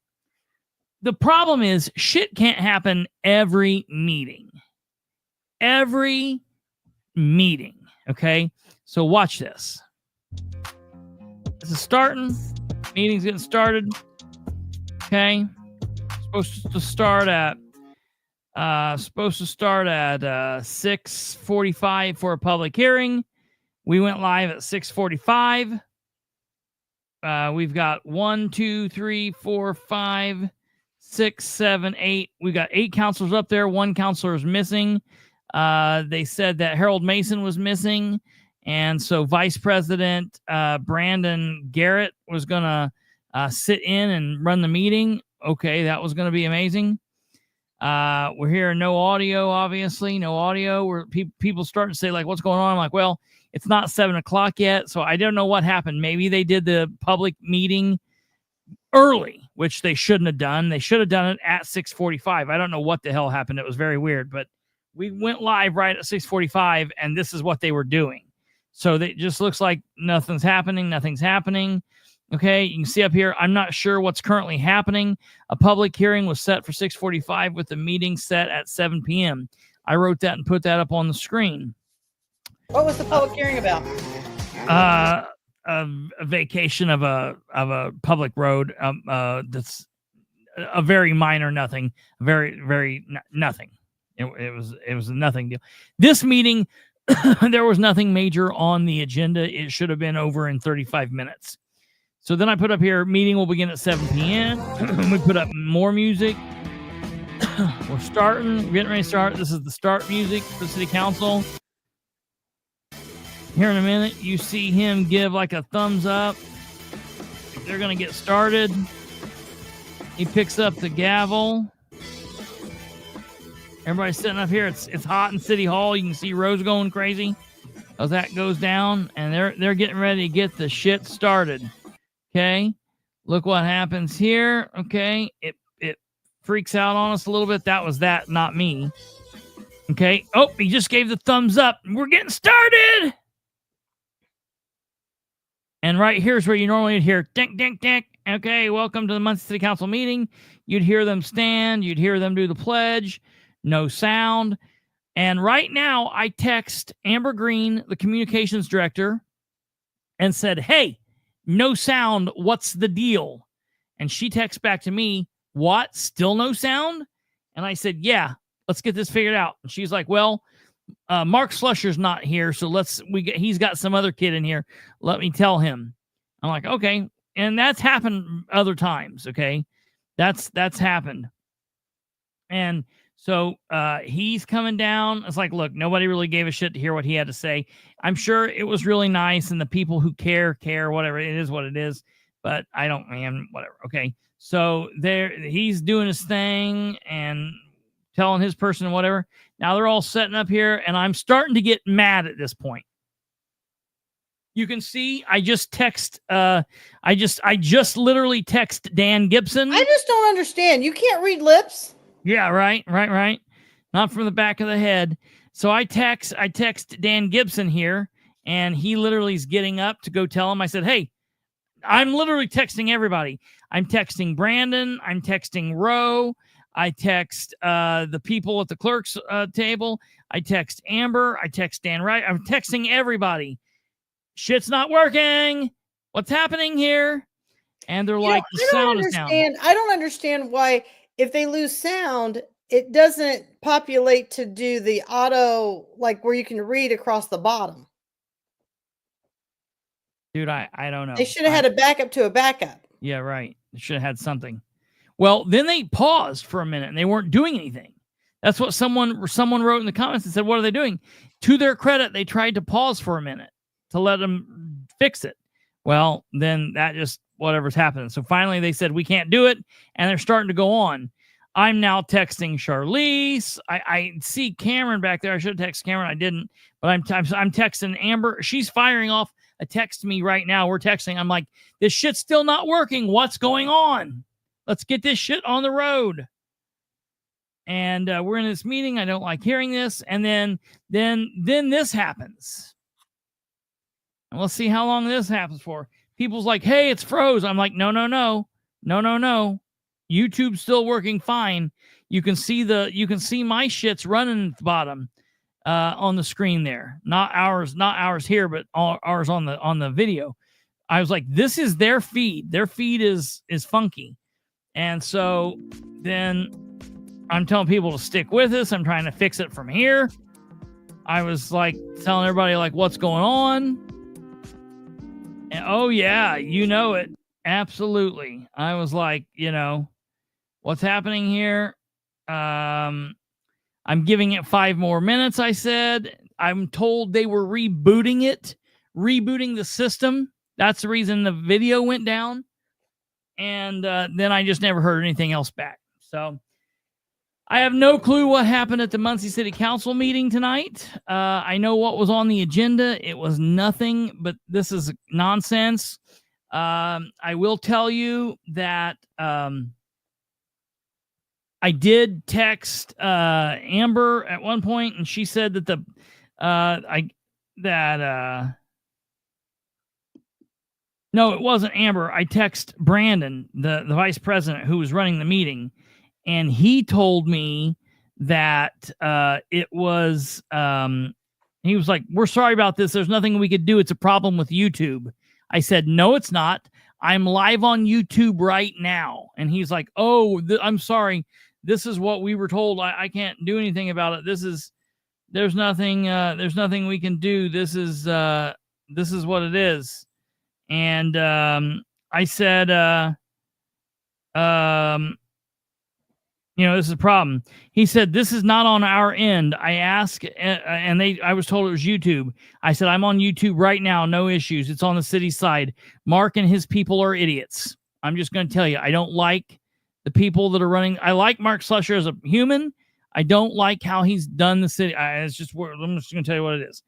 The problem is shit can't happen every meeting. Okay? So watch this. This is starting. Meeting's getting started. Okay? Supposed to start at 6:45 for a public hearing. We went live at 6:45. We've got 1, 2, 3, 4, 5, 6, 7, 8. We've got 8 counselors up there. 1 counselor is missing. They said that Harold Mason was missing. And so Vice President Brandon Garrett was going to sit in and run the meeting. Okay, that was going to be amazing. We're hearing no audio, obviously. No audio. Where people starting to say, like, what's going on? I'm like, well, it's not 7 o'clock yet, so I don't know what happened. Maybe they did the public meeting early, which they shouldn't have done. They should have done it at 6:45. I don't know what the hell happened. It was very weird, but we went live right at 6:45, and this is what they were doing. So it just looks like nothing's happening. Okay, you can see up here, I'm not sure what's currently happening. A public hearing was set for 6:45 with the meeting set at 7 p.m. I wrote that and put that up on the screen. What was the public hearing about? A vacation of a public road. That's a very minor nothing. Very nothing. It was a nothing deal. This meeting, there was nothing major on the agenda. It should have been over in 35 minutes. So then I put up here, meeting will begin at 7 p.m. We put up more music. We're getting ready to start. This is the start music for the city council. Here in a minute, you see him give like a thumbs up. They're going to get started. He picks up the gavel. Everybody's sitting up here. It's hot in City Hall. You can see Rose going crazy as that goes down, and they're getting ready to get the shit started. Okay, look what happens here. Okay, it freaks out on us a little bit. That was that, not me. Okay. Oh, he just gave the thumbs up. We're getting started. And right here's where you normally would hear dink, dink, dink. Okay, welcome to the Muncie City Council meeting. You'd hear them stand. You'd hear them do the pledge. No sound. And right now, I text Amber Green, the communications director, and said, hey, no sound. What's the deal? And she texts back to me, what? Still no sound? And I said, yeah, let's get this figured out. And she's like, well, Mark Slusher's not here, so he's got some other kid in here. Let me tell him. I'm like, okay. And that's happened other times, okay? That's happened. And so he's coming down. It's like, look, nobody really gave a shit to hear what he had to say. I'm sure it was really nice, and the people who care, whatever. It is what it is. But I don't, man, whatever. Okay. So he's doing his thing and telling his person and whatever. Now they're all setting up here, and I'm starting to get mad at this point. You can see I just literally text Dan Gibson. I just don't understand. You can't read lips. Yeah, right. Not from the back of the head. So I text Dan Gibson here, and he literally is getting up to go tell him. I said, hey, I'm literally texting everybody. I'm texting Brandon. I'm texting Roe. I text the people at the clerk's table. I text Amber. I text Dan Wright. I'm texting everybody. Shit's not working. What's happening here? And they're like, the sound is down. I don't understand why, if they lose sound, it doesn't populate to do the auto, like where you can read across the bottom. Dude, I don't know. They should have had a backup to a backup. Yeah, right. They should have had something. Well, then they paused for a minute and they weren't doing anything. That's what someone wrote in the comments and said, what are they doing? To their credit, they tried to pause for a minute to let them fix it. Well, then that just, whatever's happening. So finally they said, we can't do it. And they're starting to go on. I'm now texting Charlize. I see Cameron back there. I should have texted Cameron. I didn't, but I'm texting Amber. She's firing off a text to me right now. We're texting. I'm like, this shit's still not working. What's going on? Let's get this shit on the road. And we're in this meeting. I don't like hearing this. And then this happens. And let's see how long this happens for. People's like, hey, it's froze. I'm like, no. YouTube's still working fine. You can see my shit's running at the bottom on the screen there. Not ours here, but ours on the video. I was like, this is their feed. Their feed is funky. And so then I'm telling people to stick with us. I'm trying to fix it from here. I was like telling everybody like what's going on. And, oh yeah, you know it. Absolutely. I was like, what's happening here? I'm giving it 5 more minutes, I said. I'm told they were rebooting the system. That's the reason the video went down. And then I just never heard anything else back. So I have no clue what happened at the Muncie City Council meeting tonight. I know what was on the agenda. It was nothing, but this is nonsense. I will tell you that I did text Amber at one point, and she said that no, it wasn't Amber. I text Brandon, the vice president who was running the meeting, and he told me that it was he was like, we're sorry about this. There's nothing we could do. It's a problem with YouTube. I said, no, it's not. I'm live on YouTube right now. And he's like, oh, I'm sorry. This is what we were told. I can't do anything about it. There's nothing we can do. This is what it is. And I said, this is a problem. He said, this is not on our end. I asked, and I was told it was YouTube. I said, I'm on YouTube right now. No issues. It's on the city side. Mark and his people are idiots. I'm just going to tell you, I don't like the people that are running. I like Mark Slusher as a human. I don't like how he's done the city. I'm just going to tell you what it is.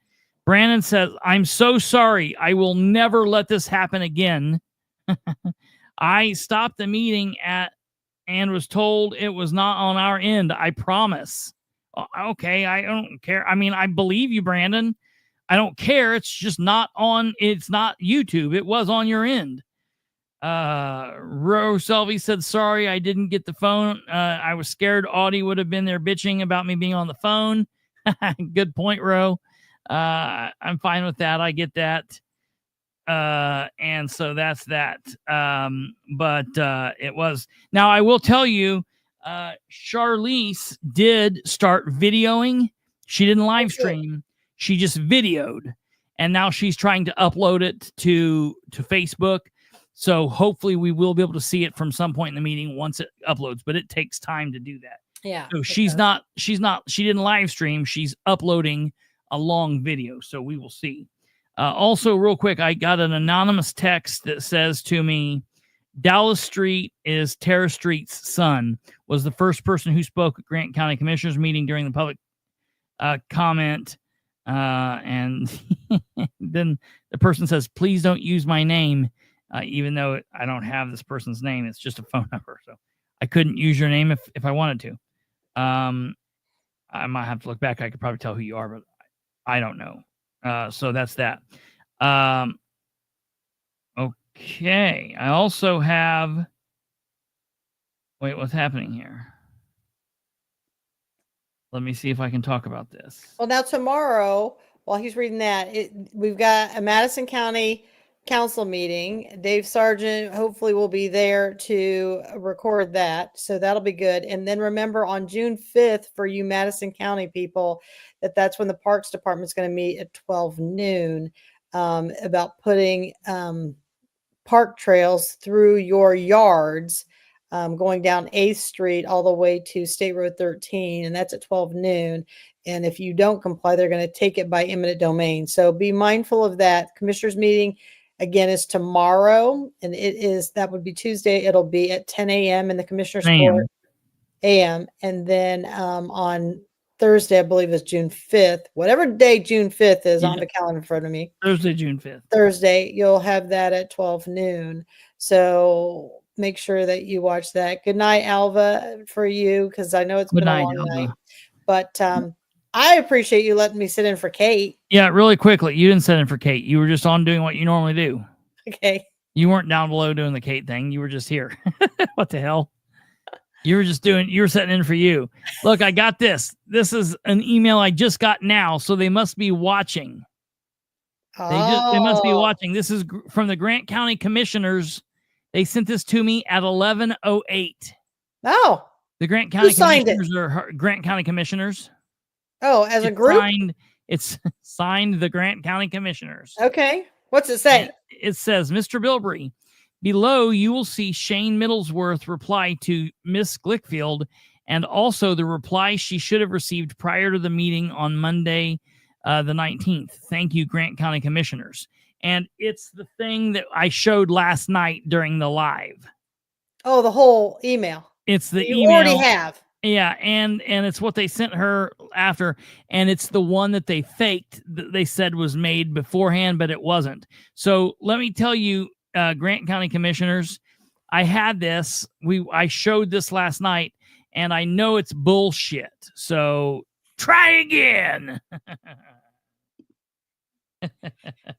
Brandon says, I'm so sorry. I will never let this happen again. I stopped the meeting and was told it was not on our end. I promise. Okay, I don't care. I mean, I believe you, Brandon. I don't care. It's just not on. It's not YouTube. It was on your end. Rose Selvey said, sorry, I didn't get the phone. I was scared Audie would have been there bitching about me being on the phone. Good point, Ro. I'm fine with that. I get that. And so that's that. But it was. Now, I will tell you, Charlize did start videoing. She didn't live stream. She just videoed. And now she's trying to upload it to Facebook. So hopefully we will be able to see it from some point in the meeting once it uploads, but it takes time to do that. Yeah. So she didn't live stream. She's uploading a long video. So we will see. Also, real quick, I got an anonymous text that says to me, Dallas Street is Tara Street's son, was the first person who spoke at Grant County Commissioners meeting during the public comment. And then the person says, please don't use my name. Even though I don't have this person's name, it's just a phone number. So I couldn't use your name if I wanted to. I might have to look back. I could probably tell who you are, but I don't know. So that's that. Okay. I also have, wait, what's happening here? Let me see if I can talk about this. Well, now tomorrow, while he's reading that, we've got a Madison County Council meeting. Dave Sargent hopefully will be there to record that. So that'll be good. And then remember on June 5th for you Madison County people, that's when the Parks Department is going to meet at 12 noon about putting park trails through your yards, going down 8th Street all the way to State Road 13, and that's at 12 noon. And if you don't comply, they're going to take it by eminent domain. So be mindful of that. Commissioners meeting again is tomorrow, and that would be Tuesday. It'll be at 10 a.m. in the Commissioners Court a.m. And then on Thursday, I believe is June 5th. Whatever day June 5th is on the calendar in front of me. Thursday, June 5th. Thursday, you'll have that at 12 noon. So make sure that you watch that. Good night, Alva, for you, because I know it's been a long night. But I appreciate you letting me sit in for Kate. Yeah, really quickly. You didn't sit in for Kate. You were just on doing what you normally do. Okay. You weren't down below doing the Kate thing. You were just here. What the hell? You were sitting in for you. Look, I got this. This is an email I just got now, so they must be watching. They must be watching. This is from the Grant County Commissioners. They sent this to me at 11:08. Oh. The Grant County Commissioners are Grant County Commissioners. Oh, as a group? It's signed the Grant County Commissioners. Okay. What's it say? It says, Mr. Bilbrey, below you will see Shane Middlesworth reply to Miss Glickfield and also the reply she should have received prior to the meeting on Monday, the 19th. Thank you, Grant County Commissioners. And it's the thing that I showed last night during the live. Oh, the whole email. It's the you email. You already have. Yeah, and it's what they sent her after, and it's the one that they faked that they said was made beforehand, but it wasn't. So let me tell you, Grant County Commissioners, I had this. I showed this last night, and I know it's bullshit. So try again.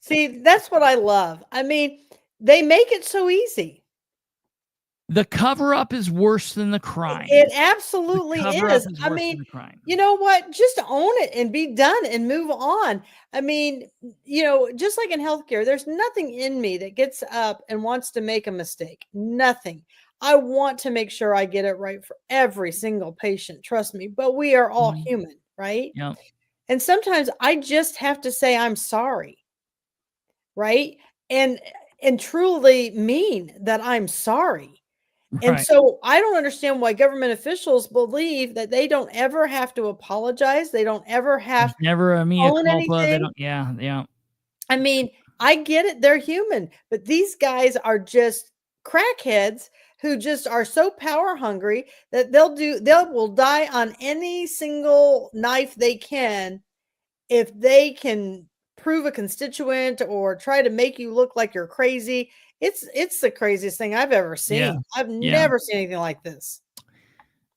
See, that's what I love. I mean, they make it so easy. The cover-up is worse than the crime. It absolutely is. I mean, you know what? Just own it and be done and move on. I mean, just like in healthcare, there's nothing in me that gets up and wants to make a mistake. Nothing. I want to make sure I get it right for every single patient. Trust me. But we are all human, right? Yeah. And sometimes I just have to say I'm sorry, right? And truly mean that I'm sorry. And so I don't understand why government officials believe that they don't ever have to apologize. They don't ever have never a mea culpa. Anything. They don't. Yeah. I mean, I get it. They're human, but these guys are just crackheads who just are so power hungry that they will die on any single knife they can if they can prove a constituent or try to make you look like you're crazy. It's the craziest thing I've ever seen. Yeah. I've never seen anything like this.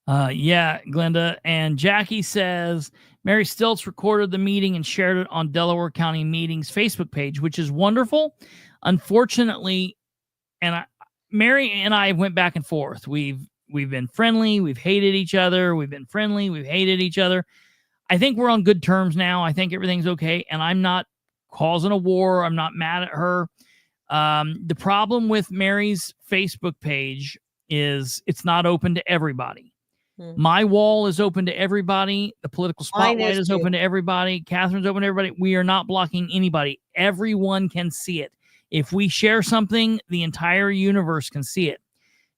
Yeah, Glenda. And Jackie says, Mary Stilts recorded the meeting and shared it on Delaware County Meetings Facebook page, which is wonderful. Unfortunately, Mary and I went back and forth. We've been friendly. We've hated each other. We've been friendly. We've hated each other. I think we're on good terms now. I think everything's okay. And I'm not causing a war. I'm not mad at her. The problem with Mary's Facebook page is it's not open to everybody. My wall is open to everybody. The political spotlight is open to everybody. Catherine's open to everybody. We are not blocking anybody. Everyone can see it. If we share something, the entire universe can see it.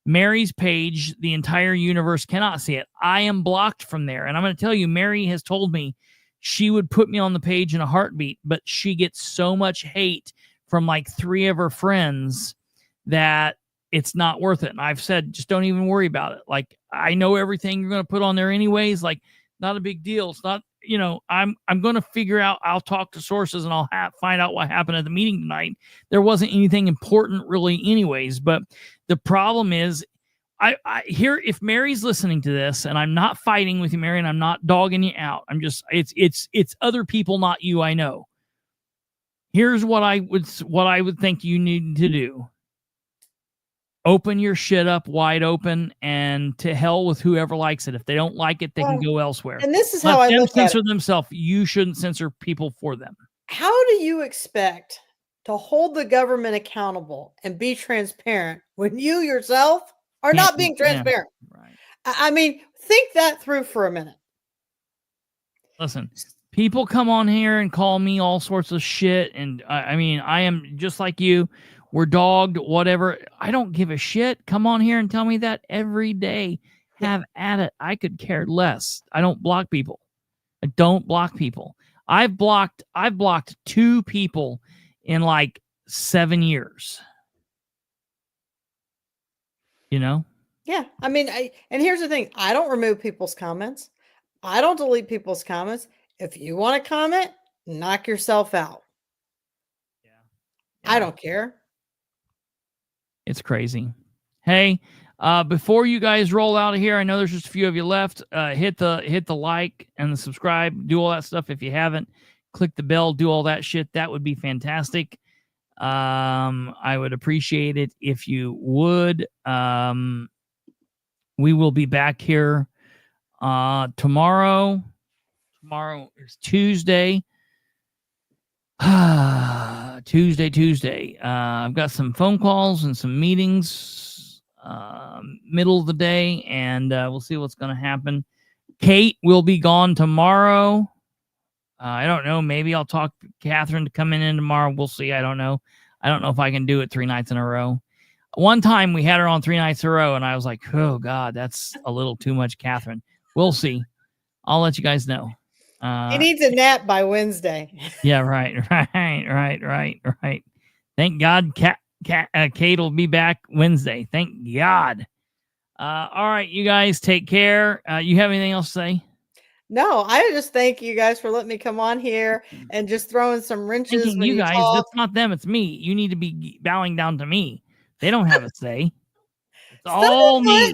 Mary's page, the entire universe cannot see it. I am blocked from there. And I'm going to tell you, Mary has told me she would put me on the page in a heartbeat, but she gets so much hate from like 3 of her friends that it's not worth it. And I've said, just don't even worry about it. Like, I know everything you're going to put on there anyways. Like, not a big deal. It's not, I'm going to figure out, I'll talk to sources and I'll find out what happened at the meeting tonight. There wasn't anything important really anyways. But the problem is, I hear if Mary's listening to this, and I'm not fighting with you, Mary, and I'm not dogging you out. I'm just, it's other people, not you. I know. Here's what I would think you need to do. open your shit up wide open, and to hell with whoever likes it. If they don't like it, they can go elsewhere. And this is Let how I them look at censor it. themselves. You shouldn't censor people for them. How do you expect to hold the government accountable and be transparent when you yourself are not being transparent? Right. I mean, think that through for a minute. Listen, people come on here and call me all sorts of shit. And I mean, I am just like you. We're dogged, whatever. I don't give a shit. Come on here and tell me that every day. Have at it. I could care less. I don't block people. I don't block people. I've blocked 2 people in like 7 years. You know? Yeah. I mean, and here's the thing. I don't remove people's comments. I don't delete people's comments. If you want to comment, knock yourself out. Yeah. I don't care. It's crazy. Hey, before you guys roll out of here, I know there's just a few of you left. Hit the like and the subscribe. Do all that stuff if you haven't. Click the bell. Do all that shit. That would be fantastic. I would appreciate it if you would. We will be back here tomorrow. Tomorrow is Tuesday. Tuesday. I've got some phone calls and some meetings middle of the day, and we'll see what's going to happen. Kate will be gone tomorrow. I don't know. Maybe I'll talk to Katherine to come in tomorrow. We'll see. I don't know. I don't know if I can do it 3 nights in a row. One time we had her on 3 nights in a row, and I was like, oh, God, that's a little too much, Katherine. We'll see. I'll let you guys know. He needs a nap by Wednesday. Yeah, right. Thank God Kate will be back Wednesday. Thank God. All right, you guys take care. You have anything else to say? No, I just thank you guys for letting me come on here and just throwing some wrenches. Thinking when you guys, talk. that's not them, it's me. You need to be bowing down to me. They don't have a say. It's all me.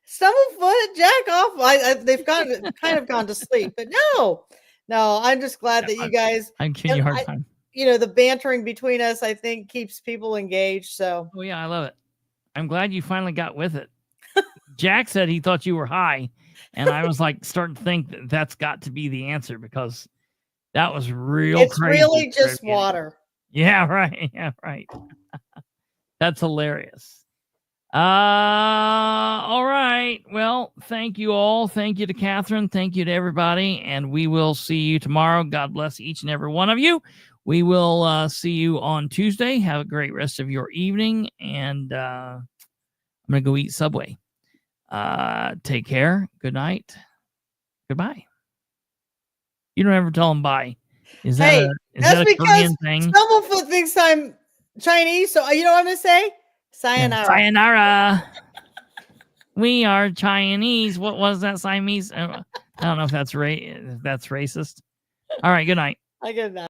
Stumblefoot, jack off. They've kind of gone to sleep, but no, I'm just glad that you guys. I'm giving you a hard time. You know, the bantering between us, I think, keeps people engaged. So. Oh yeah, I love it. I'm glad you finally got with it. Jack said he thought you were high, and I was like starting to think that's got to be the answer because that was real. It's crazy really just water. Yeah, right. Yeah, right. That's hilarious. All right. Well, thank you all. Thank you to Katherine. Thank you to everybody. And we will see you tomorrow. God bless each and every one of you. We will see you on Tuesday. Have a great rest of your evening. And I'm going to go eat Subway. Take care. Good night. Goodbye. You don't ever tell them bye. Is that a Korean thing? Stumblefoot thinks I'm Chinese. So you know what I'm going to say? Sayonara. Sayonara. We are Chinese. What was that, Siamese? I don't know if that's racist. All right. Good night. Good night.